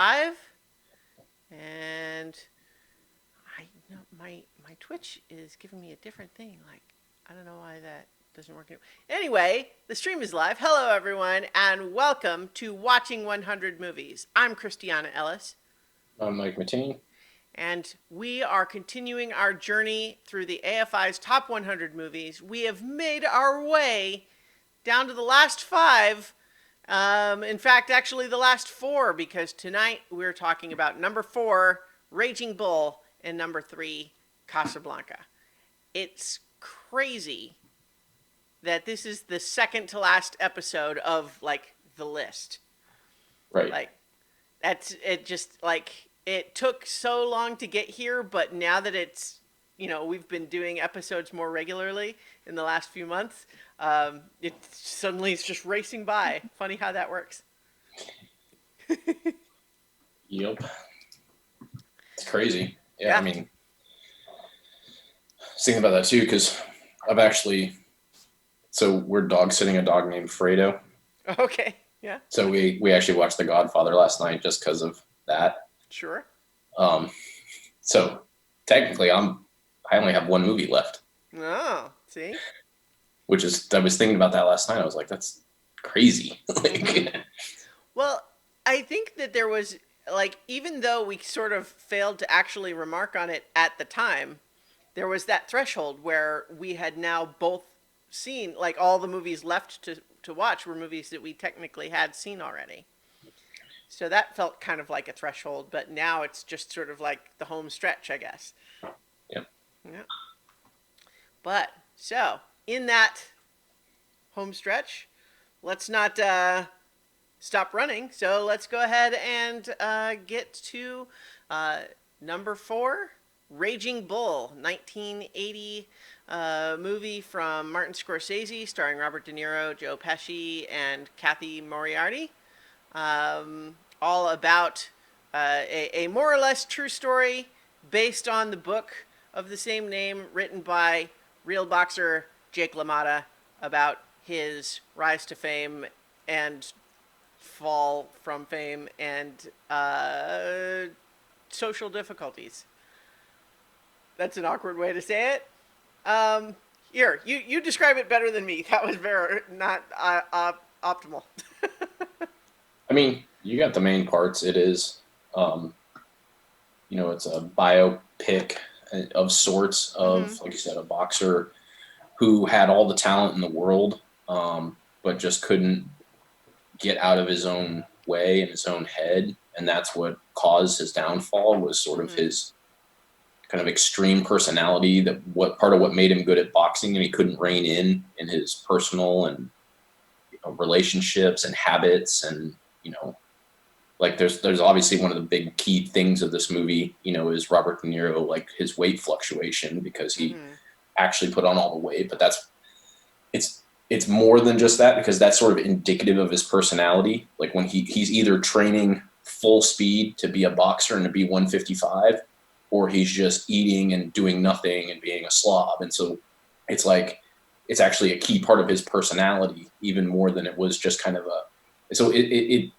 Live, and I know my Twitch is giving me a different thing. Like I don't know why that doesn't work. Anyway, the stream is live. Hello everyone, and welcome to Watching 100 Movies. I'm Christiana Ellis, I'm Mike Mateen. and we are continuing our journey through the AFI's top 100 movies. We have made our way down to the last five. In fact, actually, the last four, because tonight we're talking about number four, Raging Bull, and number three, Casablanca. It's crazy that this is the second to last episode of like the list. Right. Like, that's it, just like it took so long to get here, but now that we've been doing episodes more regularly in the last few months, it suddenly it's just racing by. Funny how that works. Yep. It's crazy. Yeah, I Yeah. mean, I was thinking about that too because I've actually, so we're dog sitting a dog named Fredo. Okay. Yeah. So we actually watched The Godfather last night just because of that. Sure. Um, so technically, I only have one movie left, Oh, see. which is I was thinking about that last night. I was like, that's crazy. Mm-hmm. like, Well, I think that there was like even though we sort of failed to actually remark on it at the time, there was that threshold where we had now both seen like all the movies left to watch were movies that we technically had seen already. So that felt kind of like a threshold, but now it's just sort of like the home stretch, I guess. yeah, Yeah. But so in that home stretch, let's not stop running. So let's go ahead and get to uh, number four, Raging Bull, 1980 movie from Martin Scorsese, starring Robert De Niro, Joe Pesci, and Kathy Moriarty. All about a more or less true story based on the book of the same name written by real boxer Jake LaMotta about his rise to fame and fall from fame and social difficulties. That's an awkward way to say it. Here, you describe it better than me. That was very not optimal. I mean, you got the main parts. It is, um, it's a biopic of sorts Mm-hmm. of, like you said, a boxer who had all the talent in the world, but just couldn't get out of his own way and his own head, and that's what caused his downfall. Was sort of Mm-hmm. his kind of extreme personality. That what part of what made him good at boxing, and he couldn't rein in his personal and relationships and habits, and like there's obviously one of the big key things of this movie, is Robert De Niro, like his weight fluctuation, because he Mm-hmm. actually put on all the weight, but it's more than just that, because that's sort of indicative of his personality. Like when he's either training full speed to be a boxer and to be 155, or he's just eating and doing nothing and being a slob. And so it's like it's actually a key part of his personality, even more than it was just kind of a. So it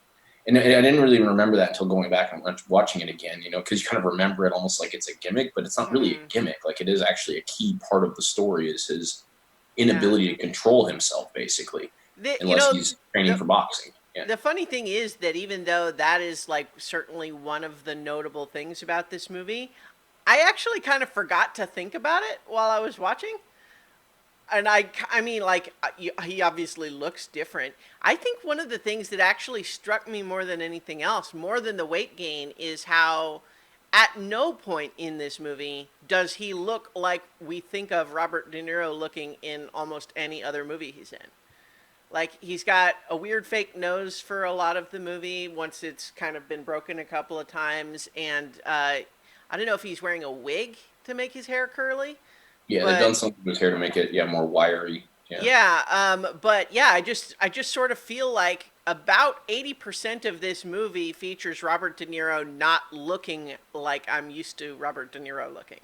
and I didn't really remember that until going back and watching it again, because you kind of remember it almost like it's a gimmick, but it's not really a Mm-hmm. gimmick. Like it is actually a key part of the story, is his Yeah. inability to control himself, basically, The, you unless know, he's training the for boxing. Yeah. the funny thing is that even though that is like certainly one of the notable things about this movie, I actually kind of forgot to think about it while I was watching. And I mean, like he obviously looks different. I think one of the things that actually struck me more than anything else, more than the weight gain, is how at no point in this movie does he look like we think of Robert De Niro looking in almost any other movie he's in. Like he's got a weird fake nose for a lot of the movie once it's kind of been broken a couple of times, and I don't know if he's wearing a wig to make his hair curly, Yeah, they've but done something with hair to make it, yeah, more wiry. Yeah. yeah, but yeah, I just sort of feel like about 80% of this movie features Robert De Niro not looking like I'm used to Robert De Niro looking.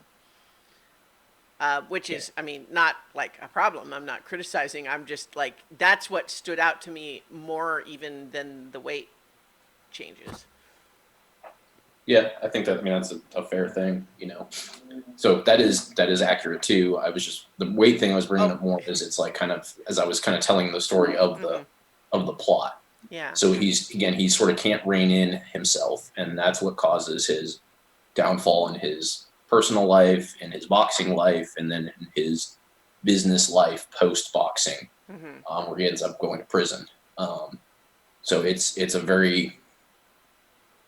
Which Yeah. is, I mean, not like a problem. I'm not criticizing. I'm just like, that's what stood out to me more even than the weight changes. Yeah, I think that, I mean, that's a fair thing, you know. So that is accurate too. I was just, the weight thing I was bringing Oh, up more is it's like kind of as I was kind of telling the story of mm-hmm. the plot. Yeah. So he sort of can't rein in himself, and that's what causes his downfall in his personal life, in his boxing life, and then in his business life post boxing, Mm-hmm. where he ends up going to prison. So it's a very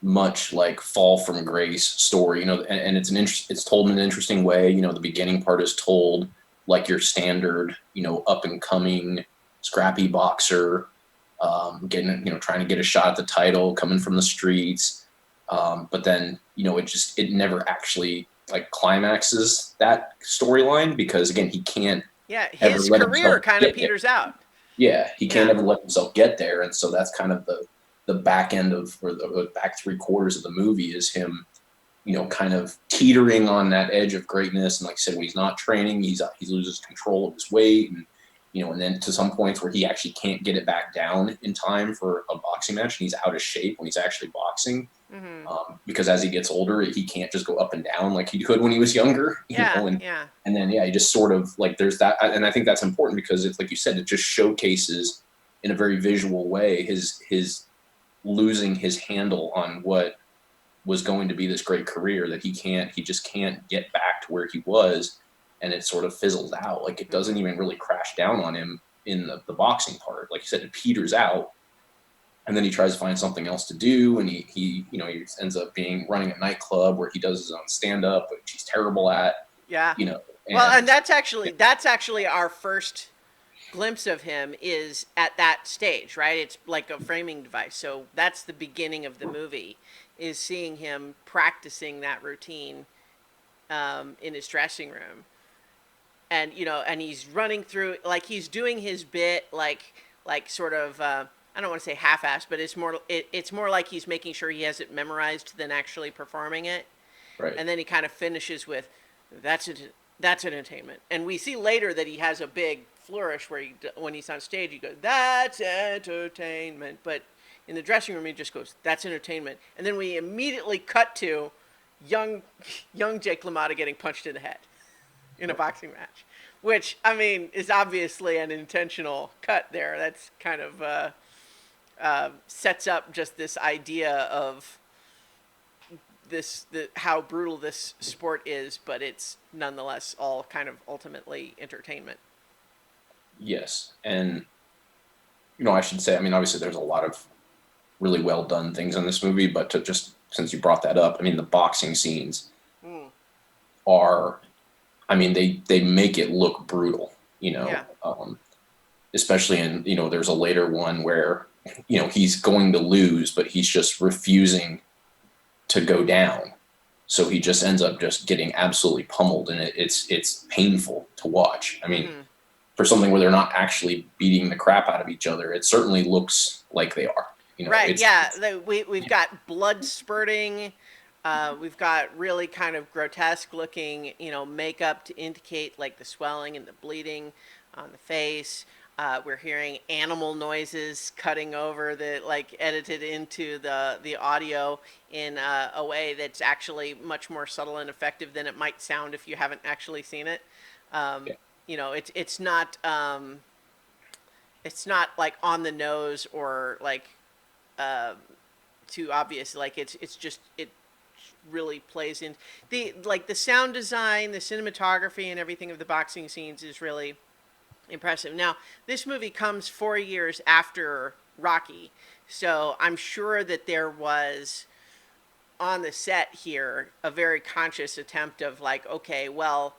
much like fall from grace story, you know, and it's told in an interesting way. You know, the beginning part is told like your standard, you know, up and coming scrappy boxer, getting, you know, trying to get a shot at the title, coming from the streets. But then, you know, it never actually like climaxes that storyline because again, he can't Yeah, ever his let career himself kind of get there. peters out. Yeah, he can't Yeah. ever let himself get there, and so that's kind of the back end of, or the back three quarters of the movie is him, you know, kind of teetering on that edge of greatness. And like I said, when he's not training, he loses control of his weight, and you know, and then to some points where he actually can't get it back down in time for a boxing match, and he's out of shape when he's actually boxing. Mm-hmm. Because as he gets older, he can't just go up and down like he could when he was younger, you Yeah. know, Yeah. and then yeah, he just sort of like there's that, and I think that's important because it's like you said, it just showcases in a very visual way his losing his handle on what was going to be this great career that he just can't get back to where he was, and it sort of fizzles out. Like it doesn't Mm-hmm. even really crash down on him in the boxing part. Like you said, it peters out, and then he tries to find something else to do, and he you know, he ends up being running a nightclub where he does his own stand up, which he's terrible at, Yeah. you know, Well, and and that's actually our first glimpse of him is at that stage, right? It's like a framing device. So that's the beginning of the movie, is seeing him practicing that routine in his dressing room, and and he's running through, like he's doing his bit, like sort of. I don't want to say half-assed, but it's more like he's making sure he has it memorized than actually performing it. right. And then he kind of finishes with, "That's it. That's entertainment." And we see later that he has a big flourish where when he's on stage, he goes, "That's entertainment." But in the dressing room, he just goes, "That's entertainment." And then we immediately cut to young, young Jake LaMotta getting punched in the head in a boxing match, which I mean is obviously an intentional cut there. That's kind of sets up just this idea of how brutal this sport is, but it's nonetheless all kind of ultimately entertainment. Yes, and you know, I should say, I mean, obviously, there's a lot of really well done things in this movie, but to just since you brought that up, I mean, the boxing scenes Mm, are, I mean, they make it look brutal, you yeah. know, especially in, you know, there's a later one where, you know, he's going to lose, but he's just refusing to go down. So he just ends up just getting absolutely pummeled, and it's painful to watch. I mean, Mm-hmm. for something where they're not actually beating the crap out of each other, it certainly looks like they are. You know, Right. Yeah. it's We've got blood spurting. We've got really kind of grotesque looking, makeup to indicate like the swelling and the bleeding on the face. We're hearing animal noises cutting over the, like, edited into the audio in a way that's actually much more subtle and effective than it might sound if you haven't actually seen it. Um, yeah, it's not like on the nose or like uh, too obvious. Like it's just it really plays in the sound design, the cinematography, and everything of the boxing scenes is really impressive. Now, this movie comes 4 years after Rocky, so I'm sure that there was on the set here a very conscious attempt of like, okay, well,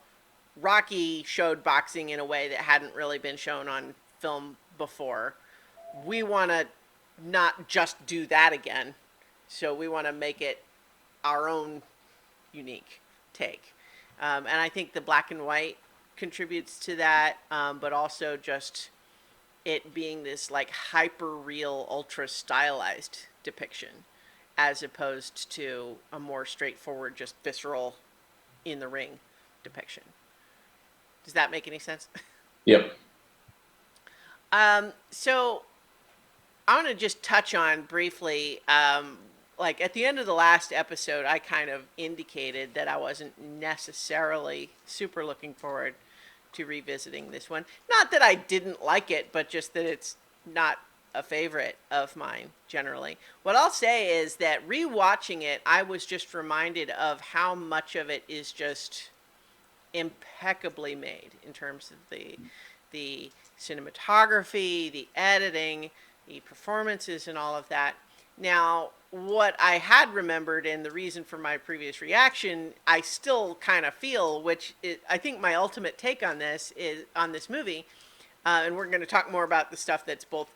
Rocky showed boxing in a way that hadn't really been shown on film before. We want to not just do that again, so we want to make it our own unique take. And I think the black and white contributes to that, but also just it being this like hyper real, ultra stylized depiction, as opposed to a more straightforward, just visceral in the ring depiction. Does that make any sense? yep, So I want to just touch on briefly, like at the end of the last episode, I kind of indicated that I wasn't necessarily super looking forward to revisiting this one. Not that I didn't like it, but just that it's not a favorite of mine generally. What I'll say is that rewatching it, I was just reminded of how much of it is just impeccably made in terms of the cinematography, the editing, the performances, and all of that. Now, what I had remembered and the reason for my previous reaction, I still kind of feel, which is, I think my ultimate take on this is on this movie, and we're going to talk more about the stuff that's both,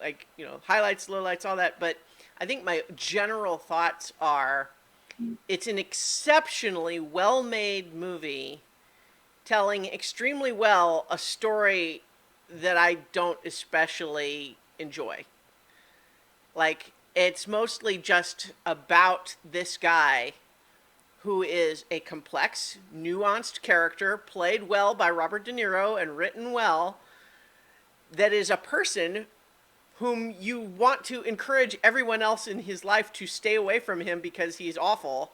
like, highlights, lowlights, all that. But I think my general thoughts are it's an exceptionally well made movie telling extremely well a story that I don't especially enjoy. Like, it's mostly just about this guy who is a complex, nuanced character played well by Robert De Niro and written well, that is a person whom you want to encourage everyone else in his life to stay away from him because he's awful,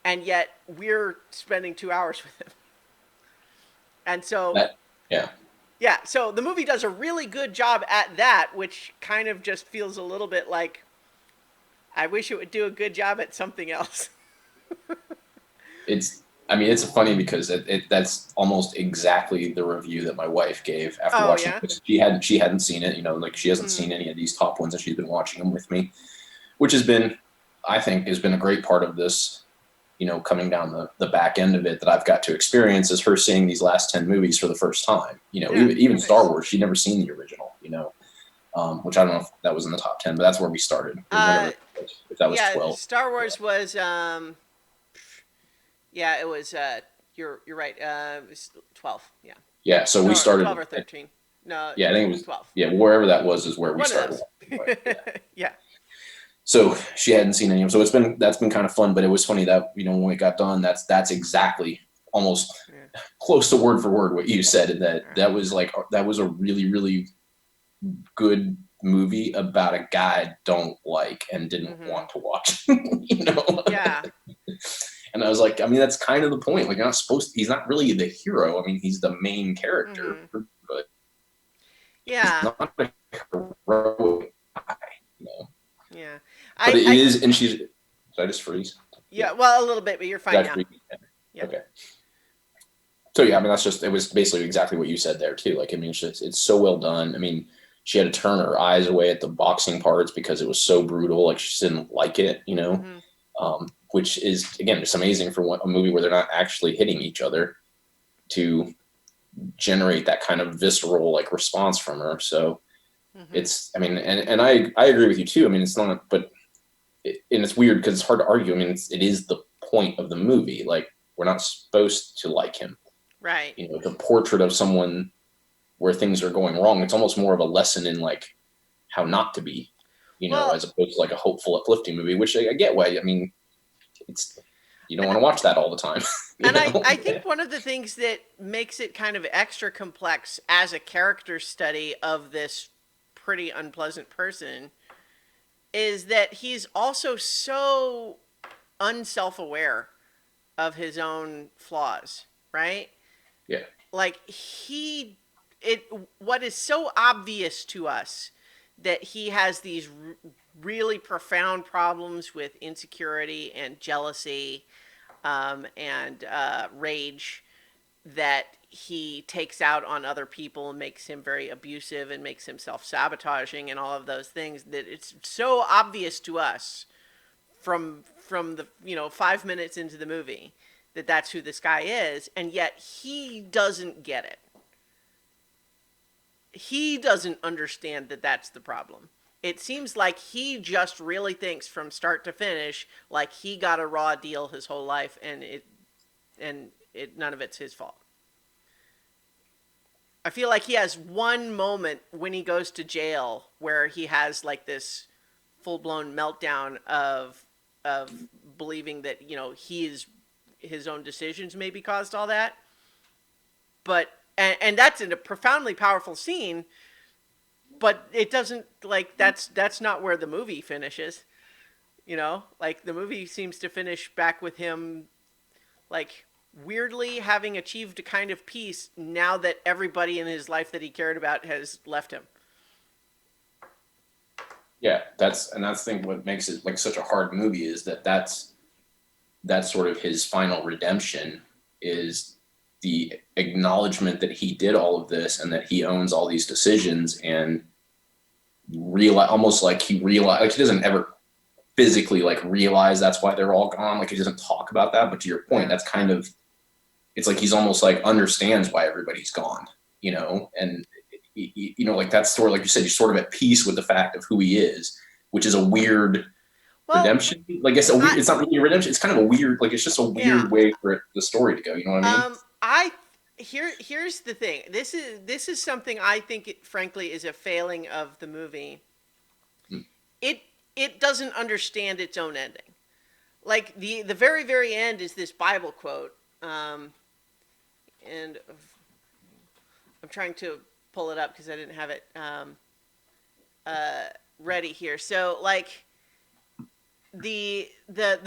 and yet we're spending 2 hours with him. And so, That, yeah. yeah, so the movie does a really good job at that, which kind of just feels a little bit like I wish it would do a good job at something else. It's, I mean, it's funny because that's almost exactly the review that my wife gave after Oh, watching yeah? it. She hadn't seen it, like she hasn't Mm, seen any of these top ones, and she's been watching them with me, which has been, I think, has been a great part of this, coming down the back end of it that I've got to experience is her seeing these last 10 movies for the first time. yeah, Even Star nice. Wars, she'd never seen the original, which I don't know if that was in the top 10, but that's where we started. Whenever, Uh, if that was yeah, 12. Star Yeah. Wars was, yeah, it was, you're right, it was 12, yeah. Yeah. So we Or started, 12 or 13. No, yeah, I think it was, 12. yeah, wherever that was is where we One of started those. watching. But yeah. Yeah. So she hadn't seen any of them. So that's been kind of fun, but it was funny that, when it got done, that's exactly almost Yeah. close to word for word what you said. And that Right. that was like, that was a really, really good movie about a guy I don't like and didn't Mm-hmm. want to watch, you know? Yeah. And I was like, I mean, that's kind of the point. Like, you're not he's not really the hero. I mean, he's the main character, Mm-hmm. but he's Yeah. not a heroic guy, you know? Yeah. But I, it I, is, and did I just freeze? yeah, well, a little bit, but you're Did fine I now. freeze? Yeah. Okay. So yeah, I mean, it was basically exactly what you said there too. Like, I mean, it's so well done. I mean, she had to turn her eyes away at the boxing parts because it was so brutal. Like, she just didn't like it, Mm-hmm. which is, again, just amazing for a movie where they're not actually hitting each other to generate that kind of visceral like response from her. So Mm-hmm. it's, I mean, and I agree with you too. I mean, it's not, but and it's weird because it's hard to argue. I mean, it is the point of the movie. Like, we're not supposed to like him. Right. The portrait of someone where things are going wrong. It's almost more of a lesson in like how not to be, Well, as opposed to like a hopeful, uplifting movie. Which I get why. I mean, it's you don't and want to watch that all the time. and I think one of the things that makes it kind of extra complex as a character study of this pretty unpleasant person is that he's also so unself-aware of his own flaws, right? Yeah, Like what is so obvious to us that he has these really profound problems with insecurity and jealousy, and rage that he takes out on other people and makes him very abusive and makes him self-sabotaging and all of those things, that it's so obvious to us from the 5 minutes into the movie that that's who this guy is, and yet he doesn't get it. He doesn't understand that that's the problem. It seems like he just really thinks from start to finish like he got a raw deal his whole life, and it none of it's his fault. I feel like he has one moment when he goes to jail where he has like this full blown meltdown of believing that his own decisions maybe caused all that. But and that's in a profoundly powerful scene. But it doesn't, like, that's not where the movie finishes. You know, like the movie seems to finish back with him, like, weirdly having achieved a kind of peace now that everybody in his life that he cared about has left him. Yeah, that's the thing. What makes it like such a hard movie is that that's sort of his final redemption, is the acknowledgement that he did all of this and that he owns all these decisions, and realize, almost like he realized, like he doesn't ever physically like realize that's why they're all gone. Like he doesn't talk about that, but to your point, Yeah. that's kind of, it's like he's almost like understands why everybody's gone, and like that's sort of like you said, he's sort of at peace with the fact of who he is, which is a weird Well, redemption. Like it's I it's not really a redemption. It's kind of a weird, like it's just a yeah. weird way for the story to go. You know what I mean? I here's the thing. This is something I think it frankly is a failing of the movie. Hmm. It it doesn't understand its own ending. Like the very end is this Bible quote, and I'm trying to pull it up because I didn't have it ready here. So like the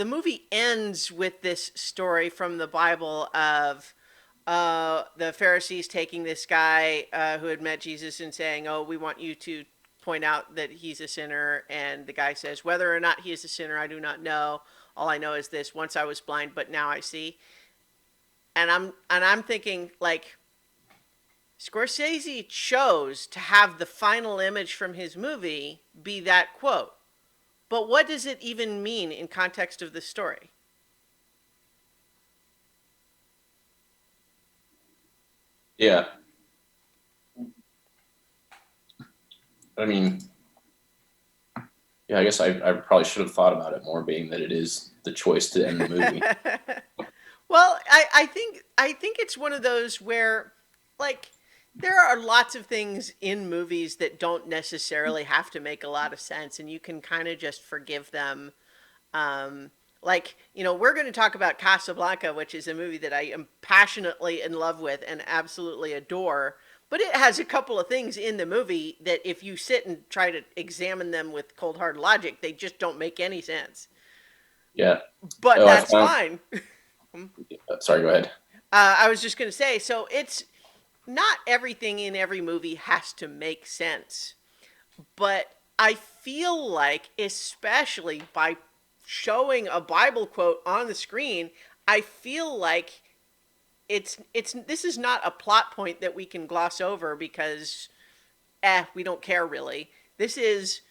movie ends with this story from the Bible of the Pharisees taking this guy who had met Jesus and saying, "Oh, we want you to point out that he's a sinner." And the guy says, "Whether or not he is a sinner, I do not know. All I know is this: once I was blind, but now I see." And I'm thinking like Scorsese chose to have the final image from his movie be that quote. But what does it even mean in context of the story? Yeah, I mean, yeah, I guess I probably should have thought about it more, being that it is the choice to end the movie. Well, I think it's one of those where, like, there are lots of things in movies that don't necessarily have to make a lot of sense, and you can kind of just forgive them. Like, we're going to talk about Casablanca, which is a movie that I am passionately in love with and absolutely adore. But it has a couple of things in the movie that, if you sit and try to examine them with cold hard logic, they just don't make any sense. Yeah. But Oh, I that's found. fine. Sorry, go ahead. I was just going to say, so it's not everything in every movie has to make sense. But I feel like, especially by showing a Bible quote on the screen, I feel like it's this is not a plot point that we can gloss over because we don't care really. This is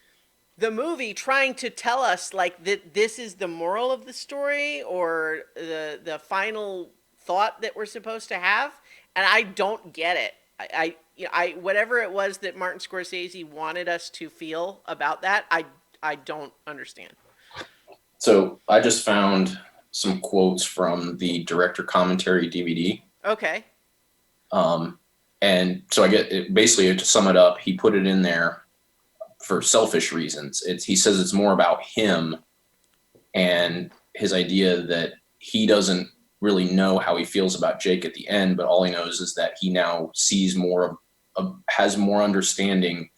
the movie trying to tell us like that this is the moral of the story or the final thought that we're supposed to have, and I don't get it. I whatever it was that Martin Scorsese wanted us to feel about that, I don't understand. So I just found some quotes from the director commentary DVD. Okay. Um, and so I get it, basically, to sum it up, he put it in there for selfish reasons. He says it's more about him and his idea that he doesn't really know how he feels about Jake at the end, but all he knows is that he now sees more has more understanding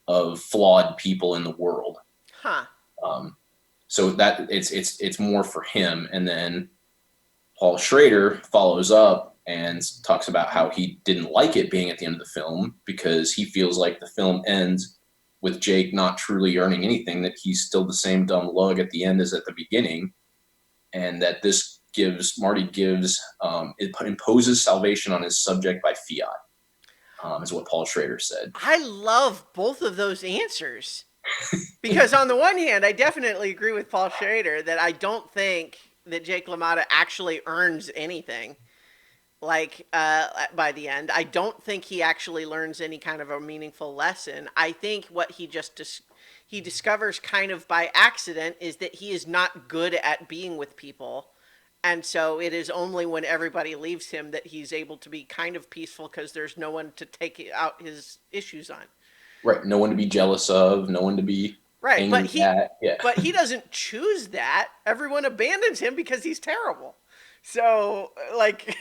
of flawed people in the world. Huh. Um, so that it's more for him. And then Paul Schrader follows up and talks about how he didn't like it being at the end of the film because he feels like the film ends with Jake not truly earning anything, that he's still the same dumb lug at the end as at the beginning, and that this Marty gives it imposes salvation on his subject by fiat, is what Paul Schrader said. I love both of those answers. Because on the one hand, I definitely agree with Paul Schrader that I don't think that Jake LaMotta actually earns anything. Like by the end, I don't think he actually learns any kind of a meaningful lesson. I think what he discovers kind of by accident is that he is not good at being with people. And so it is only when everybody leaves him that he's able to be kind of peaceful because there's no one to take out his issues on. Right. No one to be jealous of, no one to be Right, angry at. Yeah. but he doesn't choose that. Everyone abandons him because he's terrible. So like,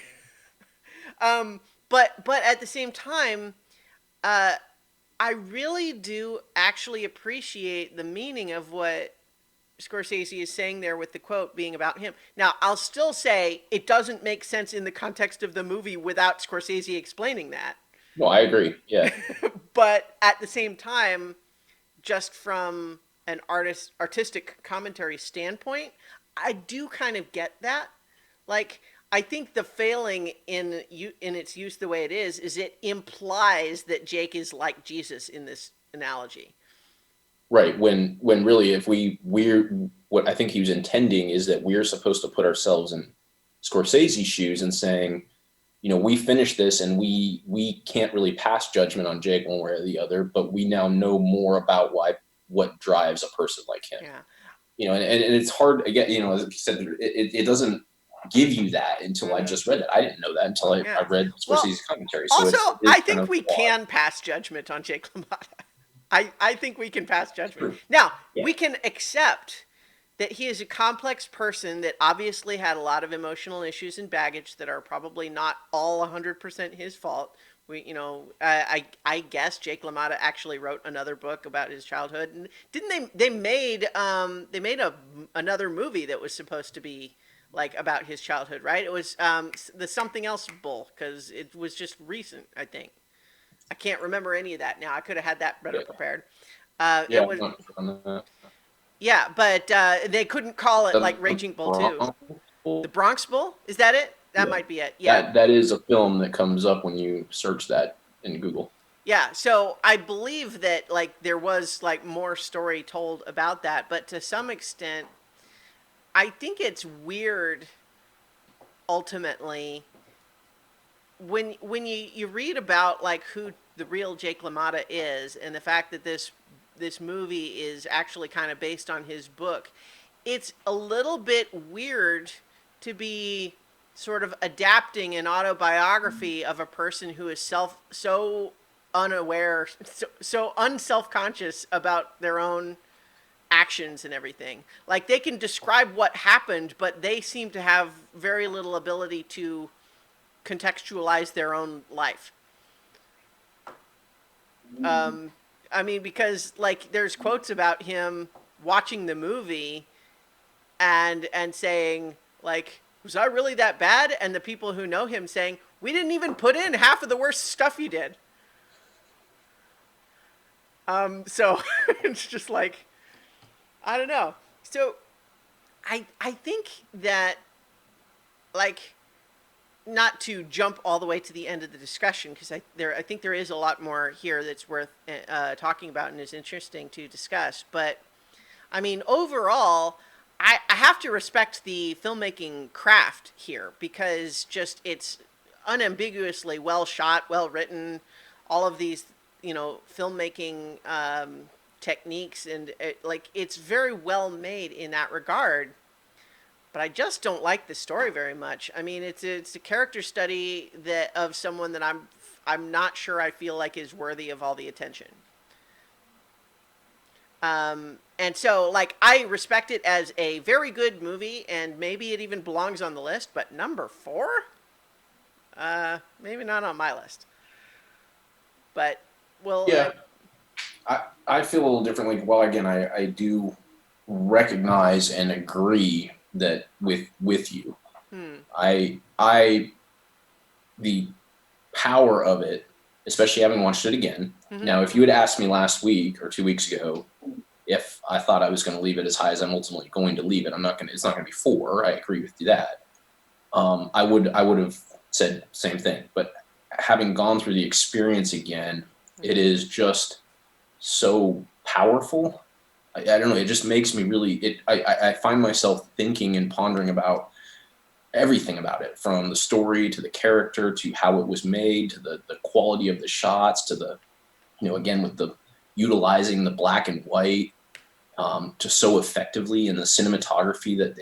but at the same time, I really do actually appreciate the meaning of what Scorsese is saying there with the quote being about him. Now, I'll still say it doesn't make sense in the context of the movie without Scorsese explaining that. No, I agree. Yeah. But at the same time, just from an artistic commentary standpoint, I do kind of get that. Like, I think the failing in its use the way it is it implies that Jake is like Jesus in this analogy. Right. When really, if we're what I think he was intending is that we're supposed to put ourselves in Scorsese's shoes and saying, we finished this and we can't really pass judgment on Jake one way or the other, but we now know more about what drives a person like him. Yeah. And it's hard again, as you said, it doesn't give you that until I just read it. I didn't know that until I read Scorsese's commentary. So also, it's I kind think of we flawed. can pass judgment on Jake LaMotta. I think we can pass judgment. Now, we can accept that he is a complex person that obviously had a lot of emotional issues and baggage that are probably not all 100% his fault. I guess Jake LaMotta actually wrote another book about his childhood, and didn't they made another movie that was supposed to be like about his childhood, right? It was the Something Else Bull, because it was just recent, I think. I can't remember any of that now. I could have had that better prepared. Yeah, It was, yeah, but they couldn't call it like Raging Bull 2. The Bronx Bull? Is that it? That might be it. Yeah. That is a film that comes up when you search that in Google. Yeah, so I believe that like there was like more story told about that, but to some extent I think it's weird ultimately when you read about like who the real Jake LaMotta is and the fact that this movie is actually kind of based on his book, it's a little bit weird to be sort of adapting an autobiography of a person who is so unaware, so unself-conscious about their own actions and everything. Like they can describe what happened, but they seem to have very little ability to contextualize their own life. I mean, because like there's quotes about him watching the movie and saying like, was I really that bad? And the people who know him saying, we didn't even put in half of the worst stuff you did. So it's just like, I don't know. So I think that like, not to jump all the way to the end of the discussion, because I think there is a lot more here that's worth talking about and is interesting to discuss. But I mean, overall, I have to respect the filmmaking craft here because just it's unambiguously well shot, well written, all of these filmmaking techniques and it's very well made in that regard. But I just don't like the story very much. I mean, it's a character study of someone that I'm not sure I feel like is worthy of all the attention. And so, like, I respect it as a very good movie, and maybe it even belongs on the list. But number 4, maybe not on my list. But yeah, I feel a little differently. Well, again, I do recognize and agree that with you. I the power of it, especially having watched it again. Now, if you had asked me last week or 2 weeks ago if I thought I was going to leave it as high as I'm ultimately going to leave it, it's not going to be 4. I agree with you that. I would have said the same thing. But having gone through the experience again, it is just so powerful. I don't know. It just makes me really. I find myself thinking and pondering about everything about it, from the story to the character to how it was made to the quality of the shots to the, again with the utilizing the black and white to so effectively in the cinematography that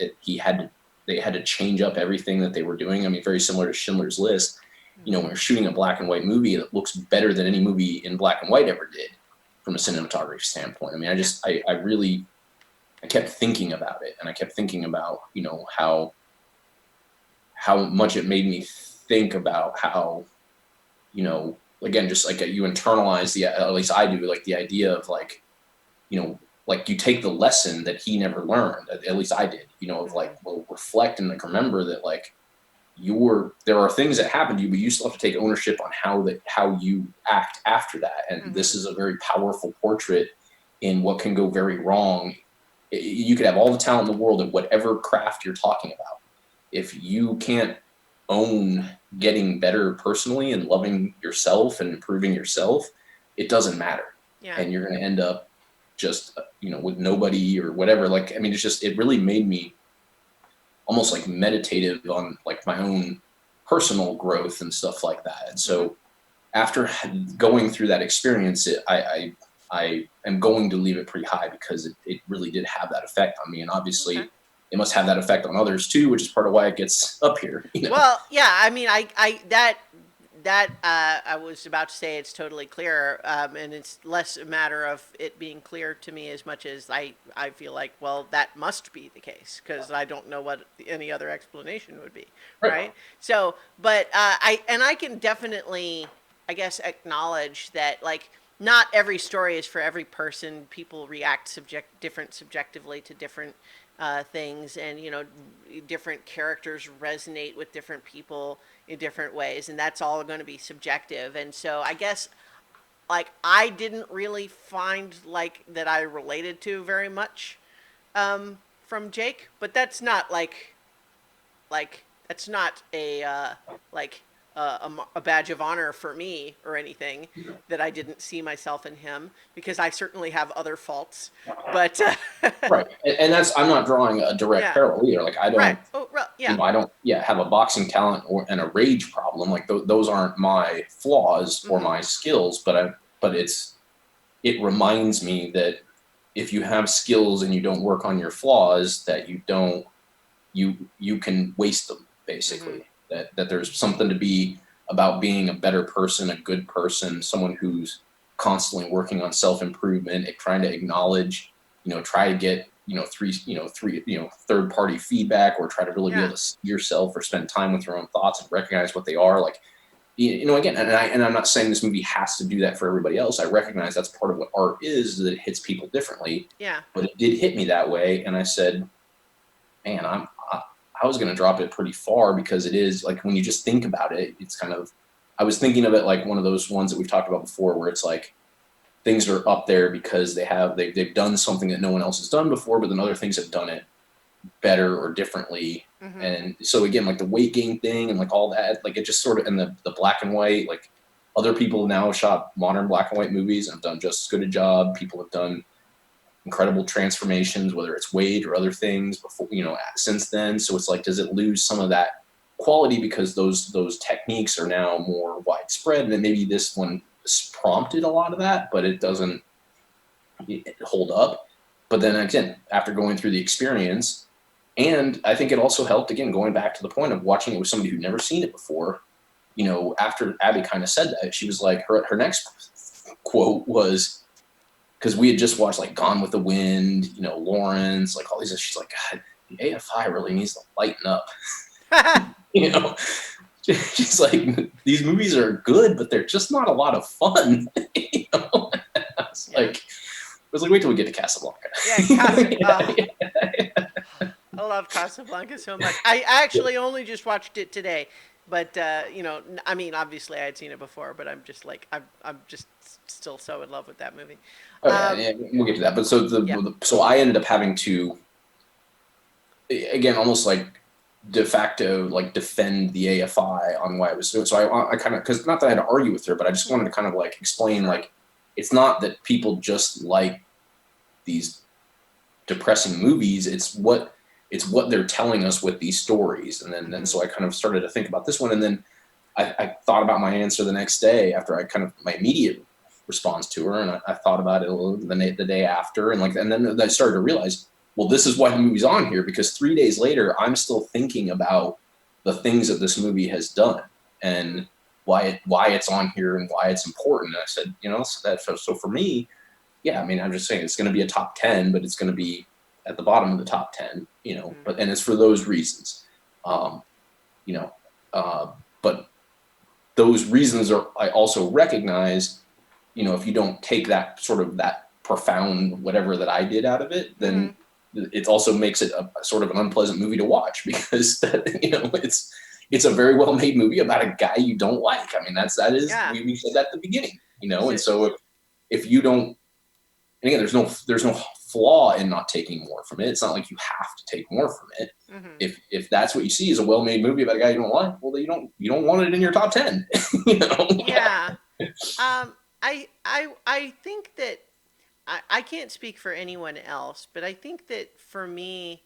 they had to change up everything that they were doing. I mean, very similar to Schindler's List. When you're shooting a black and white movie, it looks better than any movie in black and white ever did from a cinematography standpoint. I mean, I kept thinking about it, and I kept thinking about, how much it made me think about how, again, just like you internalize at least I do, like the idea of like, like you take the lesson that he never learned. At least I did, of like, Mhm. well, reflect and like remember that like there are things that happen to you, but you still have to take ownership on how you act after that. And this Mhm. is a very powerful portrait in what can go very wrong. You could have all the talent in the world at whatever craft you're talking about. If you can't own getting better personally and loving yourself and improving yourself, it doesn't matter. Yeah. And you're going to end up just, with nobody or whatever. Like, I mean, it really made me almost like meditative on like my own personal growth and stuff like that. And Mhm. so after going through that experience, I am going to leave it pretty high because it really did have that effect on me. And Okay. obviously it must have that effect on others too, which is part of why it gets up here. Well, yeah. I mean, I was about to say it's totally clear, and it's less a matter of it being clear to me as much as I feel like, well, that must be the case because I don't know what any other explanation would be, Right. right? So, but I can definitely, I guess, acknowledge that like not every story is for every person. People react different subjectively to different things, and different characters resonate with different people in different ways, and that's all going to be subjective. And so I guess like I didn't really find like that I related to very much from Jake, but that's not like that's not like a badge of honor for me or anything that I didn't see myself in him, because I certainly have other faults. But Right. And that's, I'm not drawing a direct yeah, parallel either. Like I right. don't, Oh, well, yeah. I don't, yeah, have a boxing talent and a rage problem. Like those aren't my flaws or Mm-hmm. my skills, but it reminds me that if you have skills and you don't work on your flaws, that you can waste them Mm-hmm. basically. That there's something to be about being a better person, a good person, someone who's constantly working on self improvement, trying to acknowledge, try to get third party feedback, or try to really be Yeah. able to see yourself or spend time with your own thoughts and recognize what they are. Like, again, and I'm not saying this movie has to do that for everybody else. I recognize that's part of what art is, that it hits people differently, Yeah. but it did hit me that way. And I said, man, I was going to drop it pretty far, because it is like, when you just think about it, it's kind of, I was thinking of it like one of those ones that we've talked about before, where it's like things are up there because they've done something that no one else has done before, but then other things have done it better or differently. Mm-hmm. And so again, like the weight gain thing and like all that, like it just sort of, and the black and white, like other people now shot modern black and white movies and have done just as good a job. People have done incredible transformations, whether it's weight or other things before, since then. So it's like, does it lose some of that quality because those techniques are now more widespread? And then maybe this one prompted a lot of that, but it doesn't hold up. But then again, after going through the experience, and I think it also helped, again, going back to the point of watching it with somebody who'd never seen it before. After Abby kind of said that, she was like, her next quote was, because we had just watched like Gone with the Wind, Lawrence, like all these. She's like, God, the AFI really needs to lighten up. you know, she's like, these movies are good, but they're just not a lot of fun. It's Yeah. like, wait till we get to Casablanca. Yeah. I love Casablanca so much. I actually only just watched it today, but I mean, obviously I had seen it before, but I'm just like I'm just still so in love with that movie. Oh yeah, Um, yeah, we'll get to that. But so yeah. so I ended up having to, again, almost like de facto, like defend the AFI on why I was doing. So I kind of, because not that I had to argue with her, but I just wanted to kind of like explain, like, it's not that people just like these depressing movies. It's what they're telling us with these stories. And then Mm-hmm. so I kind of started to think about this one, and then I thought about my answer the next day after I kind of my immediate response to her, and I thought about it a little the day after, and then I started to realize, well, this is why the movie's on here, because 3 days later I'm still thinking about the things that this movie has done, Mm-hmm. and why it's on here and why it's important. And I said, so for me, yeah, I mean, I'm just saying it's going to be a top 10, but it's going to be at the bottom of the top 10, Mm-hmm. and it's for those reasons. Um, you know, uh, but those reasons are, I also recognize, if you don't take that sort of that profound whatever that I did out of it, Mm-hmm. then it also makes it a sort of an unpleasant movie to watch because it's a very well made movie about a guy you don't like. I mean, that is Yeah. we said that at the beginning, So, and so if you don't, and again, there's no flaw in not taking more from it. It's not like you have to take more from it. mm-hmm. If that's what you see is a well made movie about a guy you don't like, well, then you don't want it in your top 10. Yeah. I think that I can't speak for anyone else, but I think that for me,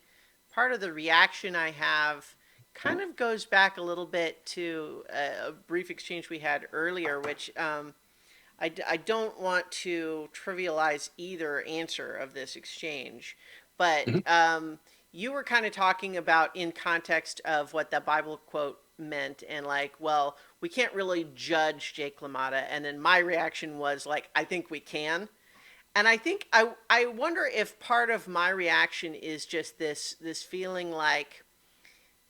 part of the reaction I have kind of goes back a little bit to a brief exchange we had earlier, which I don't want to trivialize either answer of this exchange, but Mhm. you were kind of talking about in context of what that Bible quote meant, and like, well, we can't really judge Jake LaMotta, and then my reaction was like, I think we can. And I think I wonder if part of my reaction is just this feeling like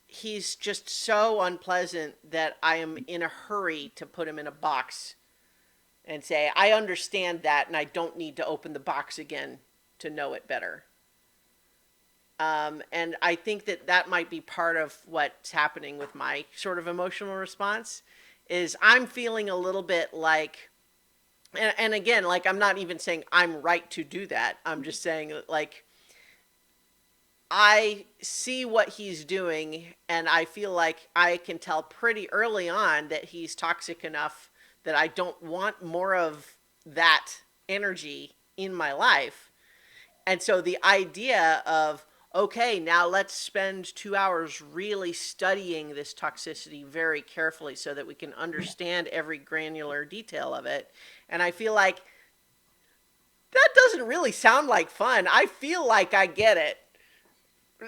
he's just so unpleasant that I am in a hurry to put him in a box and say, I understand that, and I don't need to open the box again to know it better. And I think that that might be part of what's happening with my sort of emotional response is I'm feeling a little bit like, and again, like I'm not even saying I'm right to do that. I'm just saying like I see what he's doing and I feel like I can tell pretty early on that he's toxic enough that I don't want more of that energy in my life. And so the idea of, okay, now let's spend 2 hours really studying this toxicity very carefully so that we can understand every granular detail of it. And I feel like that doesn't really sound like fun. I feel like I get it.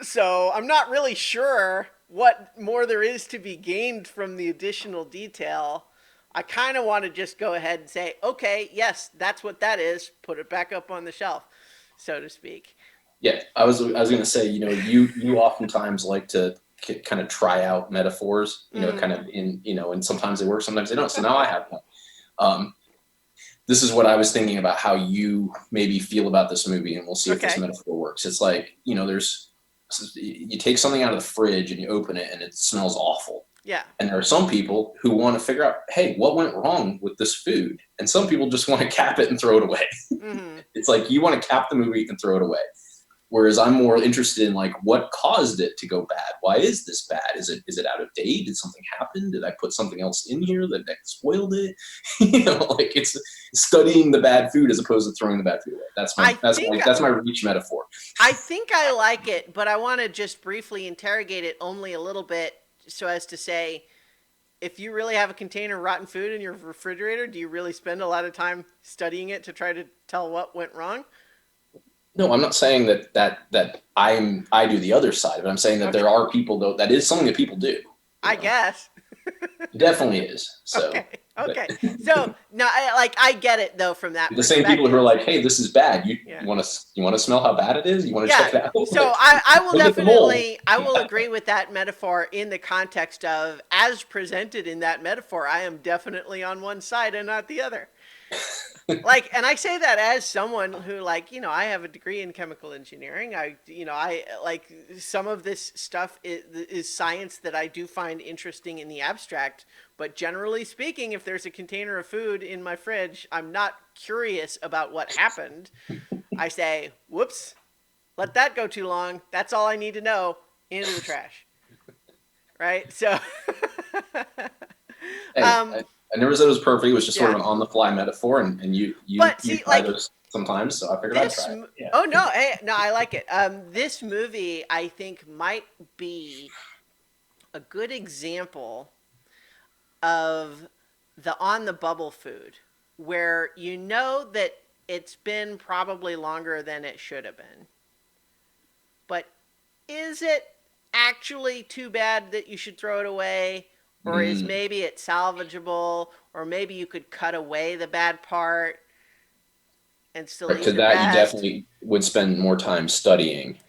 So I'm not really sure what more there is to be gained from the additional detail. I kind of want to just go ahead and say, okay, yes, that's what that is. Put it back up on the shelf, so to speak. Yeah, I was going to say, you oftentimes like to kind of try out metaphors, Mm-hmm. kind of and sometimes they work, sometimes they don't. So now I have one. Um, this is what I was thinking about how you maybe feel about this movie, and we'll see if this Okay. metaphor works. It's like, there's you take something out of the fridge and you open it and it smells awful. Yeah. And there are some people who want to figure out, hey, what went wrong with this food? And some people just want to cap it and throw it away. Mm-hmm. It's like you want to cap the movie and throw it away. Whereas I'm more interested in like what caused it to go bad. Why is this bad? Is it out of date? Did something happen? Did I put something else in here that spoiled it? Like it's studying the bad food as opposed to throwing the bad food away. That's my I think that's my reach metaphor. I think I like it, but I want to just briefly interrogate it only a little bit so as to say, if you really have a container of rotten food in your refrigerator, do you really spend a lot of time studying it to try to tell what went wrong? No, I'm not saying that I do the other side of it. I'm saying that Okay. there are people though that is something that people do. I guess. It definitely is. So Okay. Okay. So no, I get it though from that the same people who are perspective. like, "Hey, this is bad. You Yeah. you want to smell how bad it is? You want to Yeah. check it out? So Like, I will look at the mold." definitely I will agree with that metaphor in the context of as presented in that metaphor, I am definitely on one side and not the other. Like, and I say that as someone who, like, I have a degree in chemical engineering. I like some of this stuff is science that I do find interesting in the abstract. But generally speaking, if there's a container of food in my fridge, I'm not curious about what happened. I say, whoops, let that go too long. That's all I need to know. Into the trash. Right? So, Hey, um, I never said it was perfect. It was just sort yeah. of an on the fly metaphor, and you But see, try like, those sometimes. So I figured I'd try it. Yeah. oh no, hey, no, I like it. This movie I think might be a good example of the on the bubble food where you know that it's been probably longer than it should have been. But is it actually too bad that you should throw it away? Or is Mm. maybe it salvageable? Or maybe you could cut away the bad part and still But eat to the that, you rest? definitely would spend more time studying to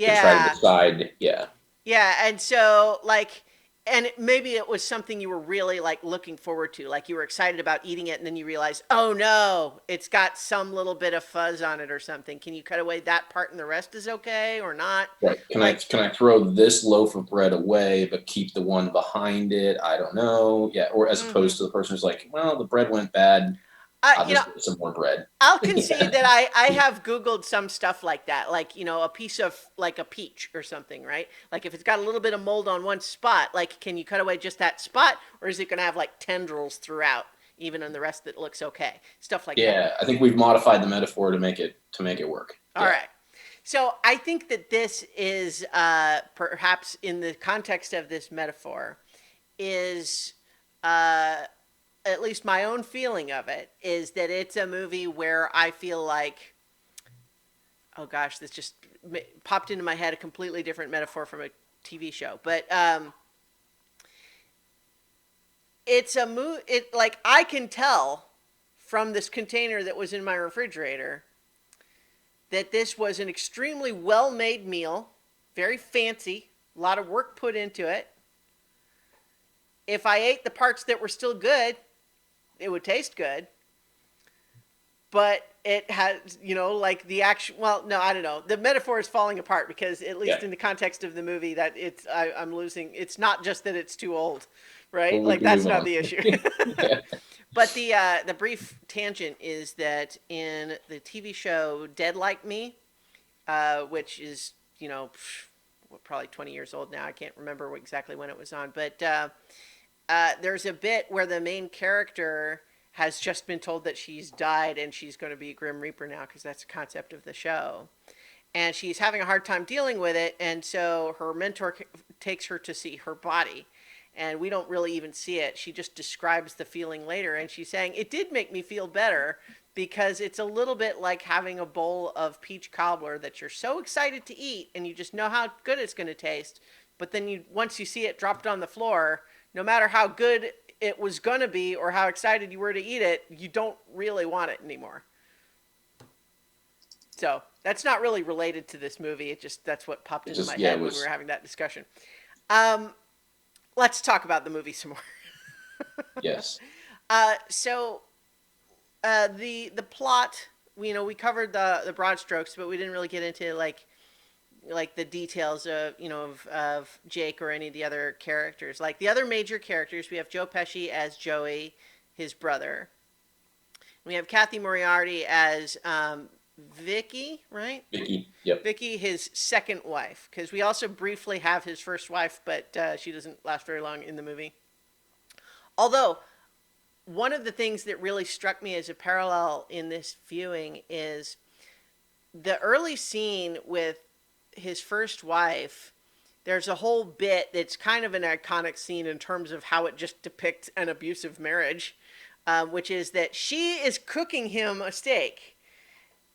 try to Yeah. decide. Yeah. Yeah, and so like and maybe it was something you were really like looking forward to, like you were excited about eating it, and then you realize, oh no, it's got some little bit of fuzz on it or something. Can you cut away that part and the rest is okay or not? Right. Can I Like, can I throw this loaf of bread away but keep the one behind it? I don't know. Yeah. Or as mm-hmm. opposed to the person who's like, well, the bread went bad. I'll You know, just get some more bread. I'll concede Yeah. that I have Googled some stuff like that, like, a piece of like a peach or something, right? Like if it's got a little bit of mold on one spot, like can you cut away just that spot, or is it going to have like tendrils throughout, even on the rest that looks okay? Stuff like that. Yeah. I think we've modified the metaphor to make it work. All Yeah. right. So I think that this is perhaps in the context of this metaphor is uh, at least my own feeling of it is that it's a movie where I feel like, oh gosh, this just popped into my head, a completely different metaphor from a TV show, but it's a movie. It like I can tell from this container that was in my refrigerator that this was an extremely well-made meal, very fancy, a lot of work put into it. If I ate the parts that were still good, it would taste good. But it has, like the actual, well, no, I don't know. The metaphor is falling apart because at Yeah. least in the context of the movie that I'm losing, it's not just that it's too old, right? Well, we Like can that's move not on. the issue. Yeah. But the brief tangent is that in the TV show Dead Like Me, which is, probably 20 years old now. I can't remember exactly when it was on, but there's a bit where the main character has just been told that she's died and she's going to be Grim Reaper now because that's the concept of the show. And she's having a hard time dealing with it, and so her mentor takes her to see her body. And we don't really even see it. She just describes the feeling later, and she's saying, it did make me feel better because it's a little bit like having a bowl of peach cobbler that you're so excited to eat and you just know how good it's going to taste. But then once you see it dropped on the floor, no matter how good it was going to be or how excited you were to eat it, you don't really want it anymore. So that's not really related to this movie. That's what popped It into just my yeah, it head when we were was having that discussion. Um, let's talk about the movie some more. yes. The plot, we covered the broad strokes, but we didn't really get into like the details of of Jake or any of the other characters. Like the other major characters, we have Joe Pesci as Joey, his brother. We have Kathy Moriarty as Vicky, right? Vicky. Yep. Vicky, his second wife, because we also briefly have his first wife, but she doesn't last very long in the movie. Although, one of the things that really struck me as a parallel in this viewing is the early scene with his first wife. There's a whole bit that's kind of an iconic scene in terms of how it just depicts an abusive marriage, which is that she is cooking him a steak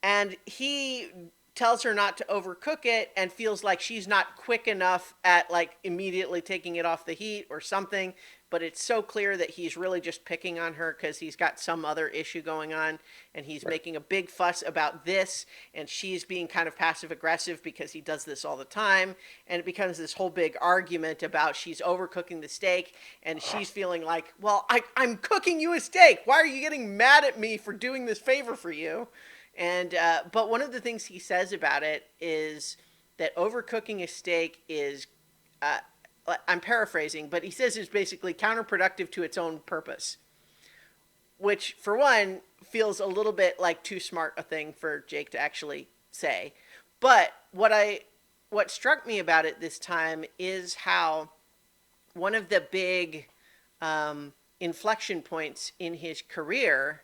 and he tells her not to overcook it and feels like she's not quick enough at like immediately taking it off the heat or something, but it's so clear that he's really just picking on her because he's got some other issue going on and he's Right. making a big fuss about this, and she's being kind of passive aggressive because he does this all the time, and it becomes this whole big argument about she's overcooking the steak and she's feeling like, well, I'm cooking you a steak, why are you getting mad at me for doing this favor for you? And but one of the things he says about it is that overcooking a steak is, uh, I'm paraphrasing, but he says it's basically counterproductive to its own purpose. Which, for one, feels a little bit like too smart a thing for Jake to actually say. But what struck me about it this time is how one of the big inflection points in his career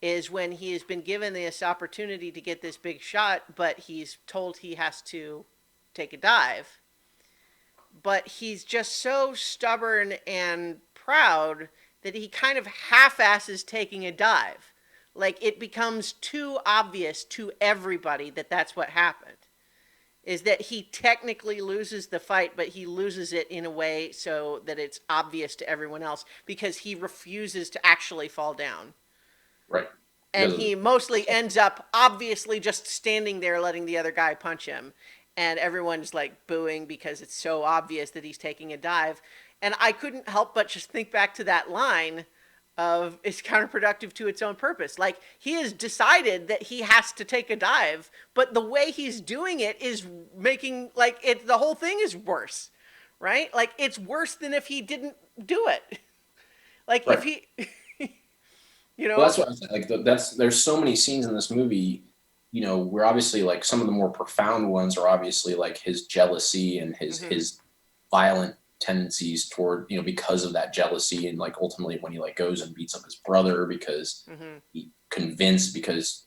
is when he has been given this opportunity to get this big shot, but he's told he has to take a dive. But he's just so stubborn and proud that he kind of half-asses taking a dive. Like it becomes too obvious to everybody that that's what happened. Is that he technically loses the fight, but he loses it in a way so that it's obvious to everyone else because he refuses to actually fall down. Right. And he mostly ends up obviously just standing there letting the other guy punch him. and everyone's like booing because it's so obvious that he's taking a dive. And I couldn't help but just think back to that line of it's counterproductive to its own purpose. Like he has decided that he has to take a dive, but the way he's doing it is making like it the whole thing is worse. Right? Like it's worse than if he didn't do it. Like if Right. he Well, that's what I said. Like that's there's so many scenes in this movie, where obviously like some of the more profound ones are obviously like his jealousy and his mm-hmm, his violent tendencies toward, because of that jealousy, and like ultimately when he like goes and beats up his brother because mm-hmm, he convinced because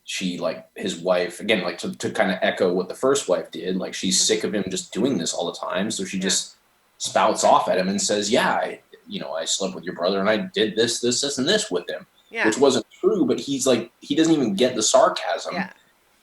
she like his wife again, like to kind of echo what the first wife did, like she's mm-hmm. sick of him just doing this all the time, so she Yeah. just spouts off at him and says, yeah, I slept with your brother and I did this and this with him, Yeah. which wasn't true, but he's like he doesn't even get the sarcasm, Yeah.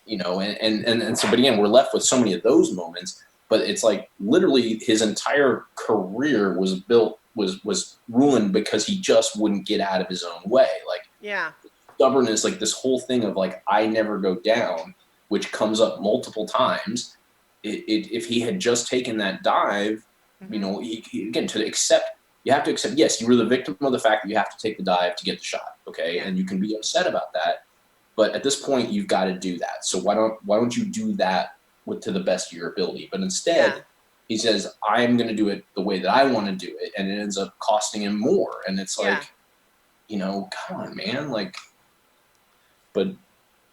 and so, but again, we're left with so many of those moments, but it's like literally his entire career was built was ruined because he just wouldn't get out of his own way, like Yeah. stubbornness, like this whole thing of like I never go down, which comes up multiple times. If he had just taken that dive, Mm-hmm. again, to accept, you have to accept, yes, you were the victim of the fact that you have to take the dive to get the shot, okay, Yeah. and you can be upset about that, but at this point you've got to do that. So why don't you do that to the best of your ability? But Yeah. instead, he says, I'm going to do it the way that I want to do it, and it ends up costing him more. And it's Yeah. like, come on, man, like, but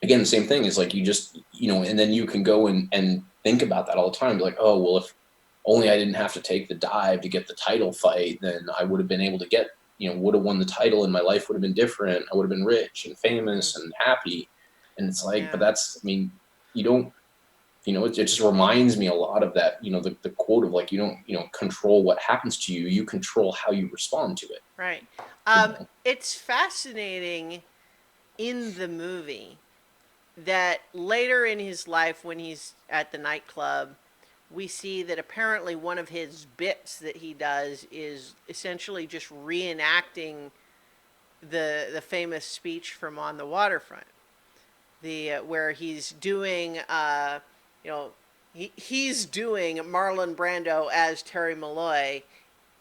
again, the same thing is like you just, and then you can go and think about that all the time. Be like, oh, well, if only I didn't have to take the dive to get the title fight, then I would have been able to get, would have won the title and my life would have been different. I would have been rich and Mm-hmm. famous and happy. And it's like, but Yeah. that's, I mean, you don't, it just reminds me a lot of that, the quote of like, you don't, control what happens to you. You control how you respond to it, Right. you know? It's fascinating in the movie that later in his life, when he's at the nightclub, we see that apparently one of his bits that he does is essentially just reenacting the famous speech from On the Waterfront, the where he's doing you know he's doing Marlon Brando as Terry Malloy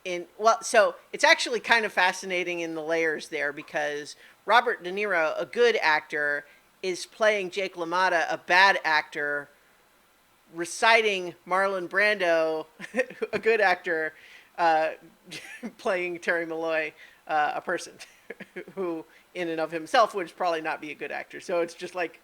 in well, so it's actually kind of fascinating in the layers there because Robert De Niro, a good actor, is playing Jake LaMotta, a bad actor, reciting Marlon Brando, a good actor, uh, playing Terry Malloy, a person who, in and of himself, would probably not be a good actor. So it's just like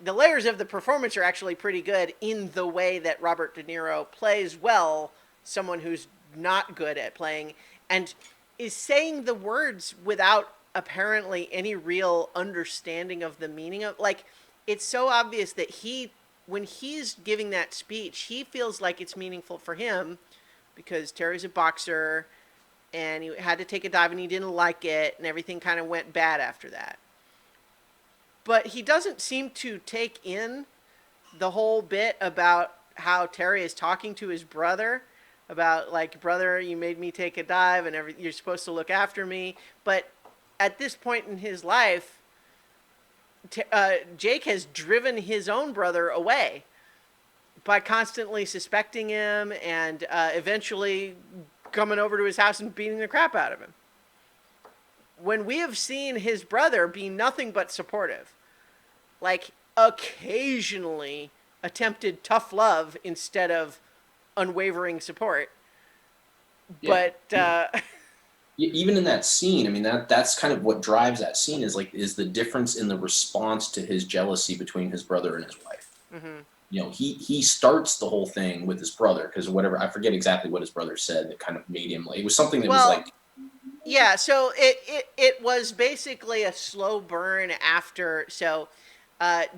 the layers of the performance are actually pretty good in the way that Robert De Niro plays well someone who's not good at playing and is saying the words without apparently any real understanding of the meaning of like it's so obvious that he when he's giving that speech he feels like it's meaningful for him because Terry's a boxer and he had to take a dive and he didn't like it and everything kind of went bad after that, but he doesn't seem to take in the whole bit about how Terry is talking to his brother about like brother you made me take a dive and you're supposed to look after me, but at this point in his life Jake has driven his own brother away by constantly suspecting him and eventually coming over to his house and beating the crap out of him when we have seen his brother be nothing but supportive, like occasionally attempted tough love instead of unwavering support. Yeah. But Even in that scene, I mean, that's kind of what drives that scene is the difference in the response to his jealousy between his brother and his wife. mm-hmm. He starts the whole thing with his brother because whatever, I forget exactly what his brother said that kind of made him like, it was something that was Well, like, yeah. So it was basically a slow burn after. So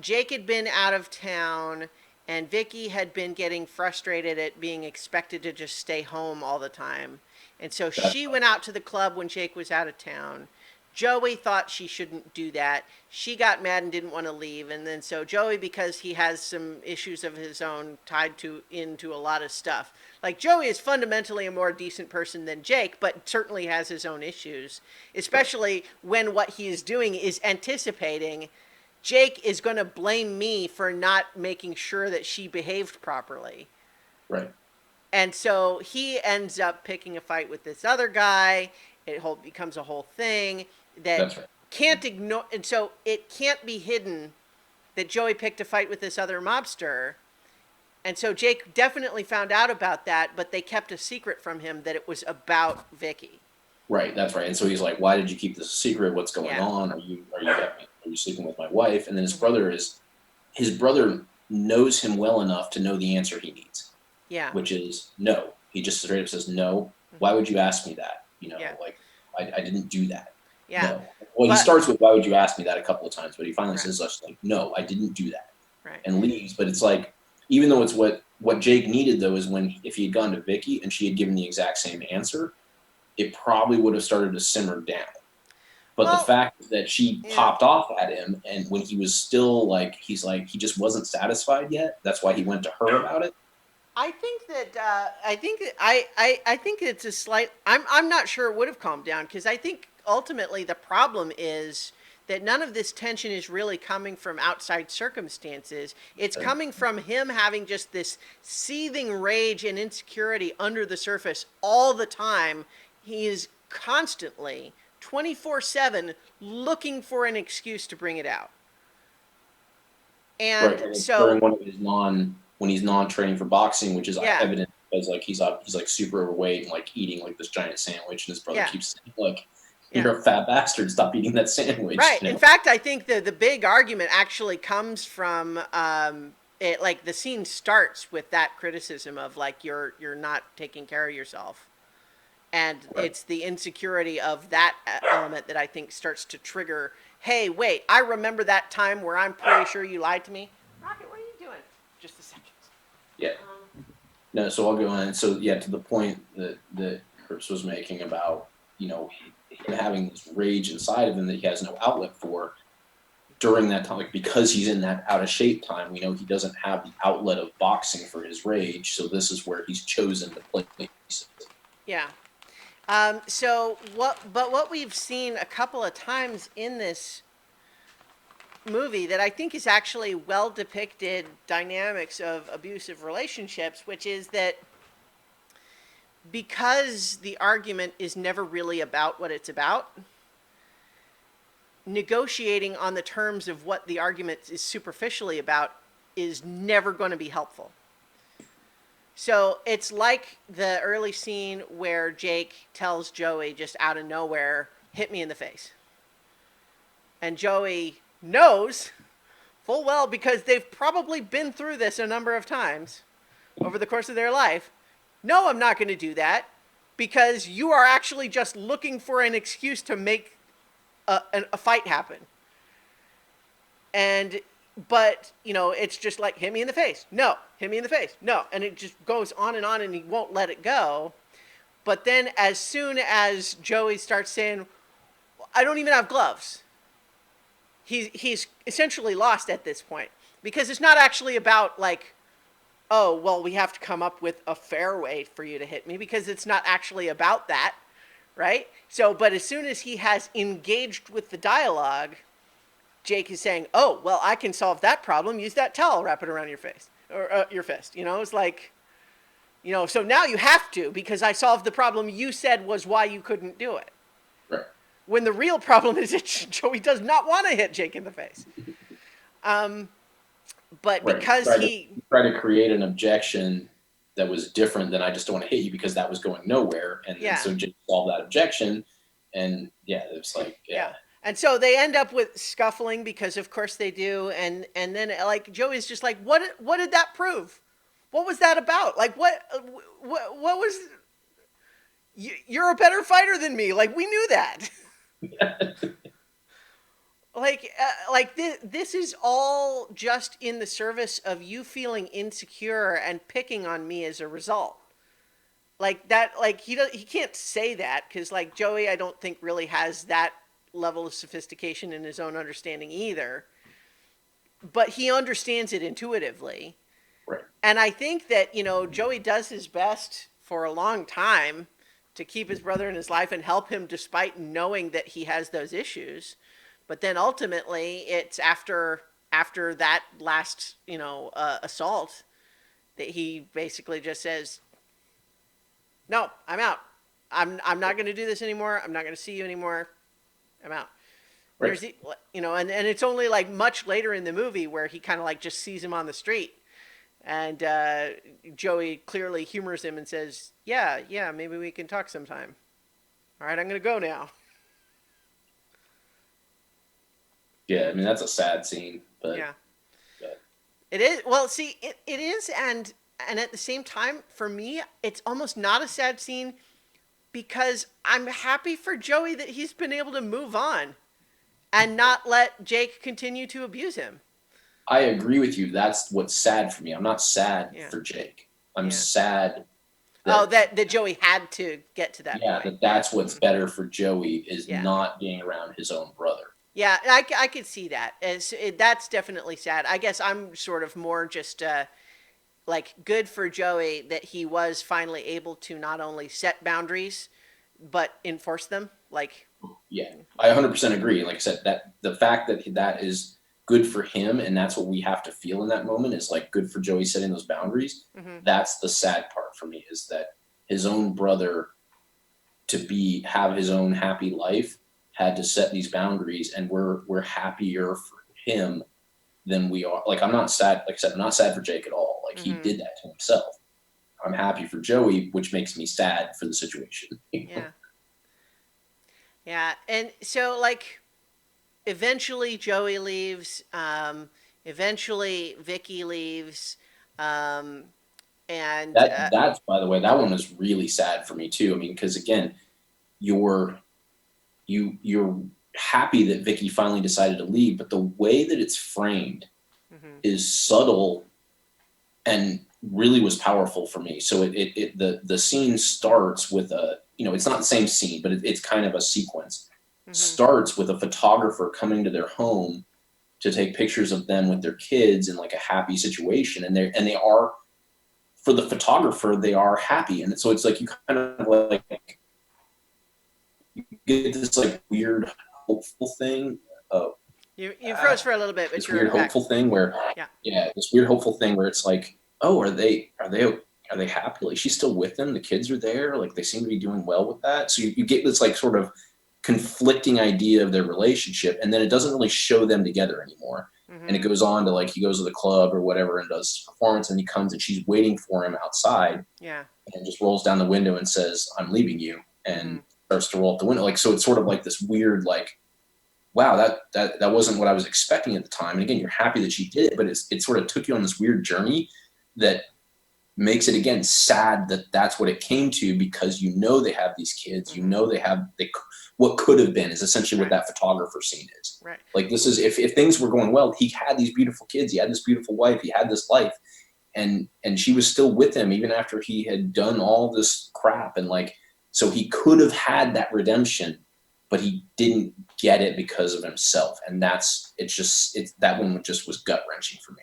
Jake had been out of town, and Vicky had been getting frustrated at being expected to just stay home all the time. And so that's she went out to the club when Jake was out of town. Joey thought she shouldn't do that. She got mad and didn't want to leave. And then so Joey, because he has some issues of his own tied to into a lot of stuff. Like Joey is fundamentally a more decent person than Jake, but certainly has his own issues, right. especially when what he is doing is anticipating Jake is going to blame me for not making sure that she behaved properly. Right. And so he ends up picking a fight with this other guy. Becomes a whole thing that That's right. can't ignore. And so it can't be hidden that Joey picked a fight with this other mobster. And so Jake definitely found out about that, but they kept a secret from him that it was about Vicky. Right, that's right. And so he's like, "Why did you keep this a secret? What's going Yeah. on? Are you sleeping with my wife?" And then Mm-hmm. his brother knows him well enough to know the answer he needs, Yeah. which is no. He just straight up says no. Why Mm-hmm. would you ask me that? Yeah. Like I didn't do that. Yeah. No. Well, he But starts with why would you ask me that a couple of times, but he finally right. says just like no, I didn't do that, Right. and leaves. But it's like even though it's what Jake needed though is when if he had gone to Vicky and she had given the exact same answer, it probably would have started to simmer down. But the Well, fact that she yeah. popped off at him, and when he was still like, he's like, he just wasn't satisfied yet. That's why he went to her about it. I think that I think it's a slight. I'm not sure it would have calmed down because I think ultimately the problem is that none of this tension is really coming from outside circumstances. It's Right. coming from him having just this seething rage and insecurity under the surface all the time. He is constantly 24/7 looking for an excuse to bring it out. Right. And And it's during so, one of his when he's non training for boxing, which is yeah, evident because like he's like super overweight and like eating like this giant sandwich, and his brother yeah, keeps saying like, yeah. "You're a fat bastard. Stop eating that sandwich." Right. In fact, I think the big argument actually comes from it. Like the scene starts with that criticism of like you're not taking care of yourself, and Right. it's the insecurity of that element that I think starts to trigger. Hey, wait! I remember that time where I'm pretty sure you lied to me. Rocket, what are you doing? Just a second. Yeah. No. So I'll go on. So yeah, to the point that Herbst was making about him having this rage inside of him that he has no outlet for during that time, like because he's in that out of shape time, he doesn't have the outlet of boxing for his rage. So this is where he's chosen to play. Yeah. So what? But what we've seen a couple of times in this movie that I think is actually well depicted dynamics of abusive relationships, which is that because the argument is never really about what it's about, negotiating on the terms of what the argument is superficially about is never going to be helpful. So it's like the early scene where Jake tells Joey just out of nowhere, hit me in the face. And Joey knows full well because they've probably been through this a number of times over the course of their life. No, I'm not going to do that because you are actually just looking for an excuse to make a fight happen. And but it's just like hit me in the face, no, hit me in the face, no, and it just goes on, and he won't let it go. But then as soon as Joey starts saying, I don't even have gloves, he's essentially lost at this point because it's not actually about like, oh well, we have to come up with a fair way for you to hit me, because it's not actually about that, right? So but as soon as he has engaged with the dialogue, Jake is saying, oh well, I can solve that problem, use that towel, wrap it around your face or your fist. It's like, so now you have to, because I solved the problem you said was why you couldn't do it, Right. when the real problem is that Joey does not want to hit Jake in the face. But Right. because he, He tried to create an objection that was different than I just don't want to hit you because that was going nowhere, and then yeah, so just solve that objection, and yeah, it's like yeah. yeah, And so they end up with scuffling because of course they do, and then like Joey's just like, what did that prove? What was that about? Like what was, you're a better fighter than me. Like we knew that. Like this is all just in the service of you feeling insecure and picking on me as a result. Like that, like he can't say that because like Joey I don't think really has that level of sophistication in his own understanding either, but he understands it intuitively. right, And I think that Joey does his best for a long time to keep his brother in his life and help him despite knowing that he has those issues. But then ultimately, it's after that last assault that he basically just says, "No, I'm out. I'm not going to do this anymore. I'm not going to see you anymore. I'm out." Right. There's and it's only like much later in the movie where he kind of like just sees him on the street, and Joey clearly humors him and says, "Yeah, maybe we can talk sometime. All right, I'm going to go now." Yeah, I mean that's a sad scene, Yeah. but It is. Well, see, it is, and at the same time, for me, it's almost not a sad scene because I'm happy for Joey that he's been able to move on and not let Jake continue to abuse him. I agree with you. That's what's sad for me. I'm not sad Yeah, for Jake. I'm yeah. sad Oh, that that Joey had to get to that yeah, point. that Yeah, that's what's better for Joey is yeah, not being around his own brother. yeah. I could see that. That's definitely sad. I guess I'm sort of more just like good for Joey that he was finally able to not only set boundaries but enforce them. Like, Yeah, I 100% agree. Like I said, that the fact that that is good for him and that's what we have to feel in that moment is like good for Joey setting those boundaries. mm-hmm, That's the sad part for me is that his own brother to be have his own happy life had to set these boundaries and we're happier for him than we are. Like I'm not sad, like I said, I'm not sad for Jake at all. Like he mm-hmm, did that to himself. I'm happy for Joey, which makes me sad for the situation. yeah, yeah. And so like eventually Joey leaves. Eventually Vicky leaves. Um, and That's by the way, that one was really sad for me too. I mean, because again, you're you're happy that Vicky finally decided to leave, but the way that it's framed mm-hmm, is subtle and really was powerful for me. So the scene starts with a it's not the same scene, but it's kind of a sequence. mm-hmm, Starts with a photographer coming to their home to take pictures of them with their kids in like a happy situation, and they are for the photographer they are happy, and so it's like you kind of like get this like weird hopeful thing. Uh, you froze for a little bit, but this you're weird back. hopeful thing where Yeah. yeah, this weird hopeful thing where it's like, oh, are they happy? Like she's still with them, the kids are there, like they seem to be doing well with that. So you get this like sort of conflicting idea of their relationship, and then it doesn't really show them together anymore. And it Mm-hmm. goes on to like he goes to the club or whatever and does performance, and he comes and she's waiting for him outside Yeah. and just rolls down the window and says, "I'm leaving you," Mm-hmm. and starts to roll up the window. Like so, it's sort of like this weird like, wow, that wasn't what I was expecting at the time. And again, you're happy that she did it, but it sort of took you on this weird journey that makes it again sad that that's what it came to because they have these kids, Mm-hmm. they what could have been is essentially what Right. that photographer scene is. Right. Like this is if things were going well, he had these beautiful kids, he had this beautiful wife, he had this life, and she was still with him even after he had done all this crap and like so he could have had that redemption, but he didn't get it because of himself, and it's that one just was gut wrenching for me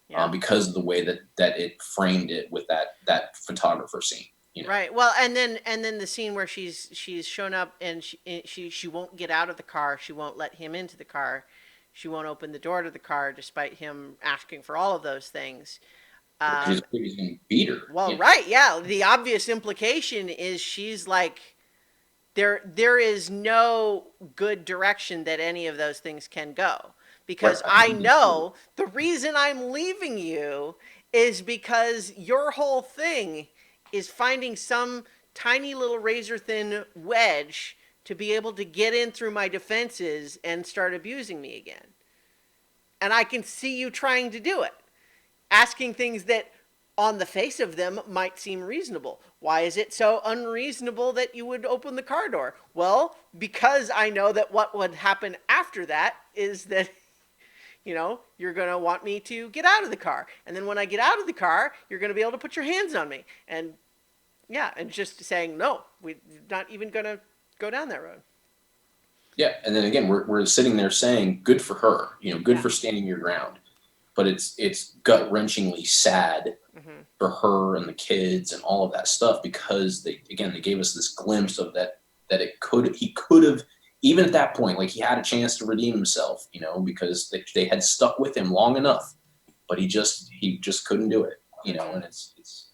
Yeah. because of the way that it framed it with that photographer scene. Right. Well, and then the scene where she's shown up and she won't get out of the car. She won't let him into the car. She won't open the door to the car despite him asking for all of those things. Because Um, he's going to beat her. well, right. Yeah. The obvious implication is she's like there is no good direction that any of those things can go Right. because I I think that's true. know the reason I'm leaving you is because your whole thing is finding some tiny little razor thin wedge to be able to get in through my defenses and start abusing me again. And I can see you trying to do it, asking things that on the face of them might seem reasonable. Why is it so unreasonable that you would open the car door? Well, because I know that what would happen after that is that you're going to want me to get out of the car. And then when I get out of the car, you're going to be able to put your hands on me. And yeah, and just saying, no, we're not even going to go down that road. Yeah, and then again, we're sitting there saying, "Good for her," good Yeah. for standing your ground. But it's gut wrenchingly sad Mm-hmm. for her and the kids and all of that stuff because they gave us this glimpse of that even at that point, like he had a chance to redeem himself, because they had stuck with him long enough, but he just couldn't do it, Mm-hmm. and it's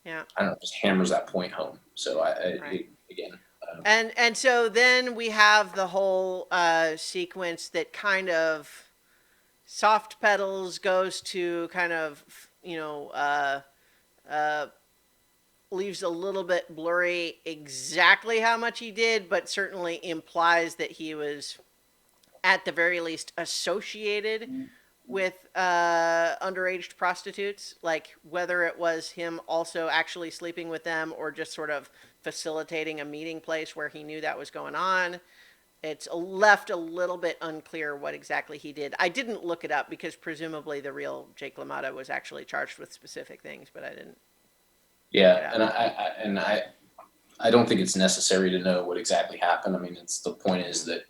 Yeah. I don't know, just hammers that point home. So Right. again, And so then we have the whole sequence that kind of soft pedals, goes to kind of, uh, leaves a little bit blurry exactly how much he did, but certainly implies that he was at the very least associated with underage prostitutes, like whether it was him also actually sleeping with them or just sort of facilitating a meeting place where he knew that was going on. It's left a little bit unclear what exactly he did. I didn't look it up because presumably the real Jake LaMotta was actually charged with specific things, but I didn't look it yeah, up. and I don't think it's necessary to know what exactly happened. I mean, it's the point is that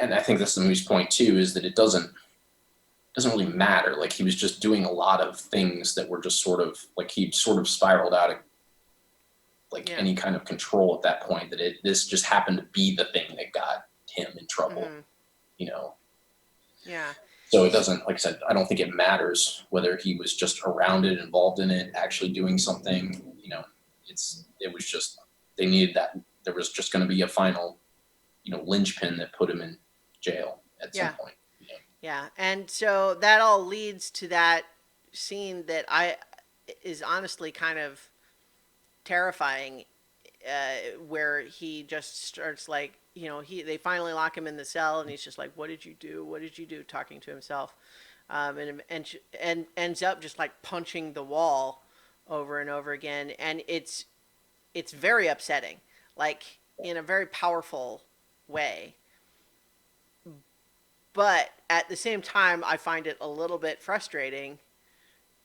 and I think that's the movie's point too, is that it doesn't really matter. Like he was just doing a lot of things that were just sort of like he sort of spiraled out of like Yeah. any kind of control at that point. That this just happened to be the thing that got him in trouble, Mm-hmm. you know. Yeah. So it doesn't, like I said, I don't think it matters whether he was just around it, involved in it, actually doing something. It was just they needed that. There was just going to be a final, linchpin that put him in jail at some Yeah. point. Yeah. And so that all leads to that scene that I is honestly kind of terrifying, where he just starts like, they finally lock him in the cell and he's just like, what did you do, what did you do, talking to himself, and ends up just like punching the wall over and over again, and it's very upsetting, like in a very powerful way. But at the same time, I find it a little bit frustrating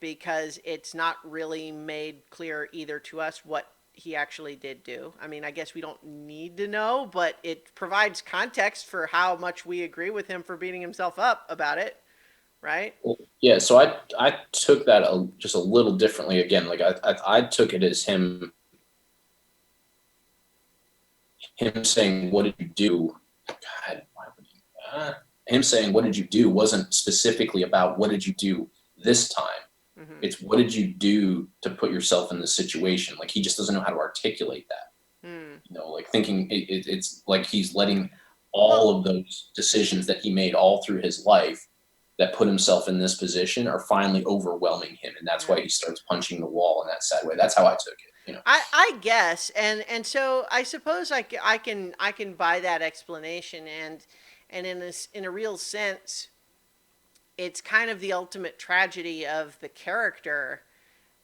because it's not really made clear either to us what he actually did do. I mean, I guess we don't need to know, but it provides context for how much we agree with him for beating himself up about it, right? Well, yeah, so I took that just a little differently. Again, like I took it as him saying, "What did you do?" God, why would he, him saying, "What did you do?" wasn't specifically about what did you do this time. Mm-hmm. It's what did you do to put yourself in this situation. Like he just doesn't know how to articulate that. Hmm. Like thinking it's like he's letting Well, all of those decisions that he made all through his life that put himself in this position are finally overwhelming him, and that's yeah. why he starts punching the wall in that sad way. That's how I took it. I guess, and so I suppose I can buy that explanation, and in a real sense, it's kind of the ultimate tragedy of the character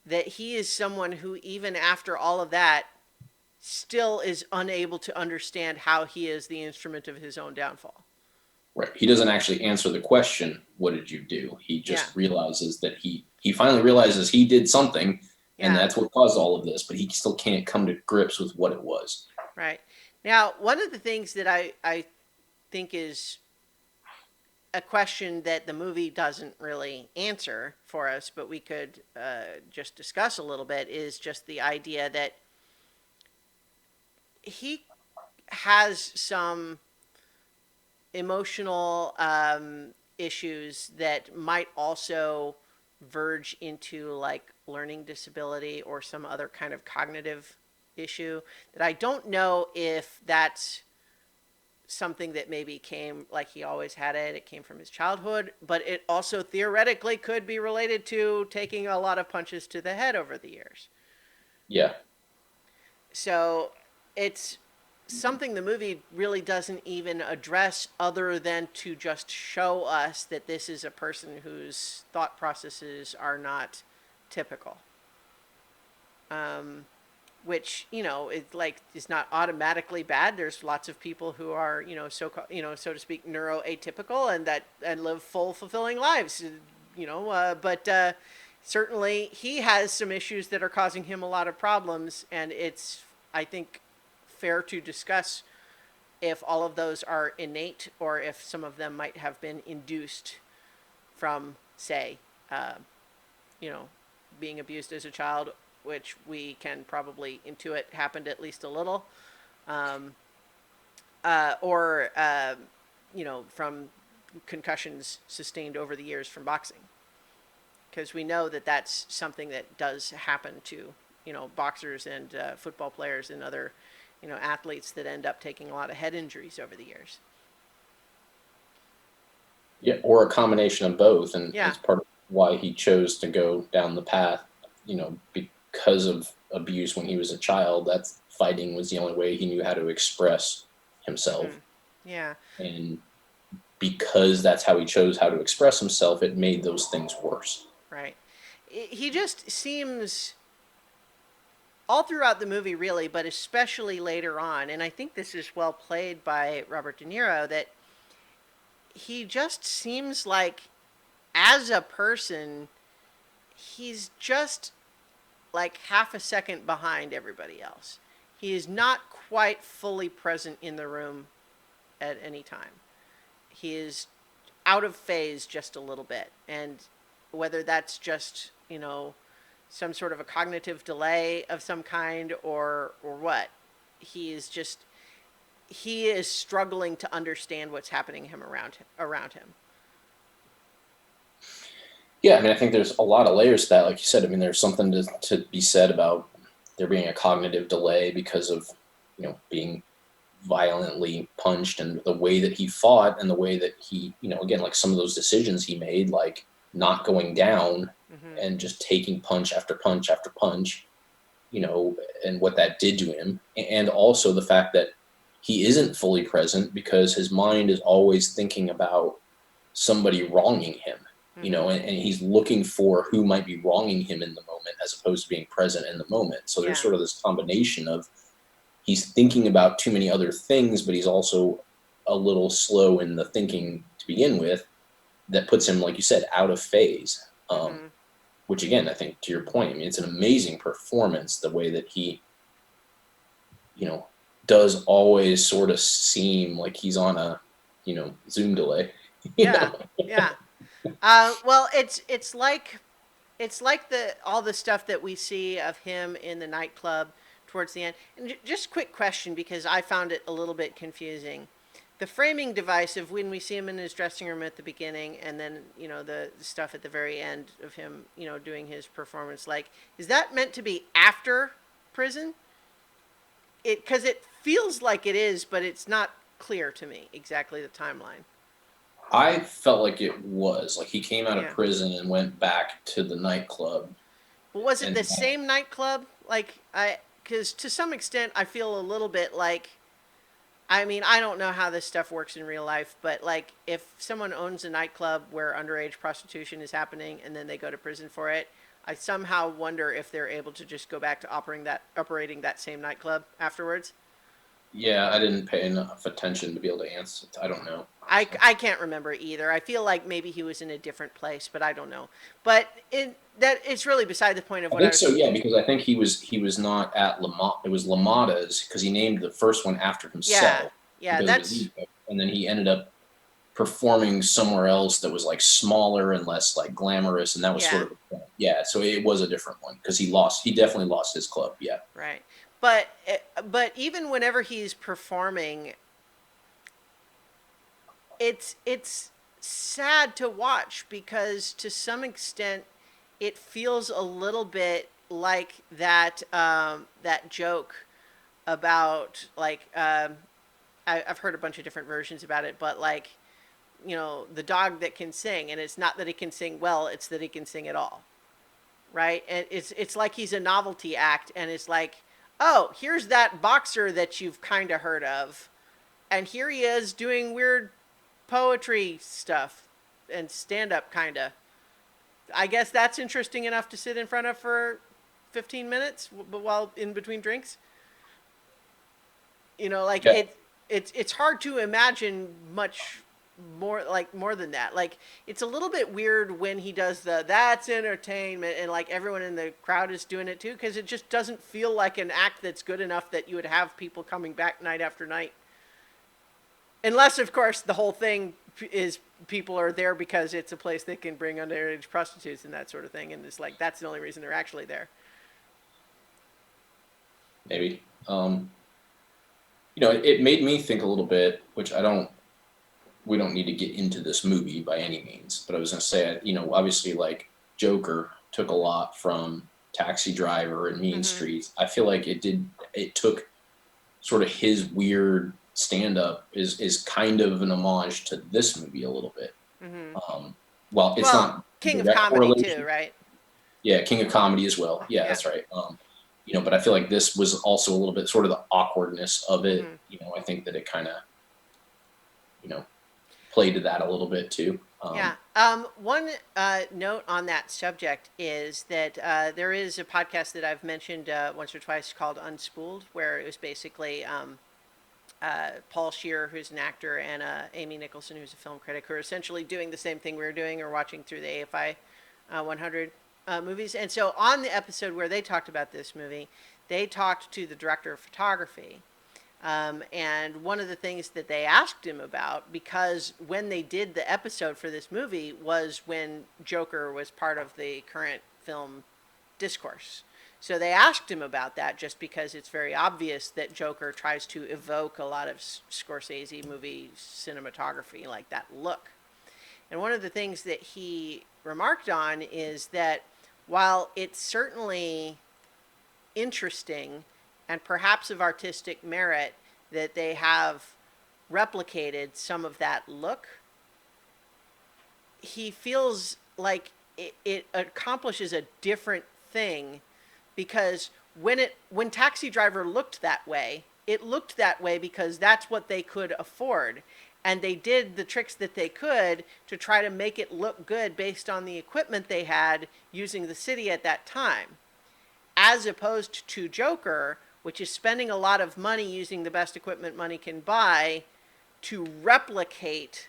that he is someone who, even after all of that, still is unable to understand how he is the instrument of his own downfall. Right. He doesn't actually answer the question, "What did you do?" He Yeah, just realizes that he finally realizes he did something, and yeah, that's what caused all of this. But he still can't come to grips with what it was. right. Now, one of the things that I think is a question that the movie doesn't really answer for us, but we could just discuss a little bit, is just the idea that he has some emotional issues that might also verge into like learning disability or some other kind of cognitive issue that I don't know if that's something that maybe came, like he always had it came from his childhood, but it also theoretically could be related to taking a lot of punches to the head over the years. Yeah. So it's something the movie really doesn't even address, other than to just show us that this is a person whose thought processes are not typical. Um, which, is not automatically bad. There's lots of people who are, so to speak, neuroatypical, and live full fulfilling lives, but certainly he has some issues that are causing him a lot of problems, and it's, I think, fair to discuss if all of those are innate or if some of them might have been induced from, say, uh, you know, being abused as a child, which we can probably intuit happened at least a little. or from concussions sustained over the years from boxing, because we know that that's something that does happen to boxers and football players and other athletes that end up taking a lot of head injuries over the years. Yeah, or a combination of both, and Yeah. it's part of why he chose to go down the path. Because of abuse when he was a child, that fighting was the only way he knew how to express himself, Mm-hmm. Yeah. and because that's how he chose how to express himself, it made those things worse. Right. He just seems all throughout the movie, really, but especially later on, and I think this is well played by Robert De Niro, that he just seems like, as a person, he's just like half a second behind everybody else. He is not quite fully present in the room at any time. He is out of phase just a little bit. And whether that's just, some sort of a cognitive delay of some kind, or what, he is just he is struggling to understand what's happening around him. Yeah, I mean, I think there's a lot of layers to that. Like you said, I mean, there's something to be said about there being a cognitive delay because of, being violently punched, and the way that he fought and the way that he, again, like some of those decisions he made, like not going down Mm-hmm. and just taking punch after punch after punch, and what that did to him. And also the fact that he isn't fully present because his mind is always thinking about somebody wronging him, Mm-hmm. and he's looking for who might be wronging him in the moment as opposed to being present in the moment. So there's Yeah. sort of this combination of he's thinking about too many other things, but he's also a little slow in the thinking to begin with, that puts him, like you said, out of phase. Mm-hmm. Which again, I think to your point, I mean, it's an amazing performance, the way that he, you know, does always sort of seem like he's on a, Zoom delay, you Yeah. know? Yeah. Well, it's like the all the stuff that we see of him in the nightclub towards the end. And just quick question, because I found it a little bit confusing. The framing device of when we see him in his dressing room at the beginning, and then the stuff at the very end of him doing his performance, like, is that meant to be after prison? Because it feels like it is, but it's not clear to me exactly the timeline. I felt like it was like he came out of Yeah. prison and went back to the nightclub, But was it and the same nightclub? Because to some extent, I feel a little bit like, I mean, I don't know how this stuff works in real life, but like, if someone owns a nightclub where underage prostitution is happening and then they go to prison for it, I somehow wonder if they're able to just go back to operating that same nightclub afterwards. yeah, I didn't pay enough attention to be able to answer. I don't know. So. I can't remember either. I feel like maybe he was in a different place, but I don't know. But it's really beside the point of I what I think so, was. yeah, because I think he was not at Lamont. It was Lamada's because he named the first one after Yeah, himself yeah, because of his that's ego, and then he ended up performing somewhere else that was like smaller and less like glamorous, and that was sort yeah. of the point. Yeah, so it was a different one because he lost. He definitely lost his club. Yeah, Right. But even whenever he's performing, it's sad to watch, because to some extent it feels a little bit like that joke about, like, I've heard a bunch of different versions about it, but like, the dog that can sing, and it's not that he can sing well, it's that he can sing at all, right? And it's like he's a novelty act, and it's like, oh, here's that boxer that you've kind of heard of, and here he is doing weird poetry stuff and stand up, kind of. I guess that's interesting enough to sit in front of for 15 minutes, but while in between drinks. Like, yeah, it's hard to imagine much more than that. Like, it's a little bit weird when he does the "that's entertainment" and like everyone in the crowd is doing it too, because it just doesn't feel like an act that's good enough that you would have people coming back night after night. Unless, of course, the whole thing is people are there because it's a place they can bring underage prostitutes and that sort of thing, and it's like that's the only reason they're actually there. maybe. it made me think a little bit, which we don't need to get into this movie by any means, but I was going to say, obviously, like Joker took a lot from Taxi Driver and Mean Mm-hmm. Streets. I feel like it took sort of his weird stand up is kind of an homage to this movie a little bit. Mm-hmm. Um, well, it's Well, not King of direct Comedy too, correlation. right? Yeah, King of Comedy as well. Yeah, Yeah. that's right. But I feel like this was also a little bit sort of the awkwardness of it. Mm-hmm. I think that it kind of, you know, played to that a little bit too. Yeah. One note on that subject is that there is a podcast that I've mentioned once or twice called Unspooled, where it was basically Paul Scheer, who's an actor, and Amy Nicholson, who's a film critic, who are essentially doing the same thing we were doing or watching through the AFI 100 movies. And so on the episode where they talked about this movie, they talked to the director of photography. And one of the things that they asked him about, because when they did the episode for this movie was when Joker was part of the current film discourse. So they asked him about that just because it's very obvious that Joker tries to evoke a lot of Scorsese movie cinematography, like that look. And one of the things that he remarked on is that while it's certainly interesting and perhaps of artistic merit that they have replicated some of that look, he feels like it accomplishes a different thing because when Taxi Driver looked that way, it looked that way because that's what they could afford. And they did the tricks that they could to try to make it look good based on the equipment they had using the city at that time. As opposed to Joker, which is spending a lot of money using the best equipment money can buy to replicate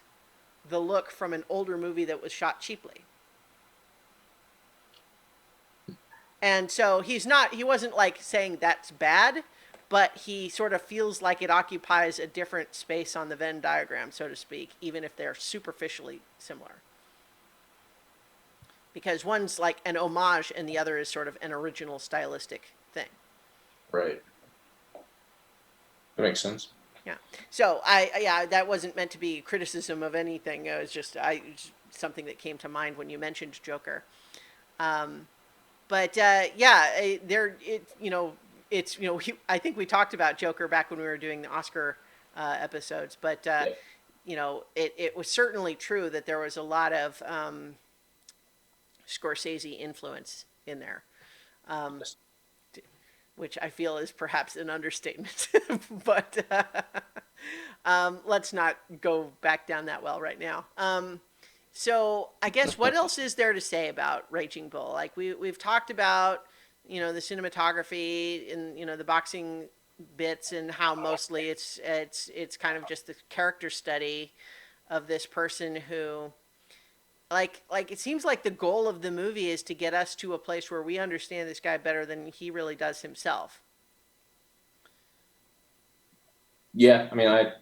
the look from an older movie that was shot cheaply. And so he wasn't like saying that's bad, but he sort of feels like it occupies a different space on the Venn diagram, so to speak, even if they're superficially similar. Because one's like an homage and the other is sort of an original stylistic thing. Right. That makes sense. Yeah. So that wasn't meant to be criticism of anything. It was just something that came to mind when you mentioned Joker. Um, but there I think we talked about Joker back when we were doing the Oscar episodes, but Yeah. it was certainly true that there was a lot of Scorsese influence in there. Um, which I feel is perhaps an understatement. But let's not go back down that well right now. So I guess what else is there to say about Raging Bull? Like we've talked about, the cinematography and the boxing bits and how mostly it's kind of just the character study of this person who like it seems like the goal of the movie is to get us to a place where we understand this guy better than he really does himself. Yeah. I've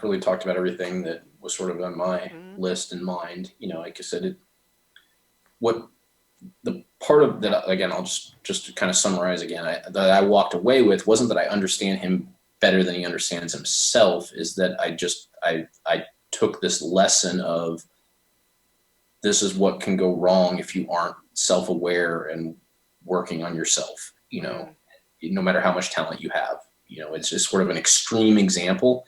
really talked about everything that was sort of on my Mm-hmm. list in mind. Like I said, what the part of that, again, I'll just to kind of summarize again, that I walked away with wasn't that I understand him better than he understands himself, is that I took this lesson of this is what can go wrong if you aren't self-aware and working on yourself, Mm-hmm. no matter how much talent you have. It's just sort of an extreme example.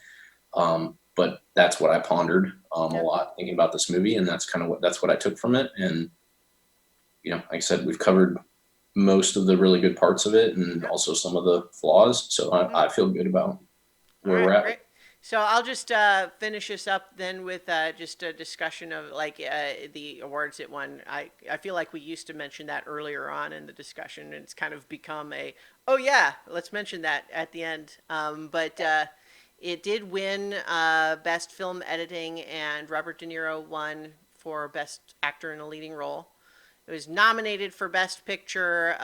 But that's what I pondered a Yeah. lot thinking about this movie, and that's what I took from it. And like I said, we've covered most of the really good parts of it, and Yeah. also some of the flaws. So Mm-hmm. I feel good about All where we're right, at. great. So I'll just finish this up then with just a discussion of like the awards it won. I feel like we used to mention that earlier on in the discussion, and it's kind of become oh yeah, let's mention that at the end. But it did win best film editing, and Robert De Niro won for best actor in a leading role. It was nominated for Best Picture,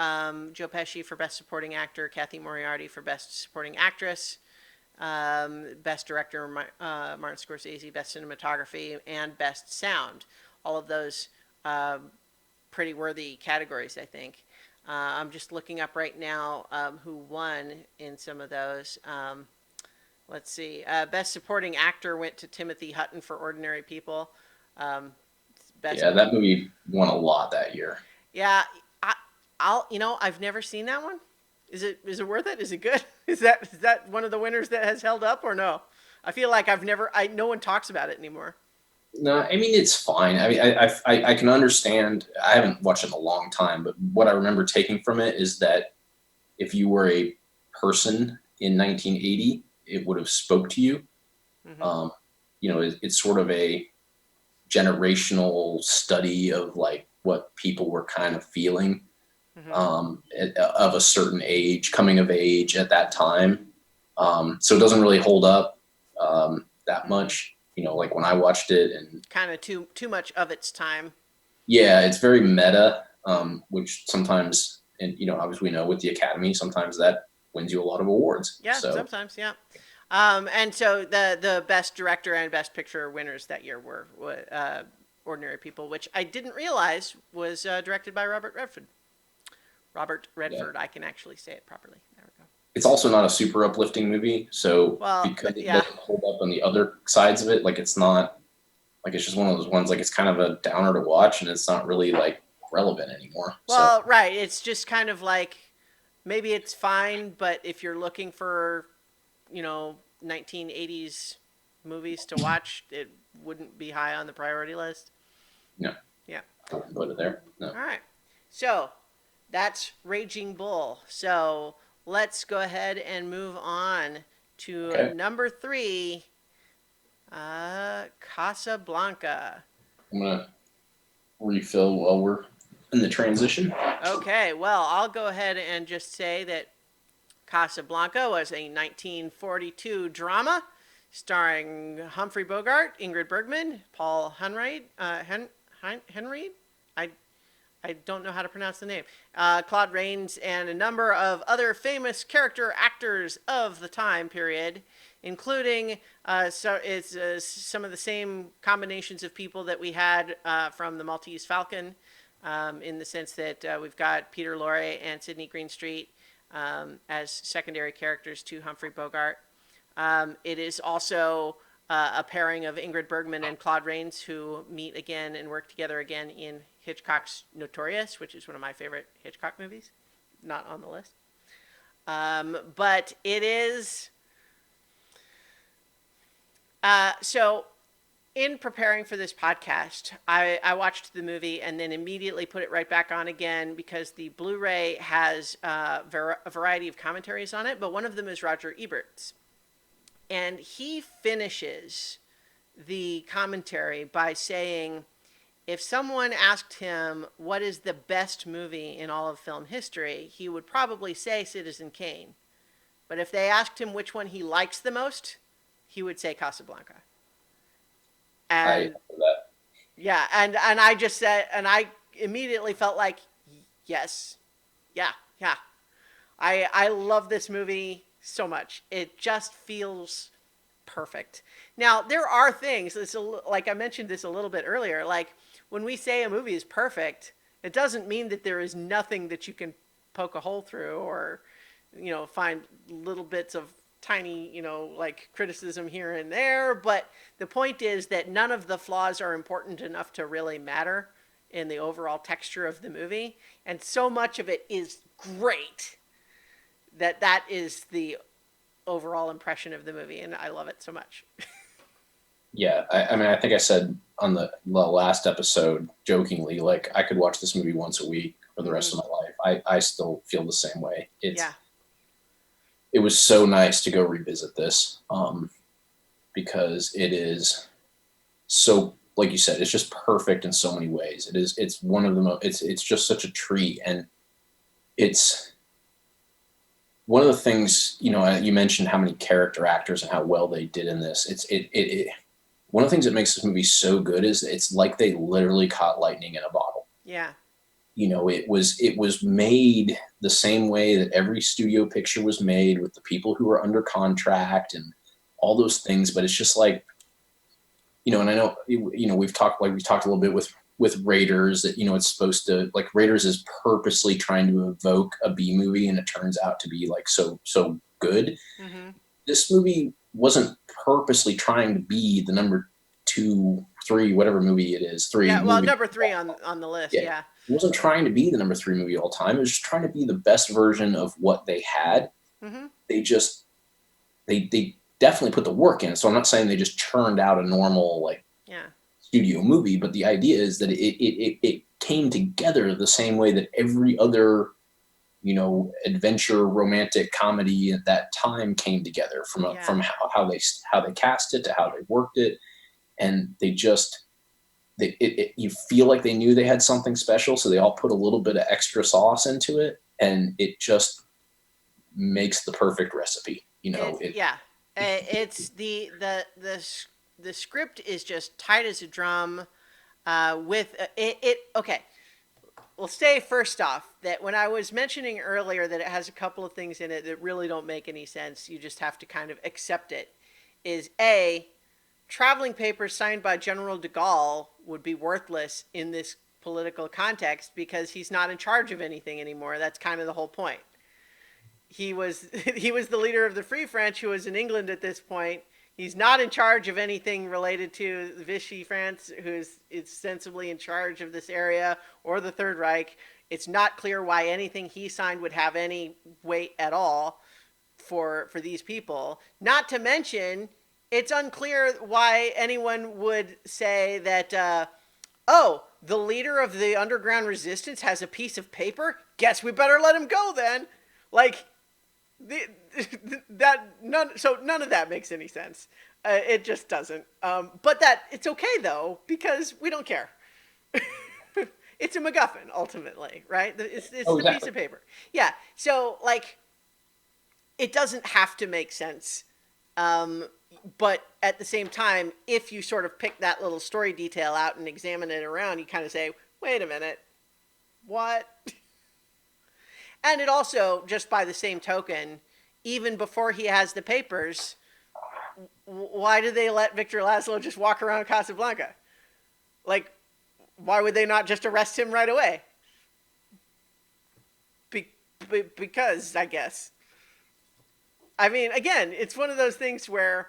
Joe Pesci for Best Supporting Actor, Kathy Moriarty for Best Supporting Actress, Best Director Martin Scorsese, Best Cinematography, and Best Sound. All of those pretty worthy categories, I think. I'm just looking up right now who won in some of those. Let's see. Best Supporting Actor went to Timothy Hutton for Ordinary People. Um, best. Yeah, that movie won a lot that year. Yeah, I, I'll. I've never seen that one. Is it worth it? Is it good? Is that one of the winners that has held up or no? I feel like I've never. No one talks about it anymore. No, I mean it's fine. I mean, I can understand. I haven't watched it in a long time, but what I remember taking from it is that if you were a person in 1980, it would have spoke to you. Hmm. Um, it's sort of a generational study of like what people were kind of feeling Hmm. of a certain age, coming of age at that time. So it doesn't really hold up that Hmm. much. Like when I watched it, and Kind of too much of its time. yeah, it's very meta, which sometimes, and obviously we know with the Academy, sometimes that wins you a lot of awards. Yeah, So sometimes, yeah. And so the best director and best picture winners that year were Ordinary People, which I didn't realize was directed by Robert Redford. Robert yeah, Redford, I can actually say it properly. There we go. it's also not a super uplifting movie. So Well, because it yeah. doesn't hold up on the other sides of it, like it's not like it's just one of those ones like it's kind of a downer to watch, and it's not really like relevant anymore. So Well, right. It's just kind of like maybe it's fine, but if you're looking for 1980s movies to watch, it wouldn't be high on the priority list. no, Yeah. I wouldn't put it there. No. All right. So that's Raging Bull. So let's go ahead and move on to Okay. number three, Casablanca. I'm gonna refill while we're in the transition. Okay, well, I'll go ahead and just say that Casablanca was a 1942 drama starring Humphrey Bogart, Ingrid Bergman, Paul Henreid, Henreid. I I don't know how to pronounce the name. Claude Rains and a number of other famous character actors of the time period, including it's some of the same combinations of people that we had from the Maltese Falcon, in the sense that we've got Peter Lorre and Sidney Greenstreet as secondary characters to Humphrey Bogart. It is also a pairing of Ingrid Bergman and Claude Rains who meet again and work together again in Hitchcock's Notorious, which is one of my favorite Hitchcock movies. Not on the list. But it is. So, in preparing for this podcast, I watched the movie and then immediately put it right back on again because the Blu ray has a variety of commentaries on it, but one of them is Roger Ebert's. And he finishes the commentary by saying, if someone asked him what is the best movie in all of film history, he would probably say Citizen Kane. But if they asked him which one he likes the most, he would say Casablanca. I And that. yeah, and I just said, and I immediately felt like, yes, yeah, yeah. I love this movie so much. It just feels perfect. Now, there are things, like I mentioned this a little bit earlier, like when we say a movie is perfect, it doesn't mean that there is nothing that you can poke a hole through or, find little bits of tiny, like criticism here and there. But the point is that none of the flaws are important enough to really matter in the overall texture of the movie. And so much of it is great that is the overall impression of the movie, and I love it so much. Yeah, I mean, I think I said on the last episode jokingly, like I could watch this movie once a week for the rest Mm-hmm. of my life. I still feel the same way. Yeah. It was so nice to go revisit this because it is so, like you said, it's just perfect in so many ways. It's one of the most, it's just such a treat. And it's one of the things, you mentioned how many character actors and how well they did in this. One of the things that makes this movie so good is it's like they literally caught lightning in a bottle. Yeah. It was made the same way that every studio picture was made, with the people who were under contract and all those things. But it's just like, and I know, we've talked a little bit with with Raiders that, it's supposed to, like, Raiders is purposely trying to evoke a B movie, and it turns out to be like so good. Mm-hmm. This movie wasn't purposely trying to be the number two, three, whatever movie it is, three Yeah, well, movie. number three on the list. Yeah, Yeah. it wasn't trying to be the number three movie all time. It was just trying to be the best version of what they had. Mm-hmm. They just they definitely put the work in. So I'm not saying they just churned out a normal like Yeah. studio movie, but the idea is that it came together the same way that every other adventure romantic comedy at that time came together Yeah. from how they cast it to how they worked it, and you feel like they knew they had something special, so they all put a little bit of extra sauce into it, and it just makes the perfect recipe. Yeah. It's the script is just tight as a drum. With it. Okay. We'll say first off that when I was mentioning earlier that it has a couple of things in it that really don't make any sense, you just have to kind of accept it. Is A, traveling papers signed by General de Gaulle would be worthless in this political context because he's not in charge of anything anymore. That's kind of the whole point. He was the leader of the Free French who was in England at this point. He's not in charge of anything related to Vichy France, who's ostensibly in charge of this area, or the Third Reich. It's not clear why anything he signed would have any weight at all for these people. Not to mention, it's unclear why anyone would say that, oh, the leader of the underground resistance has a piece of paper? Guess we better let him go then. Like, none of that makes any sense. It just doesn't. But it's okay though because we don't care. It's a MacGuffin ultimately, right? It's Oh, the piece exactly. of paper. Yeah. So like, it doesn't have to make sense. But at the same time, if you sort of pick that little story detail out and examine it around, you kind of say, wait a minute, what? And it also, just by the same token, even before he has the papers, why do they let Victor Laszlo just walk around Casablanca? Like, why would they not just arrest him right away? Because, I guess. I mean, again, it's one of those things where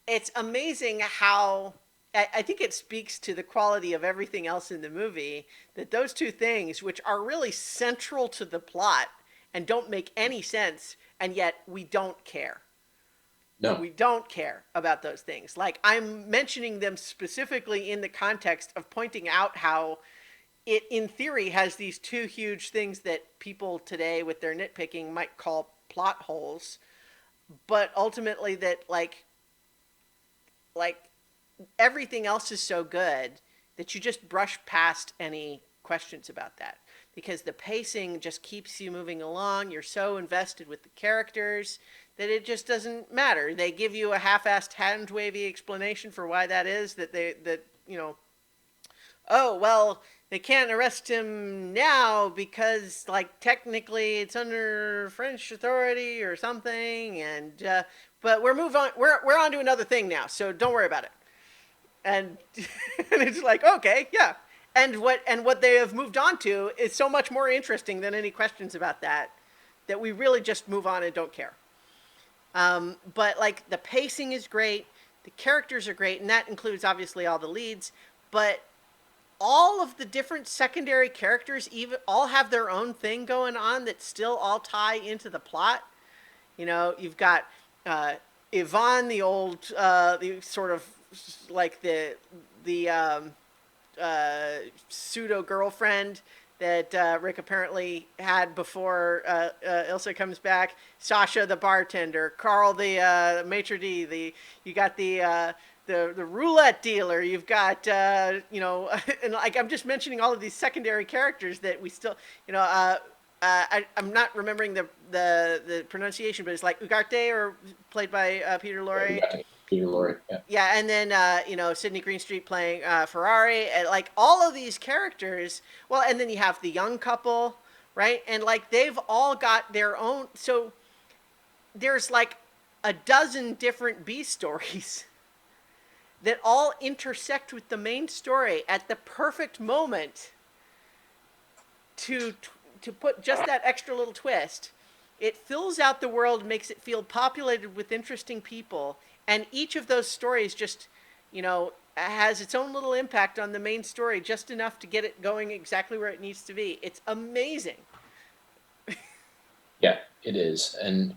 it's amazing how I think it speaks to the quality of everything else in the movie that those two things, which are really central to the plot and don't make any sense, and yet we don't care. No. We don't care about those things. Like, I'm mentioning them specifically in the context of pointing out how it, in theory, has these two huge things that people today, with their nitpicking, might call plot holes, but ultimately that like everything else is so good that you just brush past any questions about that because the pacing just keeps you moving along. You're so invested with the characters that it just doesn't matter. They give you a half-assed hand-wavy explanation for why that is, oh, well, they can't arrest him now because, like, technically it's under French authority or something, and but we're move on. We're on to another thing now, so don't worry about it. And and it's like, okay, yeah. And what they have moved on to is so much more interesting than any questions about that we really just move on and don't care. But like the pacing is great, the characters are great, and that includes obviously all the leads. But all of the different secondary characters even all have their own thing going on that still all tie into the plot. You've got uh, Yvonne, the sort of like the pseudo girlfriend that Rick apparently had before Ilsa comes back. Sasha, the bartender. Carl, the maitre d'. You got the roulette dealer. You've got and like I'm just mentioning all of these secondary characters that we still I'm not remembering the pronunciation, but it's like Ugarte or played by Peter Yeah, we Lorre. got to Peter Lorre. Yeah. Yeah, and then Sidney Greenstreet playing Ferrari, and like all of these characters. Well, and then you have the young couple, right? And like they've all got their own. So there's like a dozen different B stories that all intersect with the main story at the perfect moment to to put just that extra little twist. It fills out the world, makes it feel populated with interesting people, and each of those stories just, has its own little impact on the main story, just enough to get it going exactly where it needs to be. It's amazing. Yeah, it is. And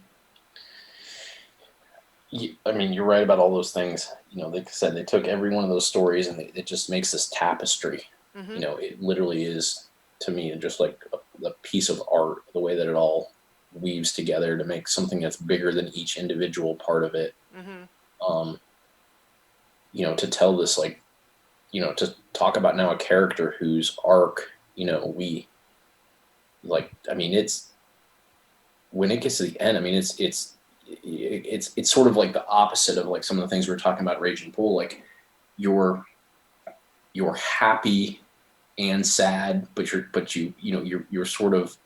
I mean, you're right about all those things. Like I said, they took every one of those stories and it just makes this tapestry. Mm-hmm. It literally is, to me, just like a piece of art, the way that it all weaves together to make something that's bigger than each individual part of it. Mm-hmm. Um, to tell this, like, to talk about now a character whose arc, we like, I mean, it's when it gets to the end, I mean, it's sort of like the opposite of like some of the things we were talking about Raging Bull. Like you're you're happy and sad, but you're sort of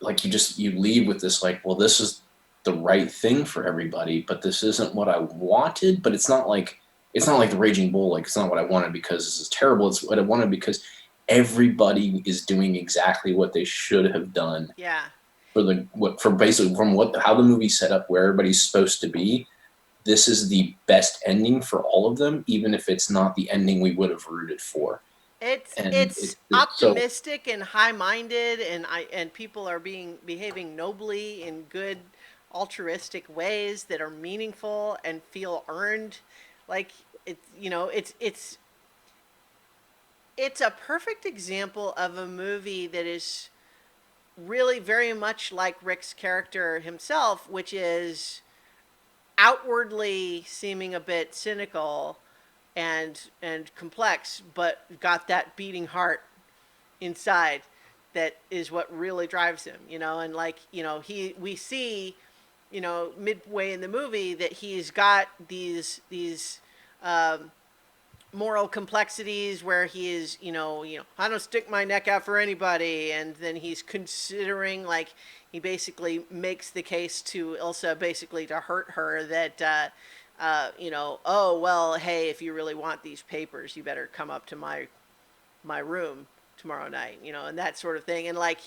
like you leave with this like, well, this is the right thing for everybody, but this isn't what I wanted. But it's not like the Raging Bull. Like it's not what I wanted because this is terrible. It's what I wanted because everybody is doing exactly what they should have done Yeah. for basically from what how the movie set up where everybody's supposed to be. This is the best ending for all of them, even if it's not the ending we would have rooted for. It's And it's so optimistic and high-minded, and people are behaving nobly in good altruistic ways that are meaningful and feel earned. Like it's a perfect example of a movie that is really very much like Rick's character himself, which is outwardly seeming a bit cynical and complex, but got that beating heart inside that is what really drives him, and like, he we see, midway in the movie that he's got these um, moral complexities where he is, I don't stick my neck out for anybody, and then he's considering, like, he basically makes the case to Ilsa basically to hurt her that oh well, hey, if you really want these papers, you better come up to my room tomorrow night, and that sort of thing. And like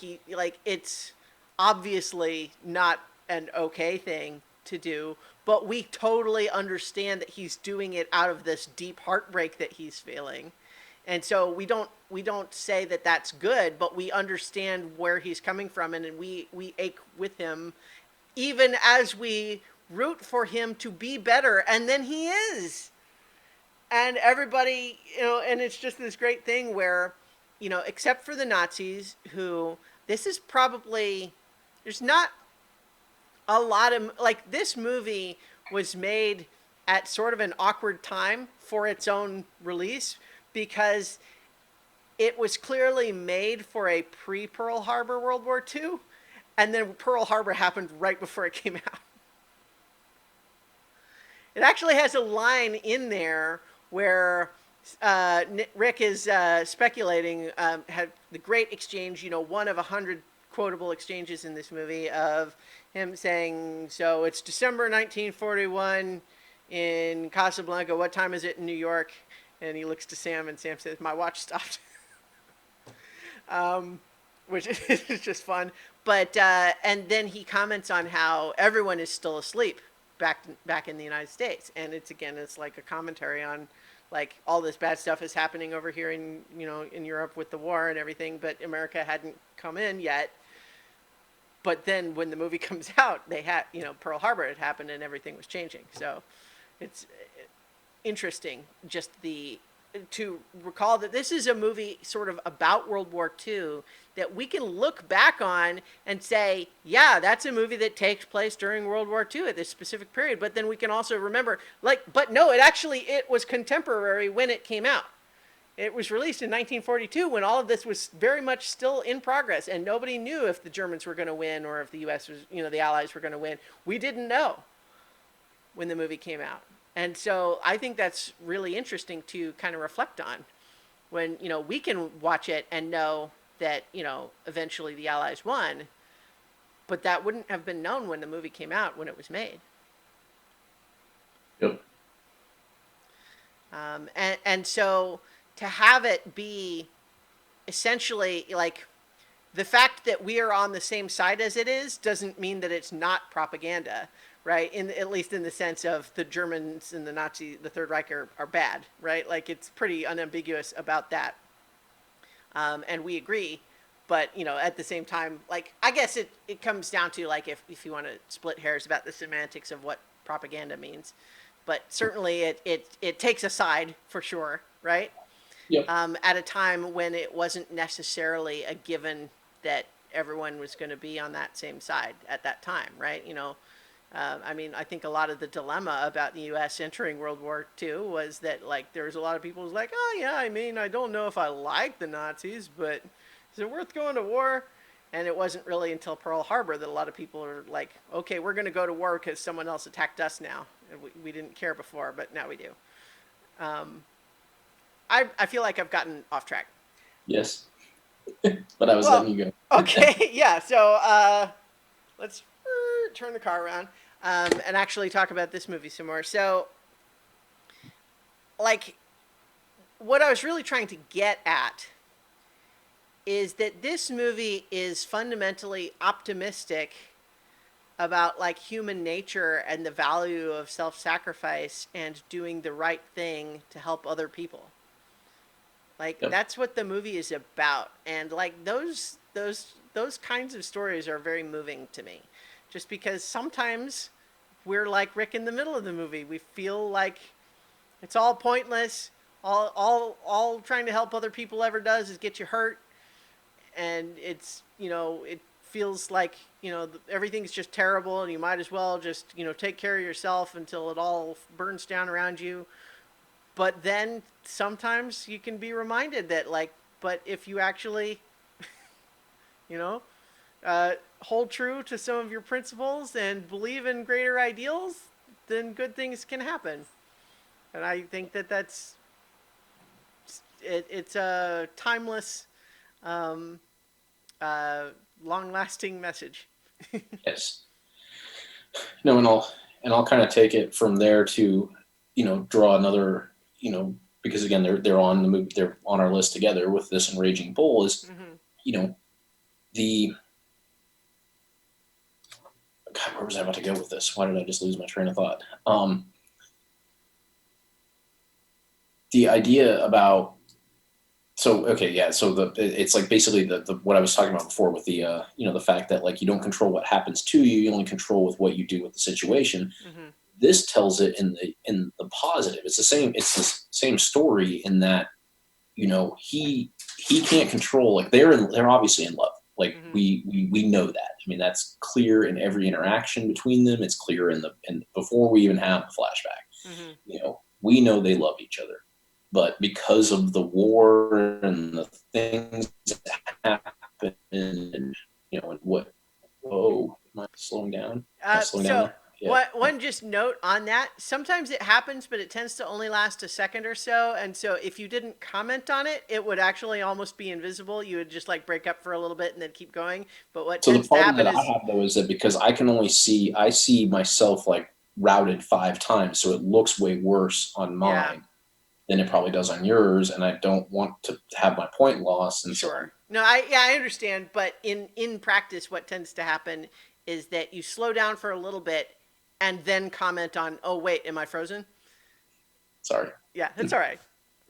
it's obviously not an okay thing to do, but we totally understand that he's doing it out of this deep heartbreak that he's feeling. And so we don't say that that's good, but we understand where he's coming from, and we ache with him, even as we root for him to be better, and then he is. And everybody, and it's just this great thing where, except for the Nazis, who, this is probably, there's not a lot of, like, this movie was made at sort of an awkward time for its own release, because it was clearly made for a pre-Pearl Harbor World War II, and then Pearl Harbor happened right before it came out. It actually has a line in there where Rick is speculating, had the great exchange, one of 100 quotable exchanges in this movie, of him saying, so it's December 1941 in Casablanca. What time is it in New York? And he looks to Sam, and Sam says, my watch stopped. Which is just fun. But and then he comments on how everyone is still asleep back in the United States, and it's like a commentary on, like, all this bad stuff is happening over here in Europe with the war and everything, but America hadn't come in yet. But then when the movie comes out, they had, Pearl Harbor had happened and everything was changing. So it's interesting, just the to recall that this is a movie sort of about World War II that we can look back on and say, yeah, that's a movie that takes place during World War II at this specific period. But then we can also remember, like, but no, it was contemporary when it came out. It was released in 1942 when all of this was very much still in progress, and nobody knew if the Germans were going to win or if the U.S. was, the Allies were going to win. We didn't know when the movie came out. And so I think that's really interesting to kind of reflect on when, we can watch it and know that, eventually the Allies won, but that wouldn't have been known when the movie came out, when it was made. yep. And so to have it be essentially like the fact that we are on the same side as it is doesn't mean that it's not propaganda, right? In at least in the sense of the Germans and the Nazi, the Third Reich are bad, right? Like it's pretty unambiguous about that, and we agree. But at the same time, like I guess it comes down to like if you want to split hairs about the semantics of what propaganda means, but certainly it takes a side for sure, right? Yep. At a time when it wasn't necessarily a given that everyone was going to be on that same side at that time, right? I mean, I think a lot of the dilemma about the U.S. entering World War II was that, like, there was a lot of people who's like, oh, yeah, I mean, I don't know if I like the Nazis, but is it worth going to war? And it wasn't really until Pearl Harbor that a lot of people are like, okay, we're going to go to war because someone else attacked us now. And we didn't care before, but now we do. I feel like I've gotten off track. Yes. But I was Well, letting you go. okay, yeah. So let's turn the car around and actually talk about this movie some more. So, like, what I was really trying to get at is that this movie is fundamentally optimistic about like human nature and the value of self-sacrifice and doing the right thing to help other people. Like Yep. that's what the movie is about, and like those kinds of stories are very moving to me, just because sometimes we're like Rick in the middle of the movie. We feel like it's all pointless. All trying to help other people ever does is get you hurt, and it feels like everything's just terrible, and you might as well just take care of yourself until it all burns down around you. But then sometimes you can be reminded that like, but if you actually you know hold true to some of your principles and believe in greater ideals, then good things can happen. And I think that it's a timeless, um, uh, long-lasting message. Yes. No, and I'll kind of take it from there to, draw another, because again they're on the movie, they're on our list together with this and Raging Bull is, Mm-hmm. you know, the God, where was I about to go with this? Why did I just lose my train of thought? The idea about so okay, yeah, so it's like basically the what I was talking about before with the the fact that like you don't control what happens to you, you only control with what you do with the situation. Mm-hmm. This tells it in the positive. It's the same story in that he can't control, like they're obviously in love, like Mm-hmm. we know that. I mean, that's clear in every interaction between them. It's clear in before we even have the flashback. Mm-hmm. We know they love each other, but because of the war and the things that happen, and and what, whoa, am I slowing down? Am I slowing down So there? Yeah. one just note on that. Sometimes it happens, but it tends to only last a second or so. And so if you didn't comment on it, it would actually almost be invisible. You would just like break up for a little bit and then keep going. But what So the tends to problem happen that I is, have though is that because I see myself like routed 5 times, so it looks way worse on yeah, mine than it probably does on yours, and I don't want to have my point lost, and so sure. No, I understand. But in practice, what tends to happen is that you slow down for a little bit and then comment on, oh wait, am I frozen? sorry. Yeah, that's all right.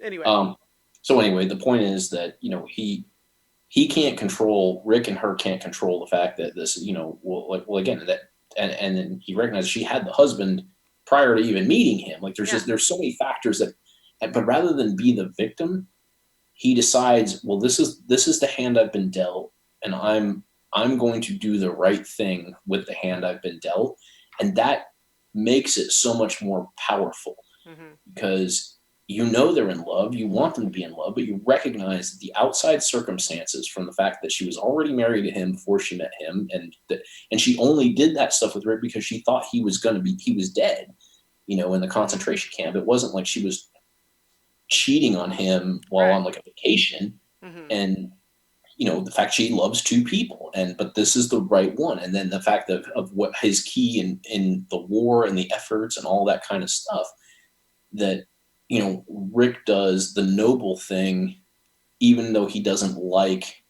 Anyway. Um, so anyway, the point is that he can't control, Rick and her can't control the fact that this well again, that and then he recognizes she had the husband prior to even meeting him. Like Yeah. there's so many factors that, but rather than be the victim, he decides, well, this is the hand I've been dealt, and I'm going to do the right thing with the hand I've been dealt, and that makes it so much more powerful Mm-hmm. because they're in love, you want them to be in love, but you recognize that the outside circumstances, from the fact that she was already married to him before she met him, and she only did that stuff with Rick because she thought he was dead, in the Mm-hmm. concentration camp. It wasn't like she was cheating on him while Right. on like a vacation. Mm-hmm. And the fact she loves two people, but this is the right one, and then the fact of what his key in the war and the efforts and all that kind of stuff, that Rick does the noble thing, even though he doesn't like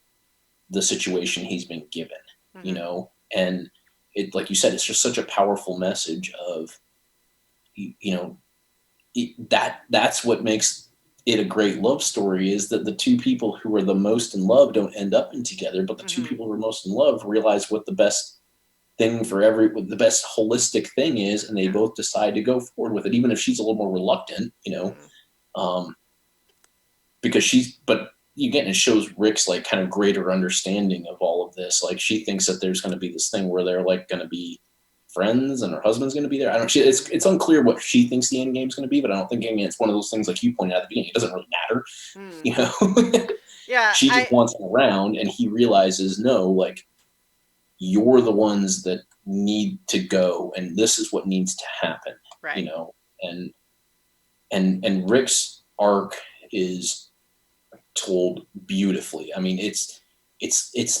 the situation he's been given, Mm-hmm. and it, like you said, it's just such a powerful message of, you know, that's what makes it a great love story, is that the two people who are the most in love don't end up in together, but the two Mm-hmm. people who are most in love realize what the best thing for every what the best holistic thing is, and they Yeah. both decide to go forward with it, even if she's a little more reluctant, Mm-hmm. um, because she's but again, it shows Rick's like kind of greater understanding of all of this. Like, she thinks that there's going to be this thing where they're like going to be friends and her husband's going to be there. I don't. It's unclear what she thinks the end game's going to be, but I don't think, again, it's one of those things like you pointed out at the beginning. It doesn't really matter, Mm. you know. Yeah. She just wants him around, and he realizes, no, like, you're the ones that need to go, and this is what needs to happen, you Right. know. And Rick's arc is told beautifully. I mean, it's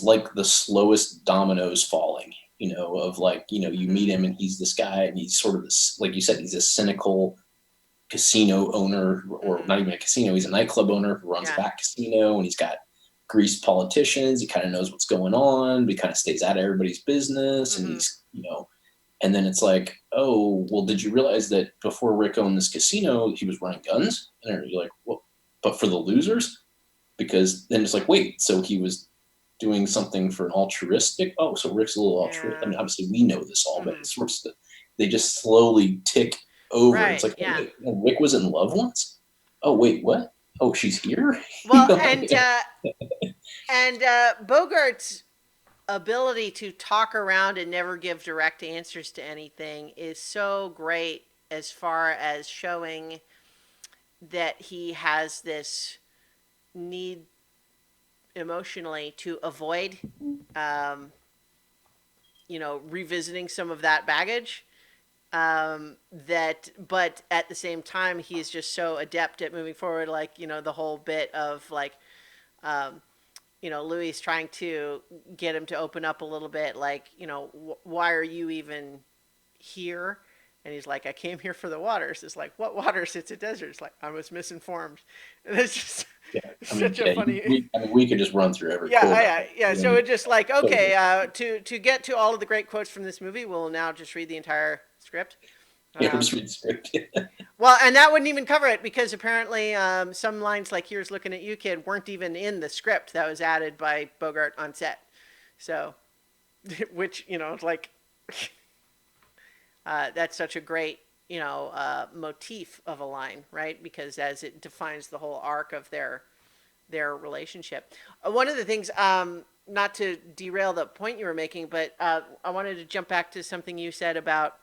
like the slowest dominoes falling, of like, you Mm-hmm. meet him and he's this guy, and he's sort of this, like you said, he's a cynical casino owner, or Mm-hmm. not even a casino, he's a nightclub owner who runs a Yeah. back casino, and he's got greased politicians. He kind of knows what's going on, but he kind of stays out of everybody's business, and Mm-hmm. he's, and then it's like, oh, well, did you realize that before Rick owned this casino, he was running guns? And you're like, well, but for the losers? Because then it's like, wait, so he was doing something for an altruistic? Oh, so Rick's a little altruistic. I Yeah. mean, obviously we know this all, but Mm-hmm. it's sort of, they just slowly tick over. It's Right. like, oh, Yeah. wait, no, Rick was in love once? Oh, wait, what? Oh, she's here? Well, Like, and Bogart's ability to talk around and never give direct answers to anything is so great, as far as showing that he has this need emotionally to avoid, um, revisiting some of that baggage. But at the same time, he's just so adept at moving forward. Like, the whole bit of like, um, Louis trying to get him to open up a little bit. Like, why are you even here? And he's like, I came here for the waters. It's like, what waters? It's a desert. It's like, I was misinformed. And it's just yeah, I mean, such a yeah, funny. we could just run through every Yeah, quote on yeah, it. yeah. You So know, it's just like, so okay, good. to get to all of the great quotes from this movie, we'll now just read the entire script. Yeah, we'll Um, just read the script. well, and that wouldn't even cover it, because apparently some lines like "Here's looking at you, kid" weren't even in the script that was added by Bogart on set. So, which, like, that's such a great, motif of a line, right? Because as it defines the whole arc of their relationship. One of the things, not to derail the point you were making, but I wanted to jump back to something you said about,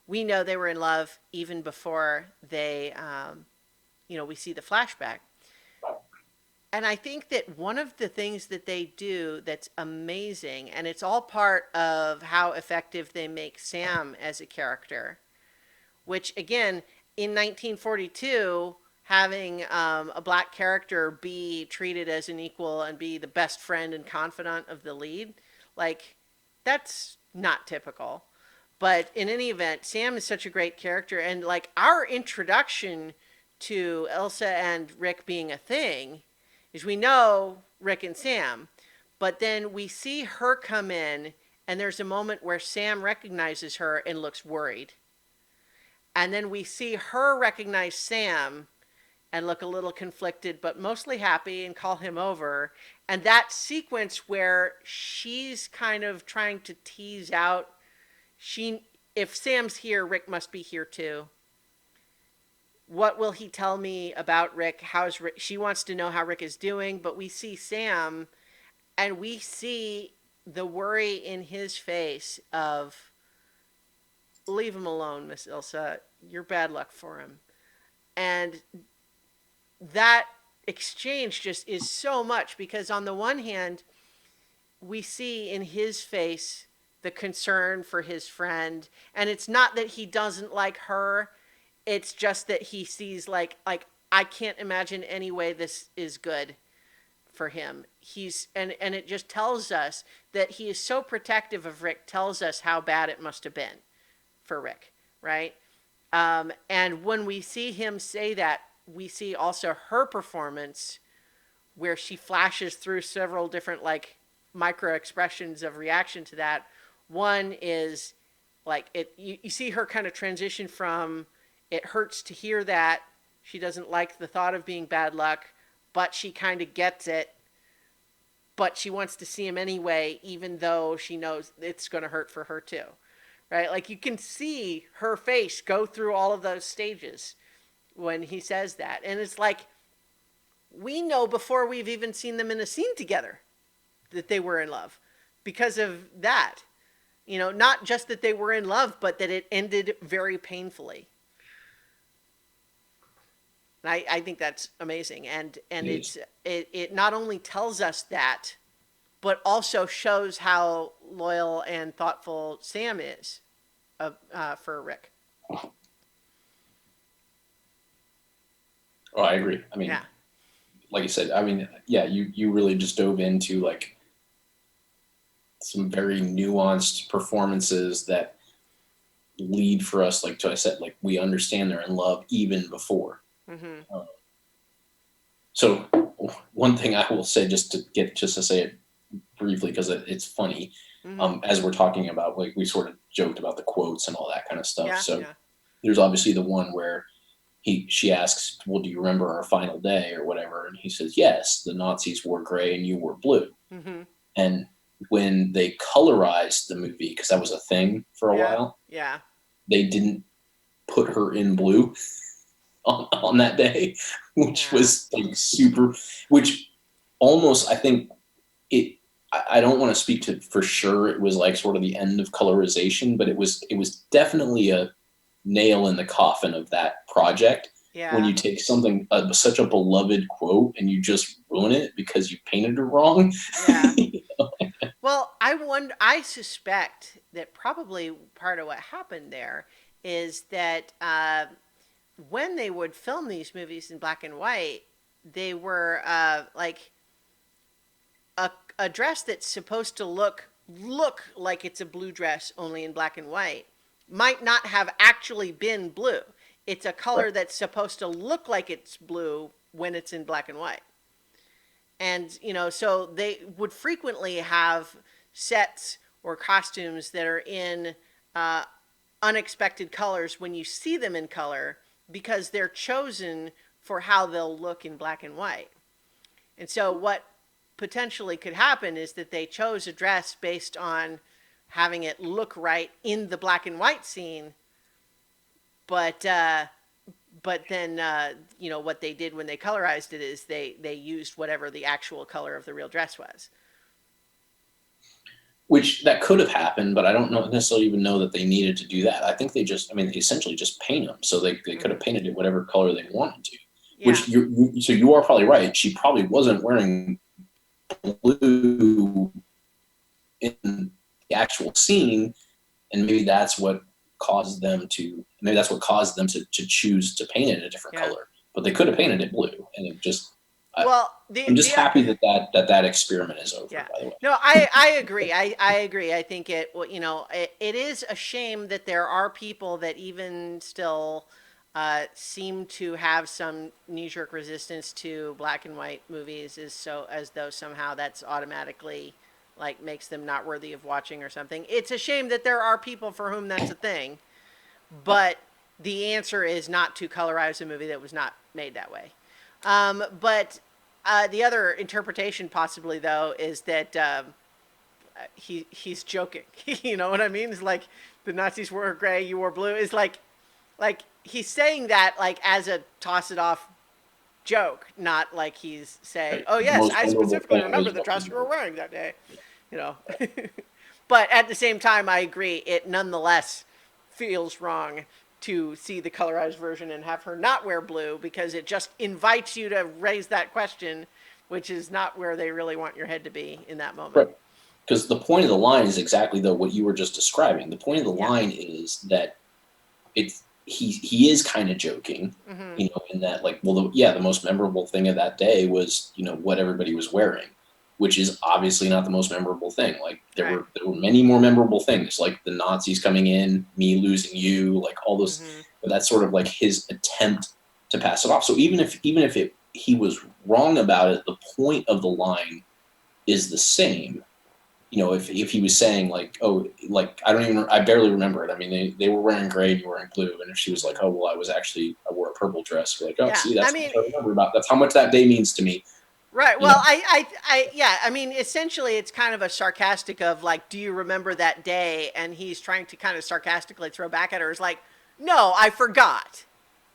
we know they were in love even before they, we see the flashback. And I think that one of the things that they do that's amazing, and it's all part of how effective they make Sam as a character, which again, in 1942, having a black character be treated as an equal and be the best friend and confidant of the lead, like, that's not typical. But in any event, Sam is such a great character, and like, our introduction to Elsa and Rick being a thing is, we know Rick and Sam, but then we see her come in, and there's a moment where Sam recognizes her and looks worried. And then we see her recognize Sam and look a little conflicted, but mostly happy, and call him over. And that sequence where she's kind of trying to tease out, if Sam's here, Rick must be here too. What will he tell me about Rick? How's Rick? She wants to know how Rick is doing, but we see Sam, and we see the worry in his face of, leave him alone, Miss Ilsa. You're bad luck for him. And that exchange just is so much, because on the one hand, we see in his face the concern for his friend, and it's not that he doesn't like her, it's just that he sees, like, I can't imagine any way this is good for him. And it just tells us that he is so protective of Rick, tells us how bad it must have been for Rick, right? And when we see him say that, we see also her performance where she flashes through several different like micro expressions of reaction to that. One is like you see her kind of transition from it hurts to hear that she doesn't like the thought of being bad luck, but she kind of gets it, but she wants to see him anyway, even though she knows it's going to hurt for her too. Right? Like you can see her face go through all of those stages when he says that. And it's like, we know before we've even seen them in a scene together that they were in love because of that. Not just that they were in love, but that it ended very painfully. And I think that's amazing. And it not only tells us that, but also shows how loyal and thoughtful Sam is for Rick. Oh, I agree. I mean, Yeah. like you said, I mean, yeah, you really just dove into like some very nuanced performances that lead for us, like to I said, like we understand they're in love even before. Mm-hmm. So one thing I will say, just to say it briefly, because it's funny, Mm-hmm. as we're talking about, like we sort of joked about the quotes and all that kind of stuff. Yeah. So Yeah. there's obviously the one where she asks, well, do you remember our final day or whatever? And he says, yes, the Nazis wore gray and you wore blue. Mm-hmm. And when they colorized the movie, because that was a thing for a Yeah. while, Yeah. they didn't put her in blue on that day, which Yeah. was like super, which almost, I think it, I don't want to speak to for sure it was like sort of the end of colorization, but it was definitely a nail in the coffin of that project when Yeah. you take something such a beloved quote and you just ruin it because you painted it wrong. Yeah. Well, I suspect that probably part of what happened there is that when they would film these movies in black and white, they were like a dress that's supposed to look like it's a blue dress only in black and white might not have actually been blue. It's a Right. color that's supposed to look like it's blue when it's in black and white. And so they would frequently have sets or costumes that are in uh, unexpected colors when you see them in color because they're chosen for how they'll look in black and white. And so what potentially could happen is that they chose a dress based on having it look right in the black and white scene, but then what they did when they colorized it is they used whatever the actual color of the real dress was. Which that could have happened, but I don't know necessarily even know that they needed to do that. I think they just, I mean, they essentially just paint them, so they could have Mm-hmm. painted it whatever color they wanted to. Yeah. Which so you are probably right. She probably wasn't wearing blue in the actual scene, and maybe that's what caused them to choose to paint it a different Yeah. color. But they could have painted it blue, and it just. Well, I'm just happy that experiment is over. yeah. By the way. No, I agree. I agree. I think it is a shame that there are people that even still seem to have some knee-jerk resistance to black and white movies, as though somehow that's automatically like makes them not worthy of watching or something. It's a shame that there are people for whom that's a thing, but the answer is not to colorize a movie that was not made that way. But the other interpretation, possibly though, is that he's joking. You know what I mean? It's like the Nazis wore gray, you wore blue. It's like he's saying that like as a toss it off joke, not like he's saying, Right. "Oh The yes, most I memorable specifically thing remember was the what dress was you were wearing that day." You know. But at the same time, I agree. It nonetheless feels wrong to see the colorized version and have her not wear blue because it just invites you to raise that question, which is not where they really want your head to be in that moment. right. Because the point of the line is exactly though what you were just describing. The point of the Yeah. line is that he is kind of joking, Mm-hmm. in that like, well, the most memorable thing of that day was what everybody was wearing, which is obviously not the most memorable thing. Like there Right. were many more memorable things, like the Nazis coming in, me losing you, like all those. Mm-hmm. but that's sort of like his attempt to pass it off. So even if he was wrong about it, the point of the line is the same. If he was saying like, oh, like I barely remember it. I mean, they were wearing gray and you were wearing blue, and if she was like, oh, well, I wore a purple dress, we're like, oh, Yeah, see, I that's mean, what I remember about. That's how much that day means to me. right. You know, Well, yeah. I mean, essentially, it's kind of a sarcastic of like, do you remember that day? And he's trying to kind of sarcastically throw back at her. Is like, no, I forgot.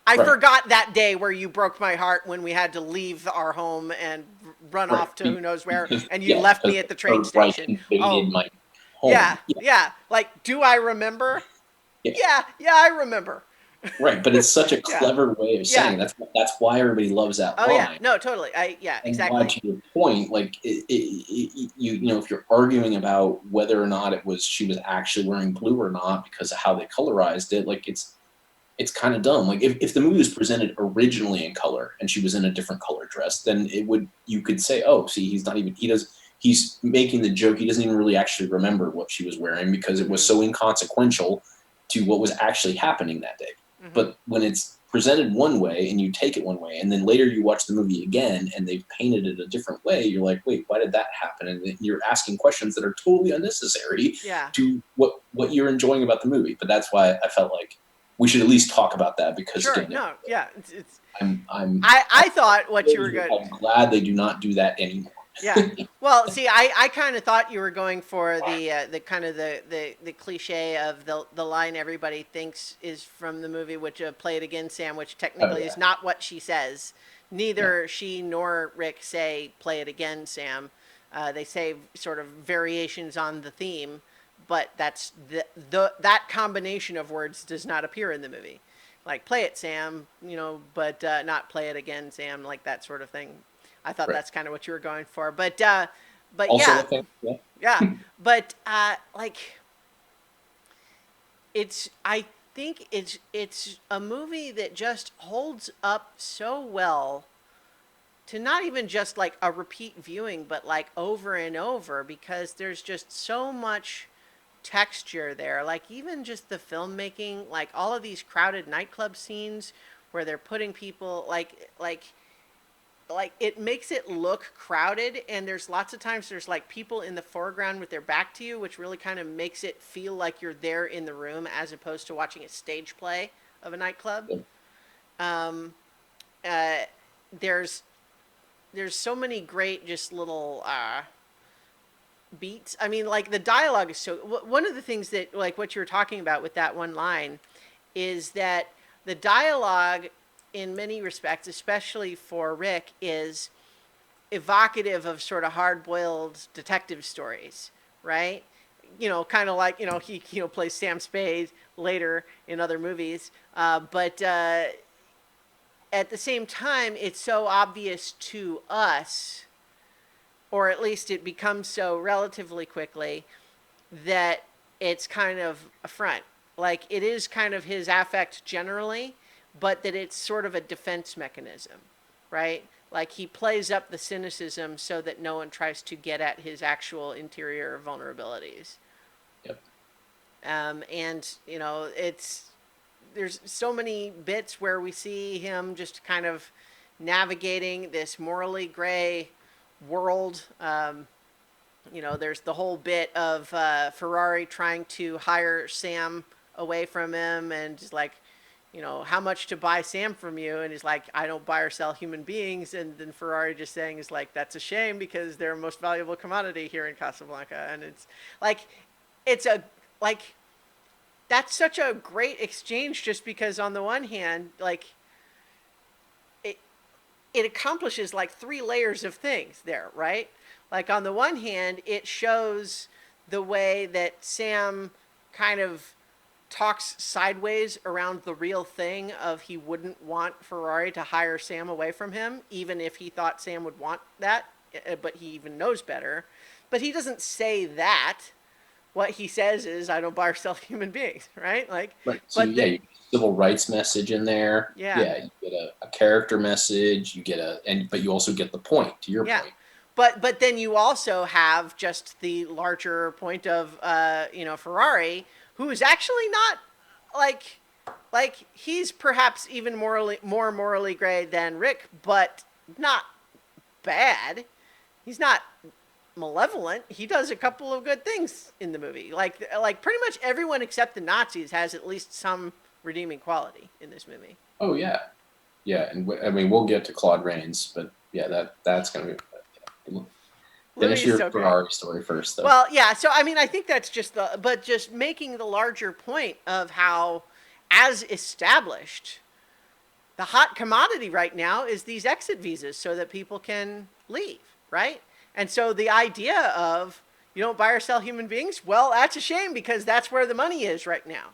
I right, forgot that day where you broke my heart when we had to leave our home and run right, off to who knows where, because and you yeah, left because me at the the train Third Reich station. invaded Oh, my yeah, home. Yeah, yeah. Like, do I remember? yeah. Yeah, yeah, I remember. Right, but it's such a Yeah, clever way of yeah. saying it. That's why everybody loves that Oh, yeah. line. No, totally. Yeah, And why, exactly. to your point, like if you're arguing about whether or not she was actually wearing blue or not because of how they colorized it, like it's kind of dumb. Like if the movie was presented originally in color and she was in a different color dress, then you could say, oh, see, he's making the joke. He doesn't even really actually remember what she was wearing because it was Mm-hmm. so inconsequential to what was actually happening that day. Mm-hmm. But when it's presented one way and you take it one way, and then later you watch the movie again and they've painted it a different way, you're like, wait, why did that happen? And you're asking questions that are totally unnecessary Yeah. to what you're enjoying about the movie. But that's why I felt like we should at least talk about that because Sure. again, No. Yeah. It's. I'm I thought what you were good. I'm glad they do not do that anymore. Yeah. Well, see, I kind of thought you were going for the kind of the cliche of the line everybody thinks is from the movie, which "Play it again, Sam," which Oh technically is yeah, not what she says. no, Neither she nor Rick say "Play it again, Sam." They say sort of variations on the theme, but that's that combination of words does not appear in the movie. Like "Play it, Sam," but not "Play it again, Sam," like that sort of thing. I thought right. that's kind of what you were going for. But Also, yeah, the thing, yeah, yeah. But like I think it's a movie that just holds up so well to not even just like a repeat viewing, but like over and over because there's just so much texture there. Like even just the filmmaking, like all of these crowded nightclub scenes where they're putting people like it makes it look crowded, and there's lots of times there's like people in the foreground with their back to you, which really kind of makes it feel like you're there in the room as opposed to watching a stage play of a nightclub. yeah, um, uh, there's there's so many great just little beats. I mean, like the dialogue is so. One of the things that like what you were talking about with that one line is that the dialogue, in many respects, especially for Rick, is evocative of sort of hard-boiled detective stories, right? Kind of like he plays Sam Spade later in other movies, but at the same time, it's so obvious to us, or at least it becomes so relatively quickly, that it's kind of a front. Like it is kind of his affect generally, but that it's sort of a defense mechanism, right? Like he plays up the cynicism so that no one tries to get at his actual interior vulnerabilities. yep. And it's there's so many bits where we see him just kind of navigating this morally gray world. There's the whole bit of Ferrari trying to hire Sam away from him, and just like, how much to buy Sam from you? And he's like, I don't buy or sell human beings. And then Ferrari just saying is like, that's a shame because they're a most valuable commodity here in Casablanca. And it's like, it's a like that's such a great exchange just because on the one hand, like it it accomplishes like three layers of things there, right? Like on the one hand, it shows the way that Sam kind of talks sideways around the real thing of he wouldn't want Ferrari to hire Sam away from him, even if he thought Sam would want that, but he even knows better. But he doesn't say that. What he says is, "I don't buy or sell human beings," right? Like, Right. So but yeah, you get a civil rights message in there. yeah, Yeah, you get a character message. But you also get the point. To your yeah. point, But then you also have just the larger point of Ferrari, who is actually not like like he's perhaps even more morally gray than Rick, but not bad. He's not malevolent. He does a couple of good things in the movie. Like pretty much everyone except the Nazis has at least some redeeming quality in this movie. Oh yeah, yeah, and I mean we'll get to Claude Rains, but yeah, that's gonna be. Louis Finish is your so great. Ferrari story first, though. Well, yeah. So I mean, I think that's just making the larger point of how, as established, the hot commodity right now is these exit visas so that people can leave, right? And so the idea of you don't buy or sell human beings, well, that's a shame because that's where the money is right now.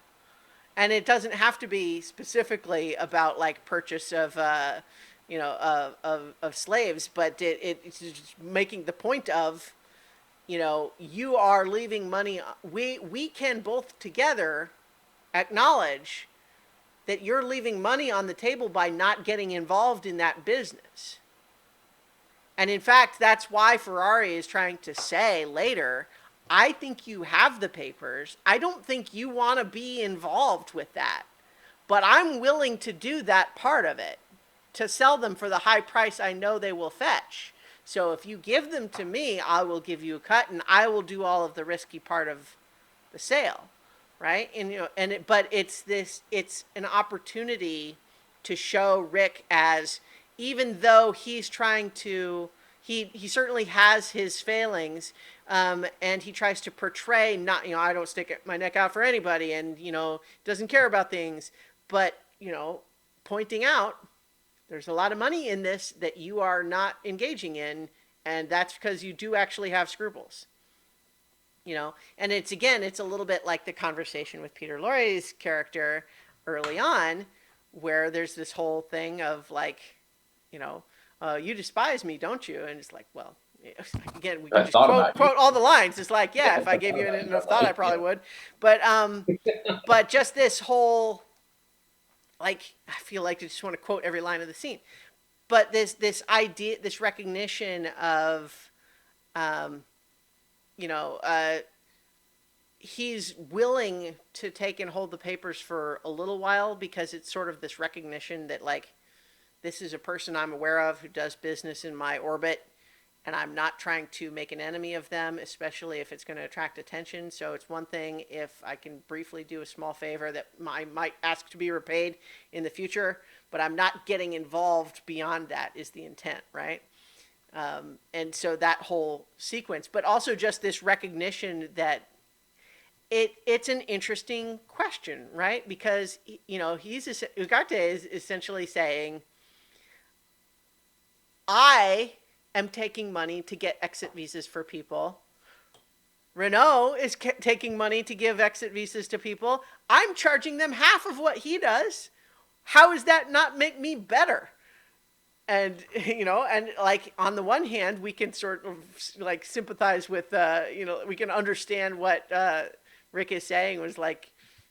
And it doesn't have to be specifically about like purchase of, of slaves, but it's just making the point of, you are leaving money. We can both together acknowledge that you're leaving money on the table by not getting involved in that business. And in fact, that's why Ferrari is trying to say later, I think you have the papers. I don't think you want to be involved with that. But I'm willing to do that part of it, to sell them for the high price I know they will fetch. So if you give them to me, I will give you a cut and I will do all of the risky part of the sale. Right? And but it's an opportunity to show Rick as, even though he's trying to, he certainly has his failings, and he tries to portray not, I don't stick my neck out for anybody, and doesn't care about things, but pointing out there's a lot of money in this that you are not engaging in, and that's because you do actually have scruples. And it's a little bit like the conversation with Peter Lorre's character early on, where there's this whole thing of like, you despise me, don't you? And it's like, well, again, we can just quote all the lines. It's like, yeah, if I gave you enough thought, I probably would. But just this whole, like, I feel like I just want to quote every line of the scene. But this idea, this recognition of, he's willing to take and hold the papers for a little while because it's sort of this recognition that, like, this is a person I'm aware of who does business in my orbit, and I'm not trying to make an enemy of them, especially if it's going to attract attention. So it's one thing if I can briefly do a small favor that I might ask to be repaid in the future, but I'm not getting involved beyond that is the intent, right? And so that whole sequence, but also just this recognition that it's an interesting question, right? Because, Ugarte is essentially saying, I am taking money to get exit visas for people. Renault is taking money to give exit visas to people. I'm charging them half of what he does. How does that not make me better? And, and like on the one hand, we can sort of like sympathize with, we can understand what Rick is saying was like,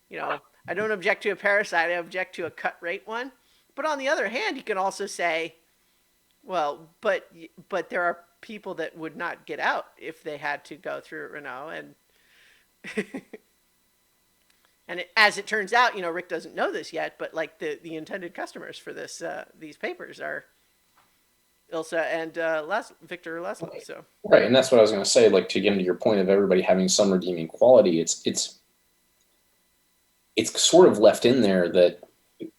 I don't object to a parasite, I object to a cut rate one. But on the other hand, you can also say, well, but there are people that would not get out if they had to go through Renault. And and as it turns out, Rick doesn't know this yet, but like the intended customers for these papers are Ilsa and Victor Laszlo. So right, and that's what I was going to say. Like, to get into your point of everybody having some redeeming quality, it's sort of left in there that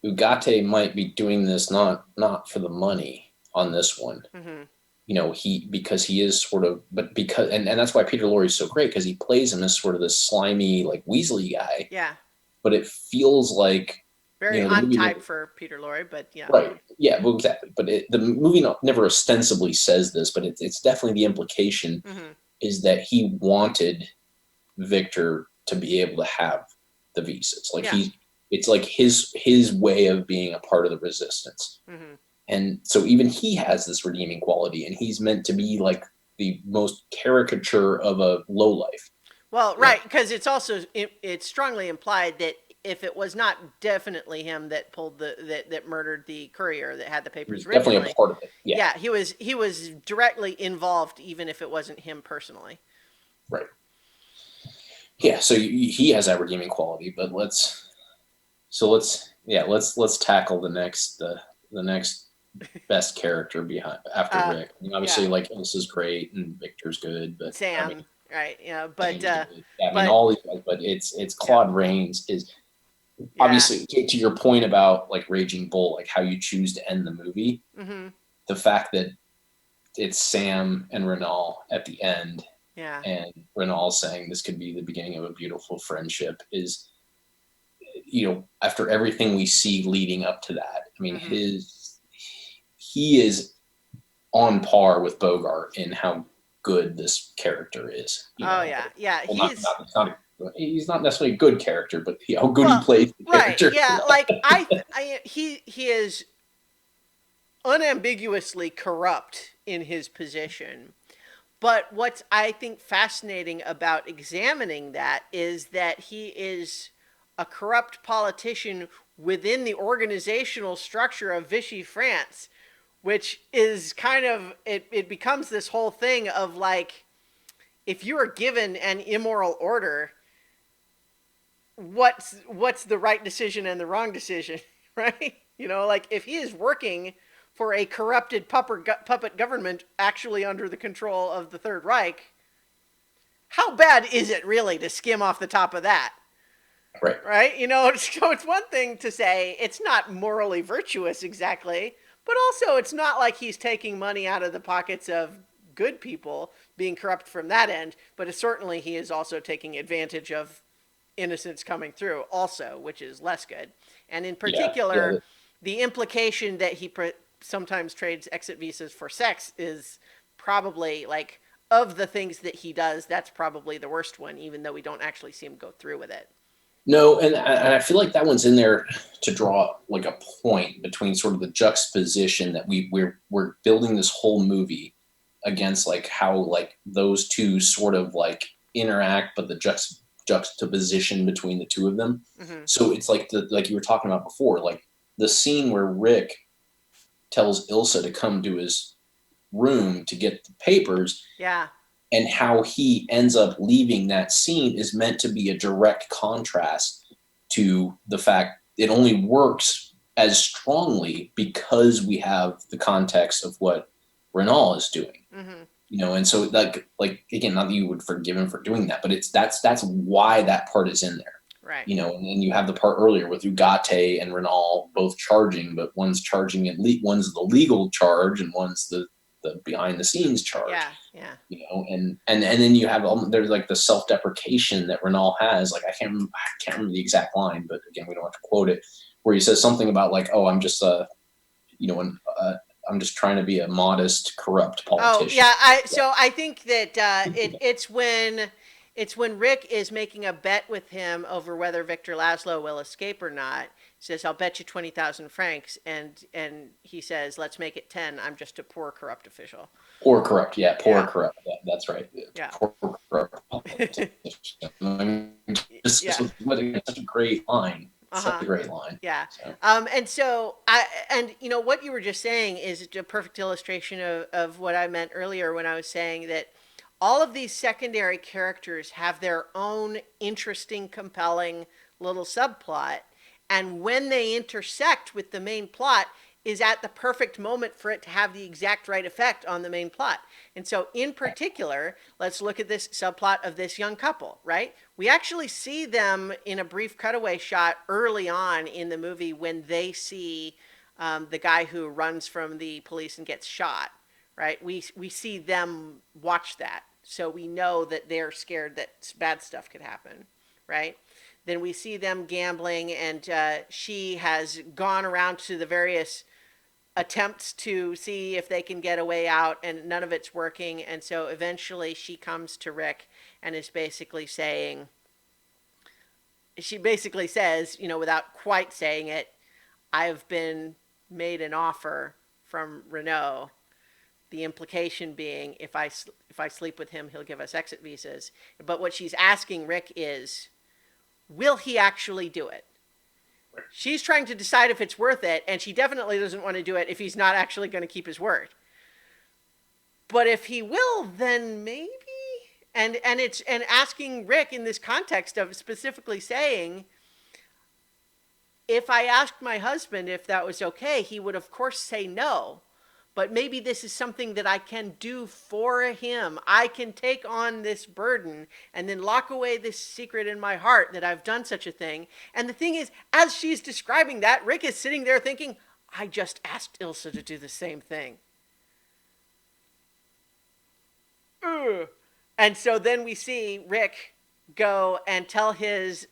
Ugarte might be doing this not for the money on this one. Mm-hmm. Because he is sort of, but because and that's why Peter Lorre is so great, because he plays him as sort of this slimy like Weasley guy. Yeah. But it feels like very on type for Peter Lorre, but yeah. Right. Yeah, well, exactly. But the movie never ostensibly says this, but it's definitely the implication mm-hmm. is that he wanted Victor to be able to have the visas. Like it's like his way of being a part of the resistance. Mm-hmm. And so even he has this redeeming quality, and he's meant to be like the most caricature of a lowlife. Well, right, because it's also it's strongly implied that if it was not definitely him that pulled that murdered the courier that had the papers originally, definitely a part of it. Yeah, he was directly involved, even if it wasn't him personally. Right. Yeah, so he has that redeeming quality, but let's So let's tackle the next best character behind after Uh, Rick. I mean, obviously, yeah, like Ilsa's great and Victor's good, but I mean, Sam, right? Yeah, Sam's good. I mean, but all these guys, but it's yeah, Claude Rains is yeah, obviously to your point about like Raging Bull, like how you choose to end the movie. mm-hmm, The fact that it's Sam and Renal at the end, yeah, and Renal saying this could be the beginning of a beautiful friendship is, after everything we see leading up to that, I mean, mm-hmm. he is on par with Bogart in how good this character is. Oh yeah, yeah. Well, he's not necessarily a good character, but how good he Well, plays the right, character. yeah. Like he is unambiguously corrupt in his position. But what's I think fascinating about examining that is that he is a corrupt politician within the organizational structure of Vichy France, which is kind of it becomes this whole thing of like if you are given an immoral order, what's the right decision and the wrong decision, right? Like if he is working for a corrupted puppet government actually under the control of the Third Reich, how bad is it really to skim off the top of that? Right. Right? So it's one thing to say it's not morally virtuous exactly, but also it's not like he's taking money out of the pockets of good people being corrupt from that end, but certainly he is also taking advantage of innocence coming through also, which is less good. And in Yeah. Yeah. particular, the implication that he sometimes trades exit visas for sex is probably like of the things that he does, that's probably the worst one, even though we don't actually see him go through with it. No, and I feel like that one's in there to draw like a point between sort of the juxtaposition that we're building this whole movie against, like how like those two sort of like interact, but the juxtaposition between the two of them. Mm-hmm. So it's like you were talking about before, like the scene where Rick tells Ilsa to come to his room to get the papers, Yeah. and how he ends up leaving that scene is meant to be a direct contrast to the fact it only works as strongly because we have the context of what Renal is doing. Mm-hmm. And so like again, not that you would forgive him for doing that, but that's why that part is in there. Right. And then you have the part earlier with Ugarte and Renal both charging, but one's charging one's the legal charge and one's the behind the scenes charge. Yeah. Yeah. And then you have there's like the self-deprecation that Renal has. Like I can't remember the exact line, but again, we don't have to quote it, where he says something about like, oh, I'm just I'm just trying to be a modest, corrupt Oh politician. yeah, so I think that it's when Rick is making a bet with him over whether Victor Laszlo will escape or not. He says, "I'll bet you 20,000 francs," and he says, "Let's make it 10. I'm just a poor corrupt official." Poor corrupt, yeah, poor Yeah, corrupt. Yeah, that's right. yeah, Poor corrupt politician. I mean, this yeah. was such a great line. Uh Such huh. a great line. Yeah. So. And so what you were just saying is a perfect illustration of what I meant earlier when I was saying that all of these secondary characters have their own interesting, compelling little subplot. And when they intersect with the main plot, is at the perfect moment for it to have the exact right effect on the main plot. And so, in particular, let's look at this subplot of this young couple, right? We actually see them in a brief cutaway shot early on in the movie when they see the guy who runs from the police and gets shot, right? We see them watch that. So we know that they're scared that bad stuff could happen, right? Then we see them gambling, and she has gone around to the various attempts to see if they can get a way out, and none of it's working. And so eventually she comes to Rick and is basically saying, she basically says, without quite saying it, I've been made an offer from Renault. The implication being, if I sleep with him, he'll give us exit visas. But what she's asking Rick is, will he actually do it? She's trying to decide if it's worth it, and she definitely doesn't want to do it if he's not actually going to keep his word. But if he will, then maybe. And asking Rick in this context of specifically saying, if I asked my husband if that was okay, he would of course say no. But maybe this is something that I can do for him. I can take on this burden and then lock away this secret in my heart that I've done such a thing. And the thing is, as she's describing that, Rick is sitting there thinking, I just asked Ilsa to do the same thing. Ugh. And so then we see Rick go and tell his.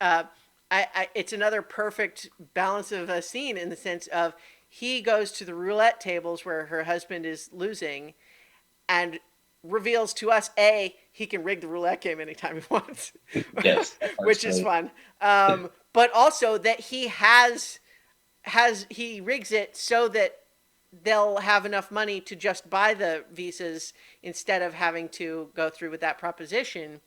It's another perfect balance of a scene in the sense of he goes to the roulette tables where her husband is losing, and reveals to us he can rig the roulette game anytime he wants, Yes, which is fun. But also that he rigs it so that they'll have enough money to just buy the visas instead of having to go through with that proposition.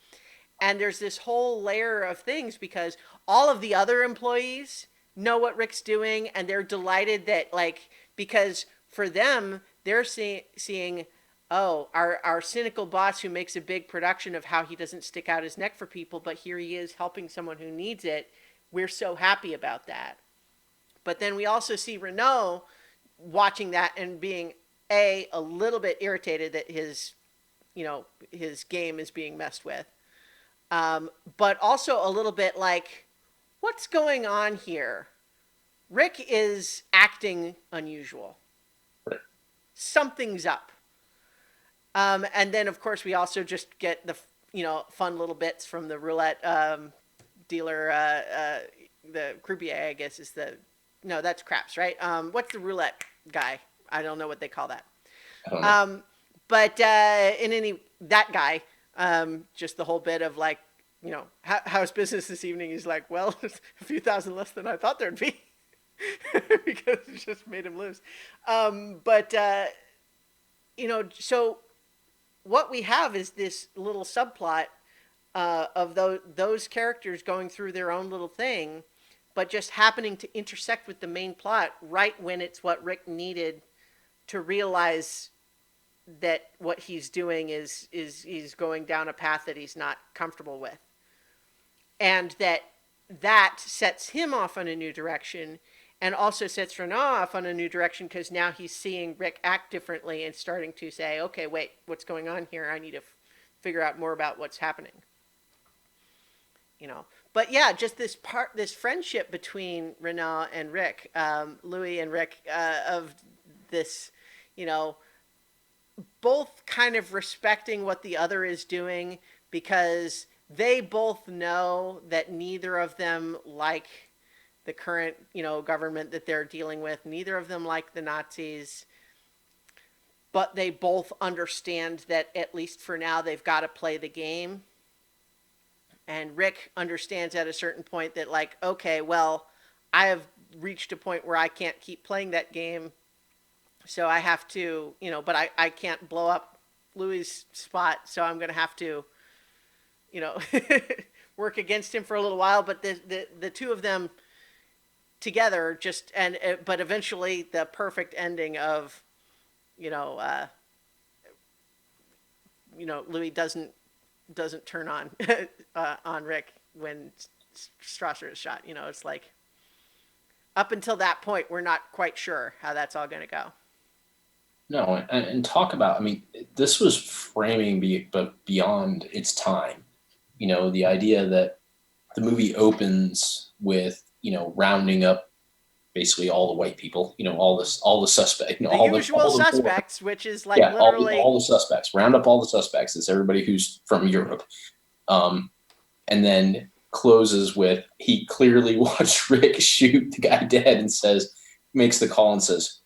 And there's this whole layer of things because all of the other employees know what Rick's doing, and they're delighted that, like, because for them, they're seeing, oh, our cynical boss who makes a big production of how he doesn't stick out his neck for people, but here he is helping someone who needs it. We're so happy about that. But then we also see Renault watching that and being a little bit irritated that his game is being messed with, but also a little bit like, what's going on here? Rick is acting unusual. Something's up. And then, of course, we also just get the fun little bits from the roulette dealer, the croupier, I guess is the. No, that's craps, right? What's the roulette guy? I don't know what they call that. But that guy, just the whole bit of like, how's business this evening? He's like, well, a few thousand less than I thought there'd be, because it just made him lose. So what we have is this little subplot of those characters going through their own little thing, but just happening to intersect with the main plot right when it's what Rick needed to realize that what he's doing is he's going down a path that he's not comfortable with. And that sets him off on a new direction, and also sets Renault off on a new direction because now he's seeing Rick act differently and starting to say, okay, wait, what's going on here? I need to figure out more about what's happening. But yeah, just this friendship between Renault and Rick, Louis and Rick, of this, both kind of respecting what the other is doing because they both know that neither of them like the current, government that they're dealing with. Neither of them like the Nazis, but they both understand that at least for now they've got to play the game. And Rick understands at a certain point that, like, okay, well, I have reached a point where I can't keep playing that game. So I have to, but I can't blow up Louis' spot. So I'm going to have to, work against him for a little while. But the two of them together but eventually the perfect ending of, Louis doesn't turn on on Rick when Strasser is shot. It's like up until that point, we're not quite sure how that's all going to go. No, and talk about, this was framing but beyond its time. The idea that the movie opens with, rounding up basically all the white people, all the suspects, the usual suspects, which is like literally all the suspects, round up all the suspects. It's everybody who's from Europe. And then closes with, he clearly watched Rick shoot the guy dead and makes the call and says,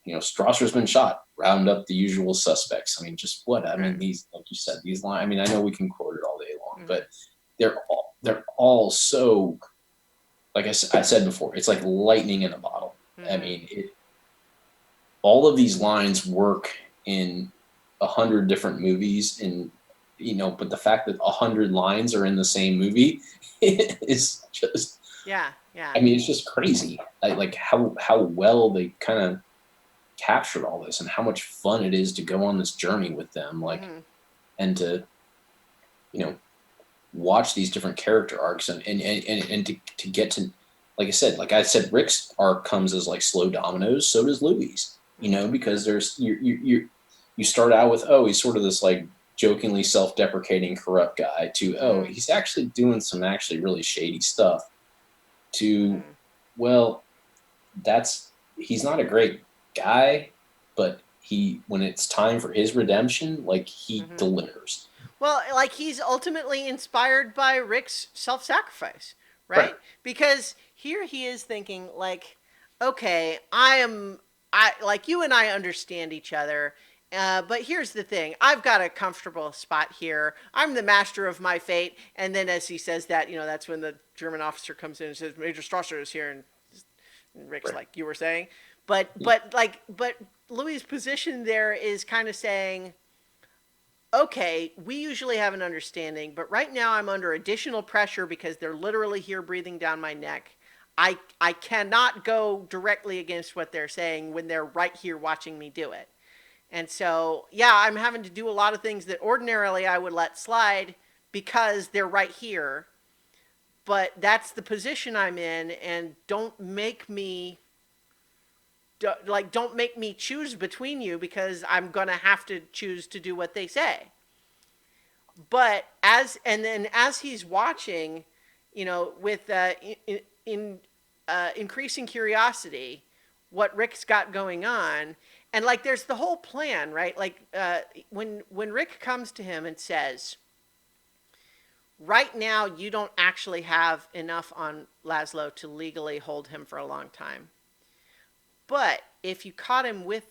Strasser's been shot, round up the usual suspects. Just what? These, like you said, these lines, I know we can quote it all day long, but they're all so, like I said before, it's like lightning in a bottle. All of these lines work in 100 different movies, and but the fact that 100 lines are in the same movie is just it's just crazy. Like how well they kind of captured all this, and how much fun it is to go on this journey with them, and to watch these different character arcs and to get to like I said, Rick's arc comes as like slow dominoes. So does Louis. You know, Mm-hmm. because there's you start out with, oh, he's sort of this like jokingly self-deprecating corrupt guy, to, oh, Mm-hmm. he's actually doing some actually really shady stuff, to, Mm-hmm. well, that's, he's not a great guy, but he, when it's time for his redemption, like, he Mm-hmm. delivers. Well, like he's ultimately inspired by Rick's self-sacrifice, Right. right? Because here he is thinking like, okay, I like you and I understand each other. But here's the thing. I've got a comfortable spot here. I'm the master of my fate. And then as he says that, that's when the German officer comes in and says, Major Strasser is here. And Rick's Right. like, you were saying? But Louis' position there is kind of saying, okay, we usually have an understanding, but right now I'm under additional pressure because they're literally here breathing down my neck. I cannot go directly against what they're saying when they're right here watching me do it. And so, yeah, I'm having to do a lot of things that ordinarily I would let slide because they're right here. But that's the position I'm in, and don't make me choose between you because I'm going to have to choose to do what they say. But as he's watching, with increasing curiosity, what Rick's got going on, and like there's the whole plan, right? Like when Rick comes to him and says, "Right now, you don't actually have enough on Laszlo to legally hold him for a long time, but if you caught him with,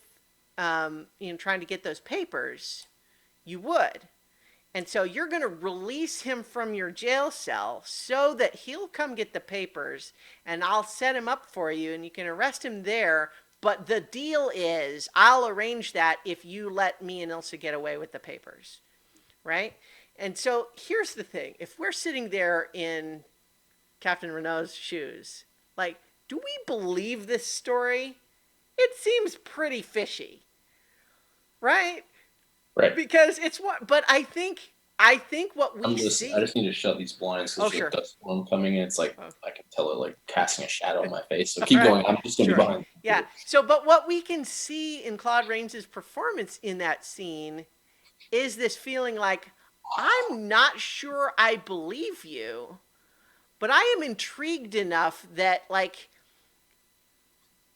trying to get those papers, you would." And so you're going to release him from your jail cell so that he'll come get the papers and I'll set him up for you and you can arrest him there. But the deal is I'll arrange that if you let me and Ilsa get away with the papers. Right? And so here's the thing. If we're sitting there in Captain Renault's shoes, like, do we believe this story? It seems pretty fishy. Right? Right. Because it's what, but I think what we I see. just need to shut these blinds because Oh, there's a sure. dust storm coming in. It's like, Oh, I can tell it like casting a shadow on my face. So all keep right. going. I'm just going to be Sure. behind the Yeah. computer. So, but what we can see in Claude Rains's performance in that scene is this feeling like, I'm not sure I believe you, but I am intrigued enough that, like,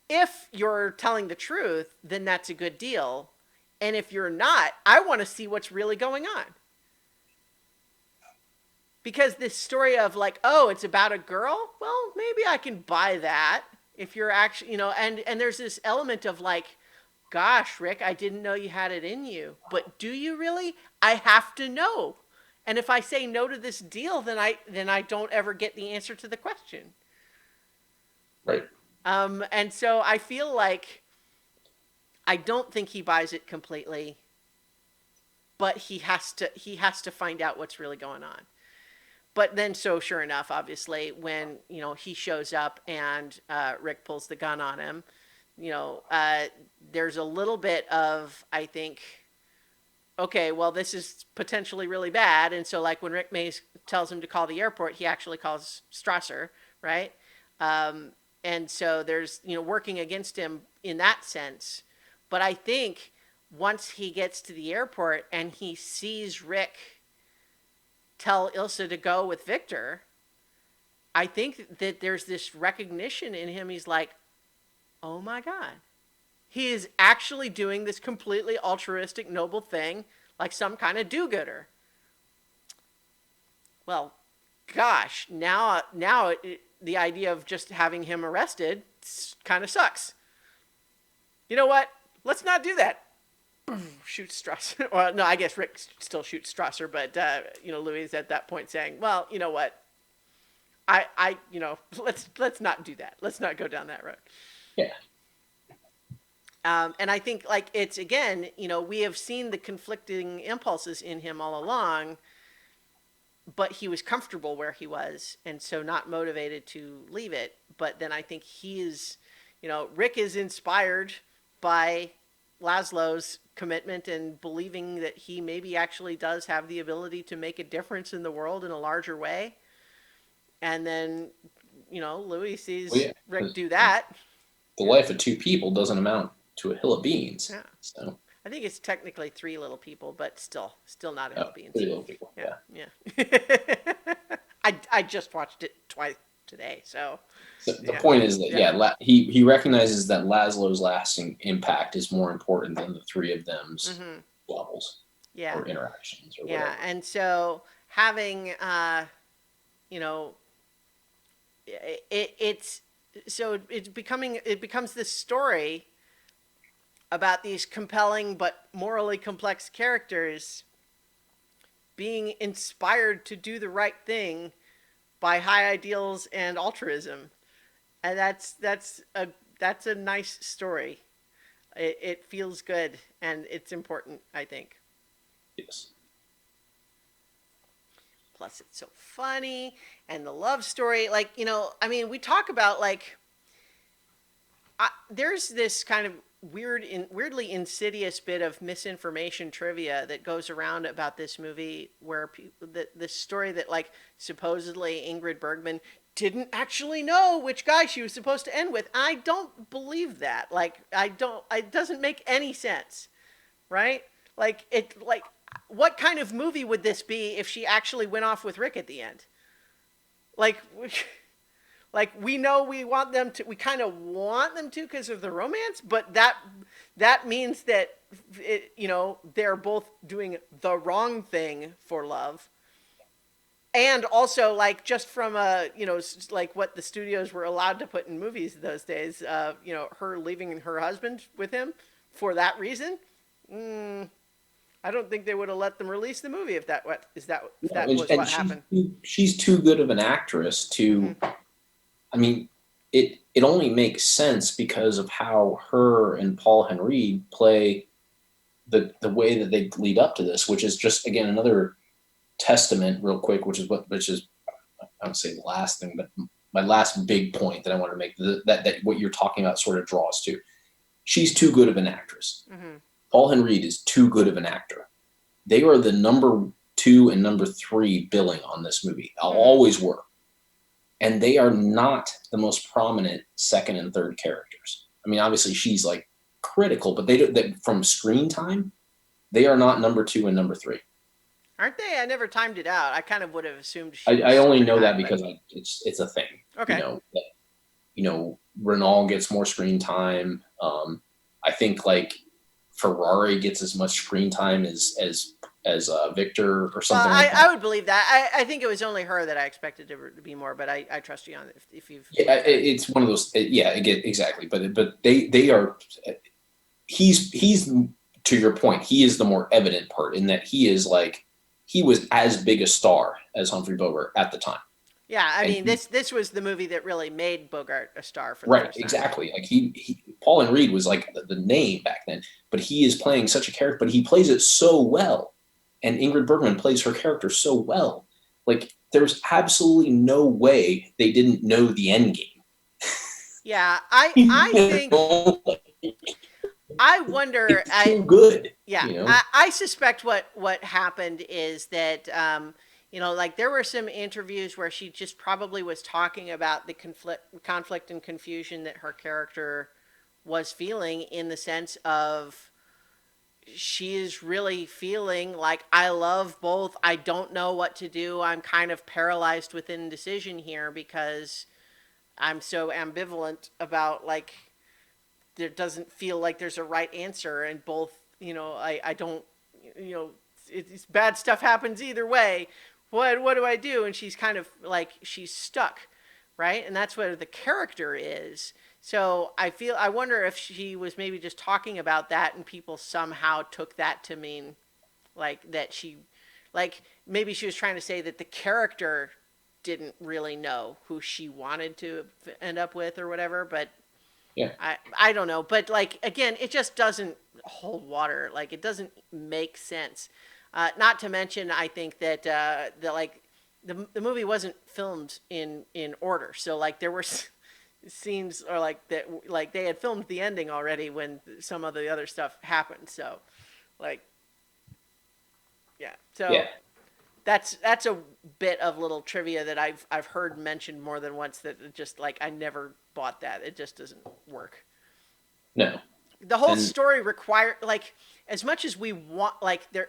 if you're telling the truth, then that's a good deal. And if you're not, I want to see what's really going on. Because this story of like, oh, it's about a girl, well, maybe I can buy that. If you're actually, and there's this element of like, gosh, Rick, I didn't know you had it in you, but do you really? I have to know. And if I say no to this deal, then I don't ever get the answer to the question. Right. And so I feel like I don't think he buys it completely, but he has to find out what's really going on. But then, so sure enough, obviously, when he shows up and Rick pulls the gun on him, there's a little bit of, I think, okay, well, this is potentially really bad. And so, like when Rick Mays tells him to call the airport, he actually calls Strasser, right? Um, and so there's working against him in that sense. But I think once he gets to the airport and he sees Rick tell Ilsa to go with Victor, I think that there's this recognition in him. He's like, oh my God. He is actually doing this completely altruistic, noble thing, like some kind of do gooder. Well, gosh, the idea of just having him arrested kind of sucks. You know what? Let's not do that. Shoots Strasser. Well, no, I guess Rick still shoots Strasser, but Louis is at that point saying, "Well, you know what? let's not do that. Let's not go down that road." Yeah. And I think like it's again, we have seen the conflicting impulses in him all along, but he was comfortable where he was, and so not motivated to leave it. But then I think Rick is inspired by Laszlo's commitment and believing that he maybe actually does have the ability to make a difference in the world in a larger way. and then Louis Well, sees yeah, Rick 'cause do that. the Yeah, life of two people doesn't amount to a hill of beans. yeah. So, I think it's technically three little people, but still not a hill oh, of beans. three little people. Yeah, Yeah. yeah. I just watched it twice today, so So the yeah, point is that yeah. yeah, he recognizes that Laszlo's lasting impact is more important than the three of them's Hmm. levels Yeah, or interactions or yeah. whatever. And so having you know, it's so it becomes this story about these compelling but morally complex characters being inspired to do the right thing by high ideals and altruism, and that's a nice story. It feels good and it's important, I think. Yes. Plus, it's so funny, and the love story, like I mean, we talk about like there's this kind of weirdly insidious bit of misinformation trivia that goes around about this movie, where the story that like supposedly Ingrid Bergman didn't actually know which guy she was supposed to end with. I don't believe that. Like, I don't. It doesn't make any sense, right? Like what kind of movie would this be if she actually went off with Rick at the end? Like, like we know we want them to, we kind of want them to because of the romance, but that means that they're both doing the wrong thing for love. And also, like, just from like what the studios were allowed to put in movies those days, her leaving her husband with him for that reason. mm, I don't think they would have let them release the movie if No, that was and what happened. she's too good of an actress to. Hmm. I mean, it only makes sense because of how her and Paul Henry play the way that they lead up to this, which is just again another testament, real quick, which is I would say the last thing, but my last big point that I want to make that what you're talking about sort of draws to. She's too good of an actress. Hmm. Paul Henry is too good of an actor. They are the number two and number three billing on this movie. Hmm. Always were. And they are not the most prominent second and third characters. I mean, obviously she's like critical, but from screen time, they are not number two and number three. Aren't they? I never timed it out. I kind of would have assumed she I was only pretty know high, that but because it's a thing, okay. that, Renault gets more screen time. I think like Ferrari gets as much screen time as Victor or Well, something like I that. would believe that. I think it was only her that I expected to be more, but I trust you on it if you've Yeah, looked at it. it's one of those. Yeah, exactly. But they are. He's to your point. He is the more evident part in that he is like he was as big a star as Humphrey Bogart at the time, Yeah, I and mean this was the movie that really made Bogart a star for the right, first time. exactly. Like he Paul and Reed was like the name back then, but he is playing such a character, but he plays it so well, and Ingrid Bergman plays her character so well. Like there's absolutely no way they didn't know the end game. Yeah, I think I wonder. It's too good, Yeah, you know. I suspect what happened is that like there were some interviews where she just probably was talking about the conflict and confusion that her character was feeling, in the sense of she is really feeling like, I love both. I don't know what to do. I'm kind of paralyzed with indecision here because I'm so ambivalent about, like, there doesn't feel like there's a right answer, and both, I don't, you know it's bad stuff happens either way. What do I do? And she's kind of like, she's stuck, right? And that's what the character is. So I wonder if she was maybe just talking about that, and people somehow took that to mean like that she, like, maybe she was trying to say that the character didn't really know who she wanted to end up with or whatever. But Yeah, I don't know, but like, again, it just doesn't hold water. Like, it doesn't make sense. Not to mention, I think that the movie wasn't filmed in order. So like there were scenes, or like that, like they had filmed the ending already when some of the other stuff happened. So like, yeah. yeah. So That's a bit of little trivia that I've heard mentioned more than once, that it just like I never bought that. It just doesn't work. No. The whole And story require like, as much as we want, like the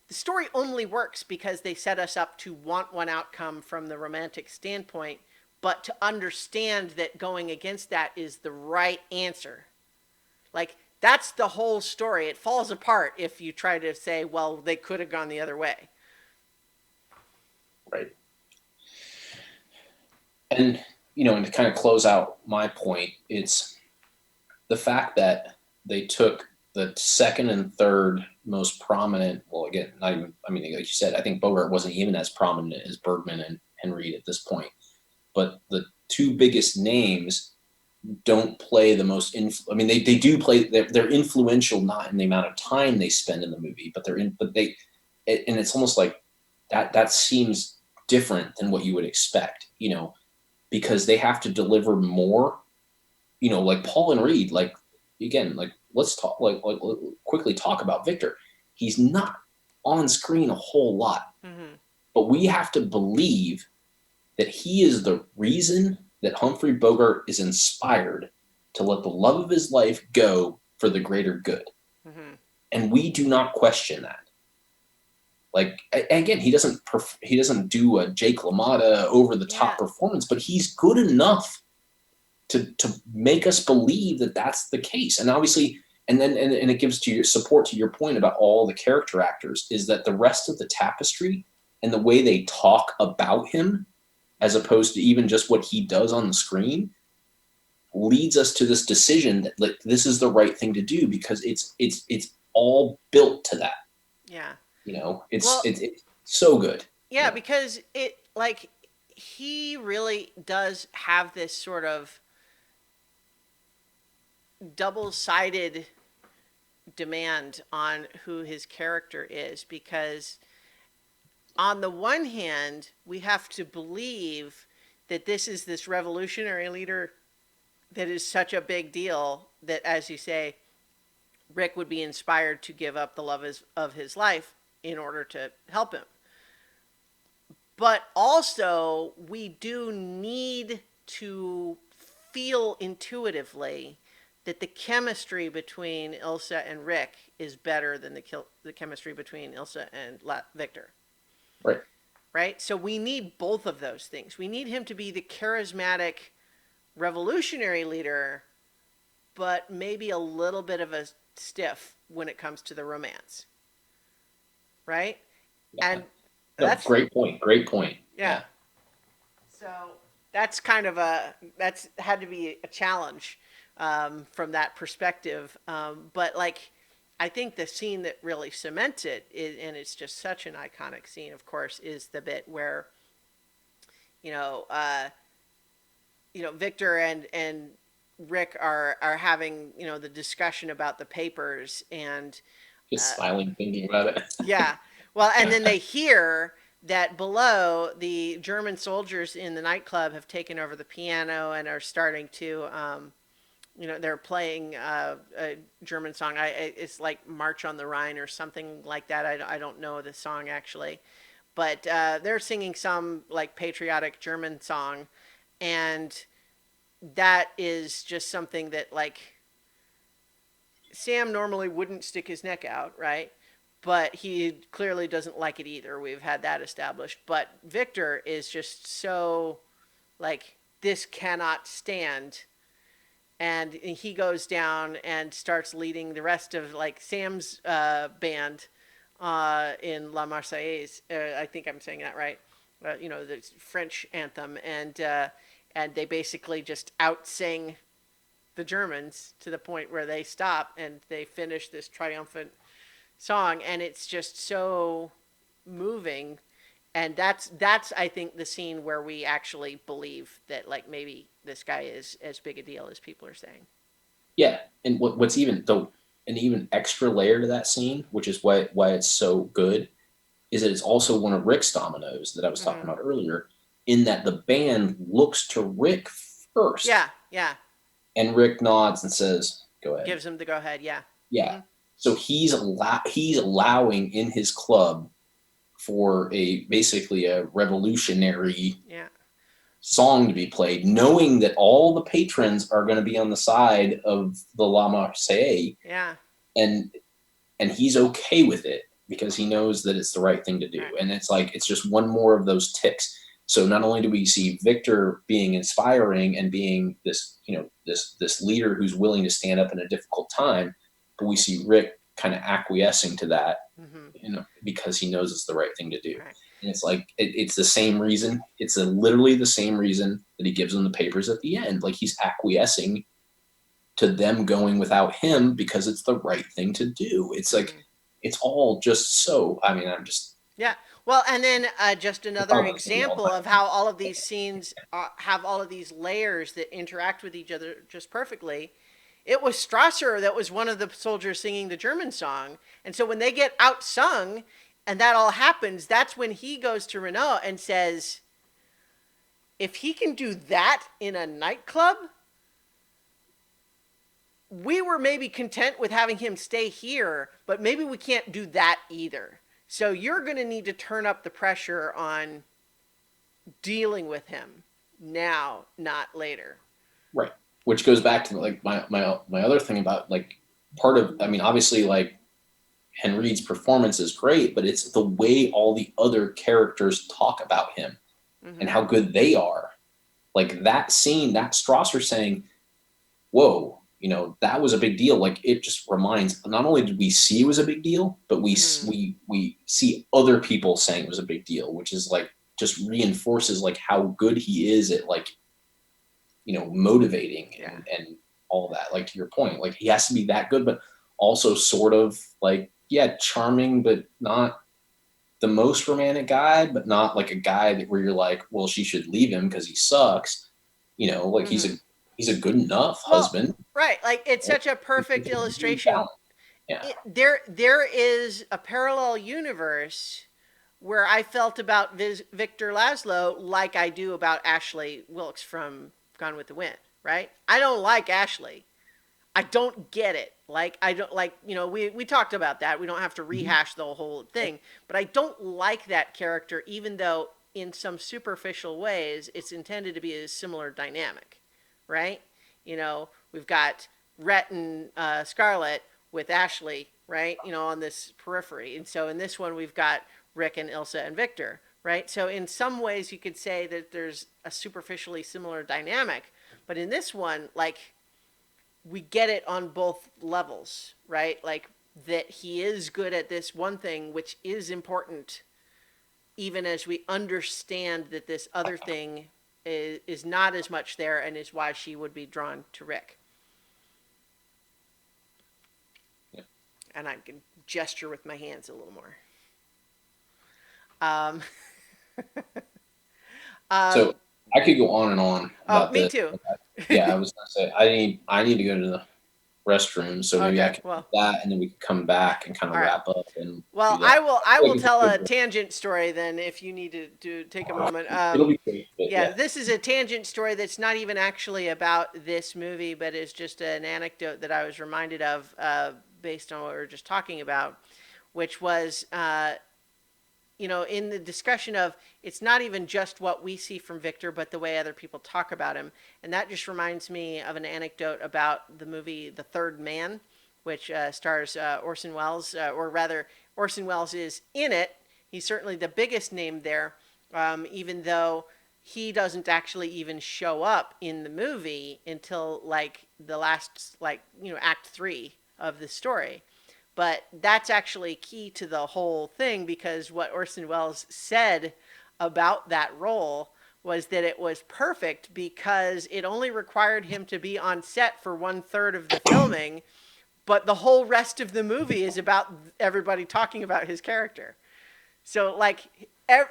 story only works because they set us up to want one outcome from the romantic standpoint, but to understand that going against that is the right answer. Like, that's the whole story. It falls apart if you try to say, well, they could have gone the other way. right. And and to kind of close out my point, it's the fact that they took the second and third most prominent. Well, again, not even. I mean, like you said, I think Bogart wasn't even as prominent as Bergman and Reed at this point. But the two biggest names don't play the most. I mean, they do play. They're influential, not in the amount of time they spend in the movie, but they're in. But and it's almost like that seems different than what you would expect. Because they have to deliver more. Like Paul and Reed. Like again, like let's talk. Like quickly talk about Victor. He's not on screen a whole lot, Mm-hmm. but we have to believe that he is the reason that Humphrey Bogart is inspired to let the love of his life go for the greater good. Mm-hmm. And we do not question that. Like again, he doesn't do a Jake LaMotta over the Yeah. top performance, but he's good enough to make us believe that that's the case. And obviously, and it gives to your support to your point about all the character actors, is that the rest of the tapestry and the way they talk about him, as opposed to even just what he does on the screen, leads us to this decision that like this is the right thing to do, because it's all built to that. Yeah. It's Well, it's so good. yeah, because it like he really does have this sort of double-sided demand on who his character is, because on the one hand, we have to believe that this is this revolutionary leader that is such a big deal that, as you say, Rick would be inspired to give up the love of his life in order to help him. But also, we do need to feel intuitively that the chemistry between Ilsa and Rick is better than the chemistry between Ilsa and Victor. Right. Right? So we need both of those things. We need him to be the charismatic revolutionary leader, but maybe a little bit of a stiff when it comes to the romance. Right? Yeah. And No, that's, great point. Great point. yeah. Yeah. So that's kind of that's had to be a challenge from that perspective. But like, I think the scene that really cements it is, and it's just such an iconic scene, of course, is the bit where, you know, uh, Victor and Rick are having, the discussion about the papers, and Just uh, smiling thinking about it. yeah. Well, and then they hear that below, the German soldiers in the nightclub have taken over the piano and are starting to, they're playing a German song. It's like March on the Rhine or something like that. I don't know the song actually, but they're singing some like patriotic German song, and that is just something that like Sam normally wouldn't stick his neck out, right? But he clearly doesn't like it either. We've had that established. But Victor is just so like, this cannot stand. And he goes down and starts leading the rest of like Sam's band in La Marseillaise. I think I'm saying that right. The French anthem, and they basically just out sing the Germans to the point where they stop and they finish this triumphant song, and it's just so moving. And that's I think the scene where we actually believe that like maybe this guy is as big a deal as people are saying. Yeah, and what's even though an even extra layer to that scene, which is why it's so good, is that it's also one of Rick's dominoes that I was talking Mm-hmm. about earlier, in that the band looks to Rick first, Yeah, yeah. and Rick nods and says, "Go ahead." Gives him the go ahead. Yeah. Yeah. Mm-hmm. So he's allowing in his club for a basically a revolutionary Yeah. song to be played, knowing that all the patrons are going to be on the side of the La Marseillaise, Yeah. and he's okay with it because he knows that it's the right thing to do. Right. And it's like it's just one more of those ticks. So not only do we see Victor being inspiring and being this, this leader who's willing to stand up in a difficult time, but we see Rick kind of acquiescing to that, Mm-hmm. because he knows it's the right thing to do. Right. And it's like it's the same reason. It's literally the same reason that he gives them the papers at the end. Like he's acquiescing to them going without him because it's the right thing to do. It's like Mm-hmm. it's all just so. I mean, I'm just Yeah. Well, and then just another about this movie all example the of how all of these scenes have all of these layers that interact with each other just perfectly. It was Strasser that was one of the soldiers singing the German song. And so when they get outsung and that all happens, that's when he goes to Renault and says, if he can do that in a nightclub, we were maybe content with having him stay here, but maybe we can't do that either. So you're going to need to turn up the pressure on dealing with him now, not later. right. Which goes back to like my other thing about like part of. I mean, obviously, like Henry's performance is great, but it's the way all the other characters talk about him and Mm-hmm. how good they are. Like that scene, that Strasser saying, whoa, that was a big deal. Like it just reminds. Not only did we see it was a big deal, but we Mm-hmm. we see other people saying it was a big deal, which is like just reinforces like how good he is at like motivating Yeah. and all that. Like to your point, like he has to be that good, but also sort of like yeah, charming, but not the most romantic guy, but not like a guy that where you're like, well, she should leave him because he sucks. Like Mm-hmm. he's a good enough Well, husband. right. Like it's Right? such a perfect It's a weird illustration. balance. Yeah. There is a parallel universe where I felt about Victor Laszlo like I do about Ashley Wilkes from Gone with the Wind, right? I don't like Ashley. I don't get it. Like I don't like, we talked about that. We don't have to Mhm. rehash the whole thing, but I don't like that character even though in some superficial ways it's intended to be a similar dynamic, right? We've got Rhett and Scarlett with Ashley, right? On this periphery. And so in this one we've got Rick and Ilsa and Victor, right? So in some ways you could say that there's a superficially similar dynamic, but in this one, like we get it on both levels, right? Like that he is good at this one thing, which is important, even as we understand that this other thing is not as much there and is why she would be drawn to Rick. Yeah. And I can gesture with my hands a little more. Um, So um, I could go on and on oh, about me this. too. Yeah, I was gonna say I need to go to the restroom, so maybe I Okay, can do well, that, and then we can come back and kind of all right. wrap up and Well, do that. I will Like, tell a tangent story then if you need to take a moment. it'll be great, but Yeah, yeah. this is a tangent story that's not even actually about this movie, but is just an anecdote that I was reminded of based on what we were just talking about, which was, in the discussion of it's not even just what we see from Victor, but the way other people talk about him. And that just reminds me of an anecdote about the movie The Third Man, which stars Orson Welles, or rather, Orson Welles is in it. He's certainly the biggest name there, even though he doesn't actually even show up in the movie until like the last, like, act three of the story. But that's actually key to the whole thing because what Orson Welles said about that role was that it was perfect because it only required him to be on set for 1/3 of the filming, but the whole rest of the movie is about everybody talking about his character. So, like,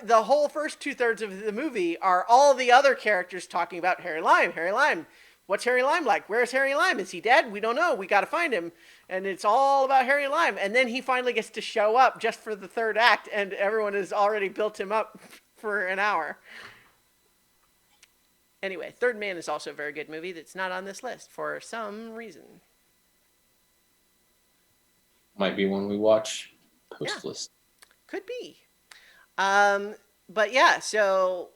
the whole first 2/3 of the movie are all the other characters talking about Harry Lime. Harry Lime. What's Harry Lime like? Where's Harry Lime? Is he dead? We don't know. We got to find him. And it's all about Harry Lime. And then he finally gets to show up just for the third act, and everyone has already built him up for an hour. Anyway, Third Man is also a very good movie that's not on this list for some reason. Might be one we watch Yeah, post list. could be. Um, but yeah, so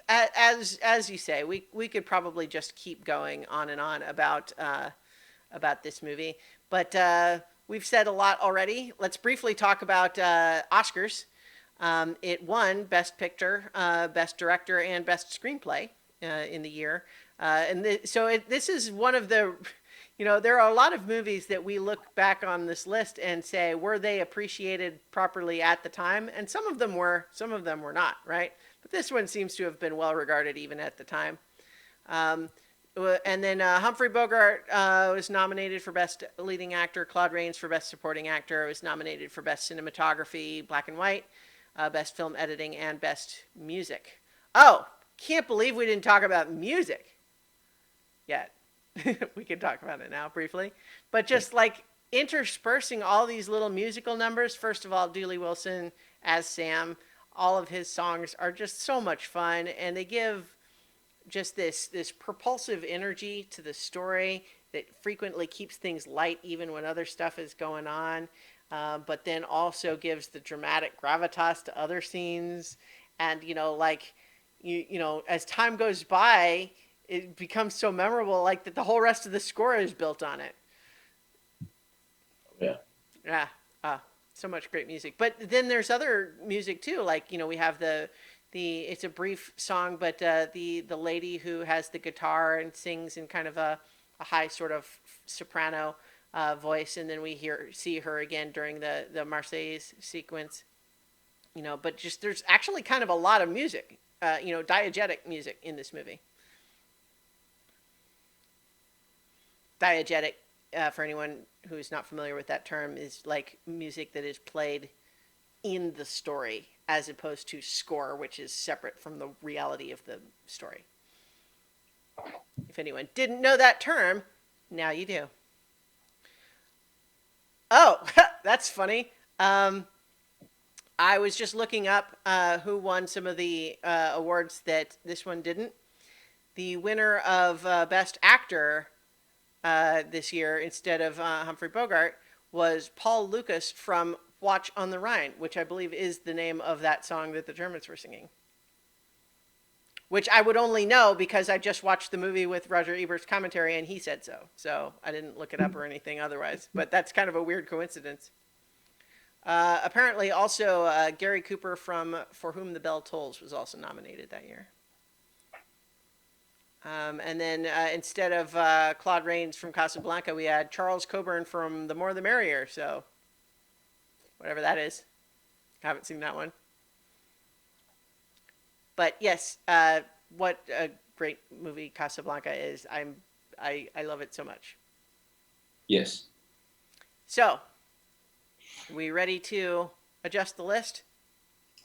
as you say, we could probably just keep going on and on about this movie, but we've said a lot already. Let's briefly talk about Oscars. It won Best Picture, Best Director, and Best Screenplay in the year. This is one of the, there are a lot of movies that we look back on this list and say, were they appreciated properly at the time? And some of them were not, right? But this one seems to have been well regarded even at the time. Um, and then Humphrey Bogart was nominated for Best Leading Actor. Claude Rains for Best Supporting Actor. Was nominated for Best Cinematography, Black and White, Best Film Editing, and Best Music. Oh, can't believe we didn't talk about music yet. We can talk about it now briefly. But just like interspersing all these little musical numbers, first of all, Dooley Wilson as Sam, all of his songs are just so much fun, and they give just this propulsive energy to the story that frequently keeps things light even when other stuff is going on, but then also gives the dramatic gravitas to other scenes. And as time goes by, it becomes so memorable, like that the whole rest of the score is built on it. Yeah. Yeah. So much great music. But then there's other music too. Like, we have the it's a brief song, but the lady who has the guitar and sings in kind of a high sort of soprano voice, and then we see her again during the Marseillaise sequence. But just there's actually kind of a lot of music, diegetic music in this movie. Diegetic, for anyone who's not familiar with that term, is like music that is played in the story as opposed to score, which is separate from the reality of the story. If anyone didn't know that term, now you do. Oh, that's funny. I was just looking up who won some of the awards that this one didn't. The winner of Best Actor this year, instead of Humphrey Bogart, was Paul Lucas from Watch on the Rhine, which I believe is the name of that song that the Germans were singing. Which I would only know because I just watched the movie with Roger Ebert's commentary and he said so. So I didn't look it up or anything otherwise. But that's kind of a weird coincidence. Apparently also Gary Cooper from For Whom the Bell Tolls was also nominated that year. And then instead of Claude Rains from Casablanca, we had Charles Coburn from The More the Merrier. So whatever that is. I haven't seen that one. But yes, what a great movie Casablanca is. I love it so much. Yes. So, we ready to adjust the list?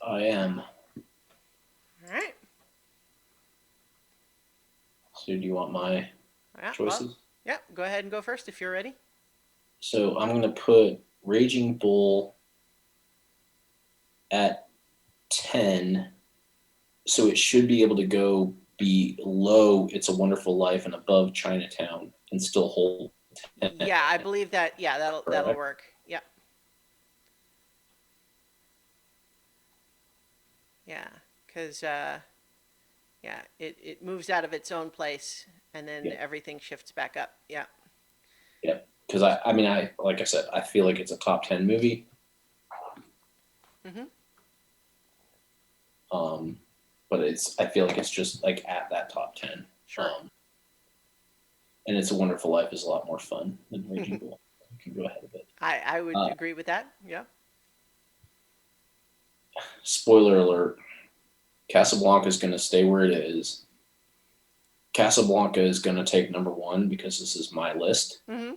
I am. All right. So do you want my choices? Well, yeah, go ahead and go first if you're ready. So I'm going to put Raging Bull at 10. So it should be able to go below It's a Wonderful Life and above Chinatown and still hold 10. Yeah, I believe that. Yeah, that'll work. Yeah. Yeah, because it moves out of its own place and then everything shifts back up. Yeah. Yeah, because I like I said, I feel like it's a top 10 movie. Mm-hmm. But I feel like it's just like at that top 10. Sure. And It's a Wonderful Life is a lot more fun than Raging Bull. You can go ahead of it. I would agree with that. Yeah. Spoiler alert. Casablanca is going to stay where it is. Casablanca is going to take number one because this is my list. Mm-hmm.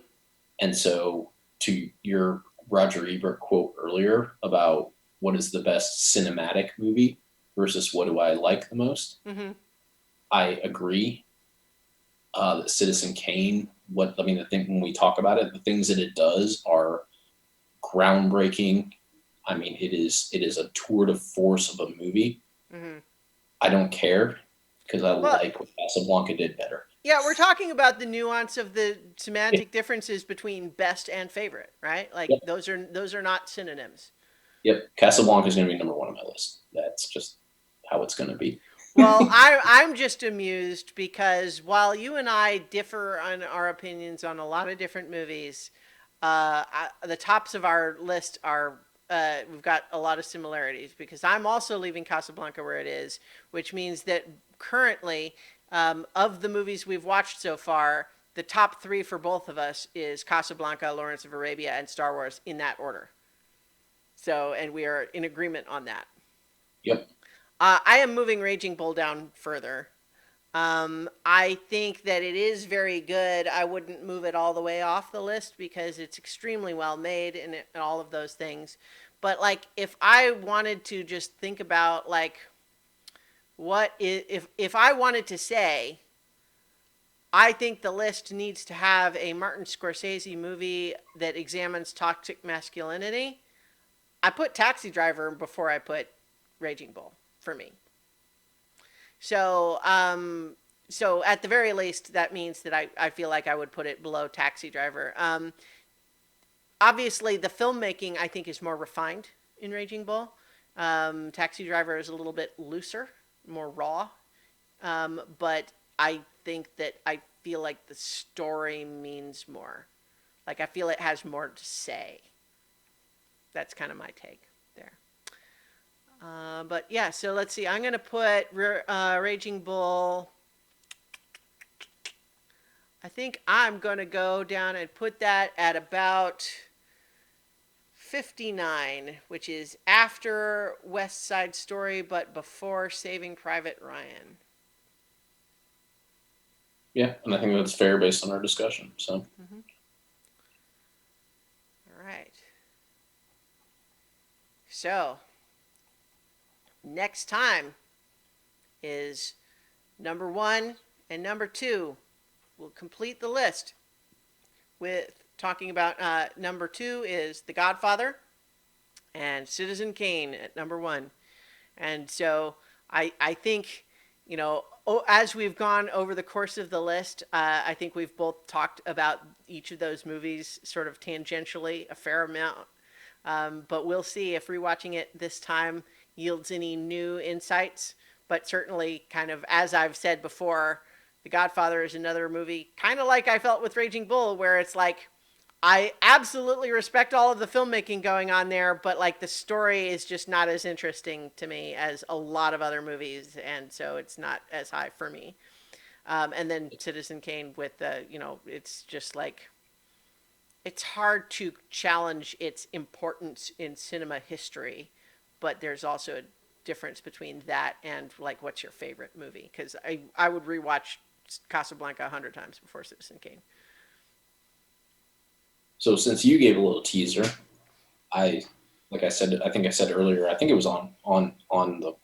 And so, to your Roger Ebert quote earlier about what is the best cinematic movie versus what do I like the most, Mm-hmm. I agree. That Citizen Kane, the thing when we talk about it, the things that it does are groundbreaking. I mean, it is a tour de force of a movie. Mm-hmm. I don't care because I like what Casablanca did better. Yeah, we're talking about the nuance of the semantic differences between best and favorite, right? Like those are not synonyms. Yep, Casablanca is going to be number one on my list. That's just how it's going to be. Well, I'm just amused because while you and I differ on our opinions on a lot of different movies, the tops of our list are we've got a lot of similarities because I'm also leaving Casablanca where it is, which means that currently, of the movies we've watched so far, the top three for both of us is Casablanca, Lawrence of Arabia, and Star Wars in that order. So, and we are in agreement on that. Yep. I am moving Raging Bull down further. I think that it is very good. I wouldn't move it all the way off the list because it's extremely well made and all of those things. But like, if I wanted to just think about like if I wanted to say, I think the list needs to have a Martin Scorsese movie that examines toxic masculinity. I put Taxi Driver before I put Raging Bull for me. So, so at the very least, that means that I feel like I would put it below Taxi Driver. Obviously, the filmmaking I think is more refined in Raging Bull. Taxi Driver is a little bit looser, more raw. But I think that I feel like the story means more. Like I feel it has more to say. That's kind of my take there. But yeah, so let's see. I'm gonna put Raging Bull. I think I'm gonna go down and put that at about 59, which is after West Side Story, but before Saving Private Ryan. Yeah, and I think that's fair based on our discussion. So. Mm-hmm. All right. So next time is number one and number two. We'll complete the list with talking about number two is The Godfather and Citizen Kane at number one. And so I think, you know, as we've gone over the course of the list, I think we've both talked about each of those movies sort of tangentially a fair amount. But we'll see if rewatching it this time yields any new insights. But certainly, kind of as I've said before, The Godfather is another movie, kind of like I felt with Raging Bull, where it's like, I absolutely respect all of the filmmaking going on there, but like the story is just not as interesting to me as a lot of other movies, and so it's not as high for me. And then Citizen Kane with the, you know, it's just like, it's hard to challenge its importance in cinema history, but there's also a difference between that and like what's your favorite movie? Because I would rewatch Casablanca 100 times before Citizen Kane. So since you gave a little teaser, I like I said, I think I said earlier, I think it was on the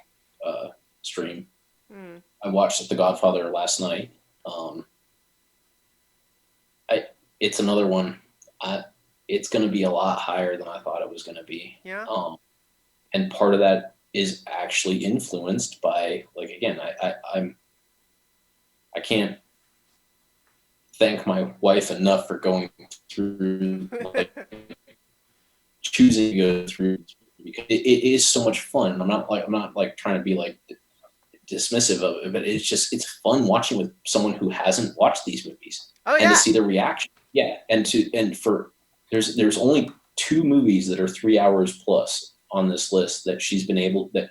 stream. Mm. I watched The Godfather last night. I it's another one. It's going to be a lot higher than I thought it was going to be. Yeah. And part of that is actually influenced by, like, again, I can't thank my wife enough for going through, like, choosing to go through, because it is so much fun. I'm not like trying to be like dismissive of it, but it's fun watching with someone who hasn't watched these movies Oh and to yeah. see their reaction. Yeah, and for there's only two movies that are 3 hours plus on this list that she's been able, that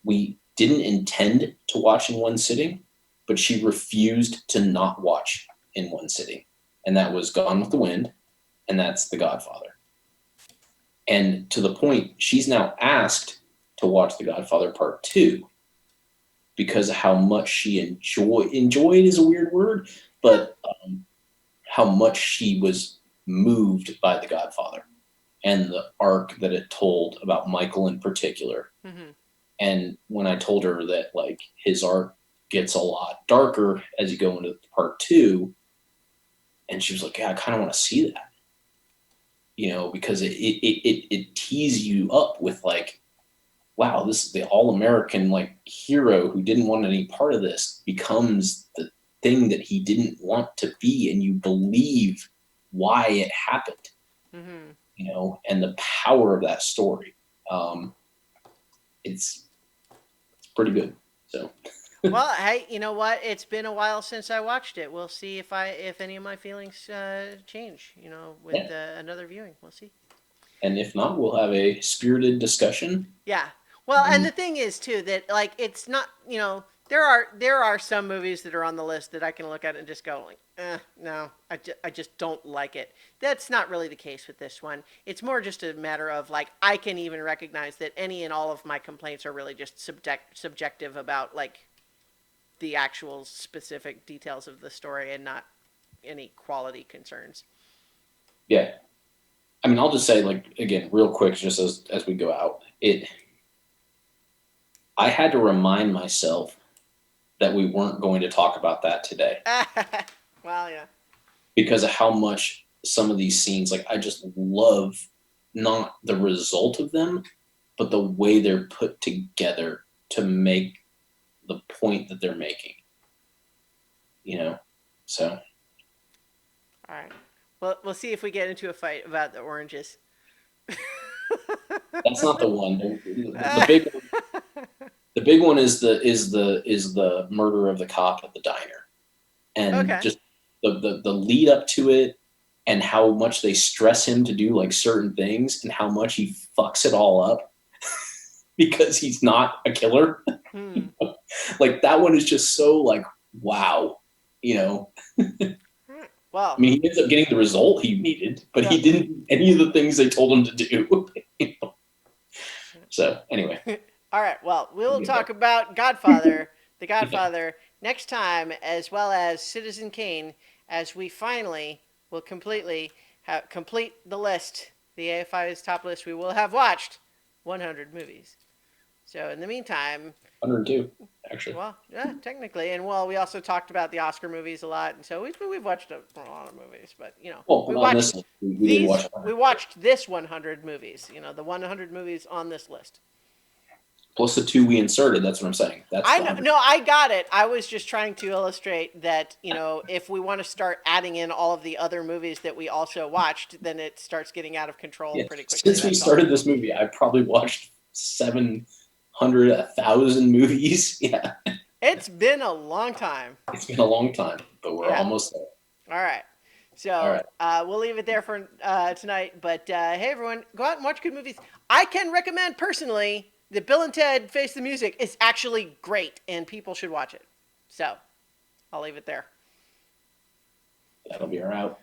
we didn't intend to watch in one sitting, but she refused to not watch in one sitting, and that was Gone with the Wind, and that's The Godfather. And to the point, she's now asked to watch The Godfather Part 2 because of how much she enjoyed is a weird word, but how much she was moved by The Godfather and the arc that it told about Michael in particular. Mm-hmm. And when I told her that, like, his arc gets a lot darker as you go into part two, and she was like, yeah, I kind of want to see that, you know, because it tees you up with, like, wow, this is the all-American, like, hero who didn't want any part of this becomes the thing that he didn't want to be, and you believe why it happened, Mm-hmm. you know, and the power of that story. Um, it's pretty good. So Well, hey, you know what? It's been a while since I watched it. We'll see if any of my feelings change. With yeah, another viewing, we'll see. and if not, we'll have a spirited discussion. Yeah. Well, and the And thing is too that like it's not there are some movies that are on the list that I can look at and just go like, no, I just don't like it. That's not really the case with this one. It's more just a matter of like I can even recognize that any and all of my complaints are really just subjective about like the actual specific details of the story and not any quality concerns. yeah, I mean, I'll just say like again, real quick, just as we go out, I had to remind myself that we weren't going to talk about that today Well, yeah. because of how much some of these scenes, like I just love not the result of them, but the way they're put together to make the point that they're making, you know? So All right. Well, we'll see if we get into a fight about the oranges. that's not the one. The big one is the murder of the cop at the diner, and Okay. just the lead up to it, and how much they stress him to do like certain things, and how much he fucks it all up because he's not a killer. Hmm. Like that one is just so like wow, you know. I Well, mean, he ends up getting the result he needed, but yeah. he didn't do any of the things they told him to do. So anyway, All right. Well, we'll we'll get there. talk about Godfather, the Yeah, Godfather, next time, as well as Citizen Kane, as we finally will complete the list, the AFI's top list. We will have watched 100 movies. So in the meantime, 102 actually. well, yeah, technically, and well, we also talked about the Oscar movies a lot, and so we've watched a lot of movies, but Well, we but on watched this list, we did watch we 100. watched this 100 movies, the 100 movies on this list. Plus the two we inserted. That's what I'm saying. That's I the know, 100. no, I got it. I was just trying to illustrate that, if we want to start adding in all of the other movies that we also watched, then it starts getting out of control Yeah. pretty quickly. Since we That's all. started this movie, I've probably watched 700, 1,000 movies. Yeah. It's been a long time. It's been a long time, but we're Yeah. almost there. All right. All So right. we'll leave it there for tonight. But hey, everyone, go out and watch good movies. I can recommend personally that Bill and Ted Face the Music is actually great, and people should watch it. So I'll leave it there. That'll be our out.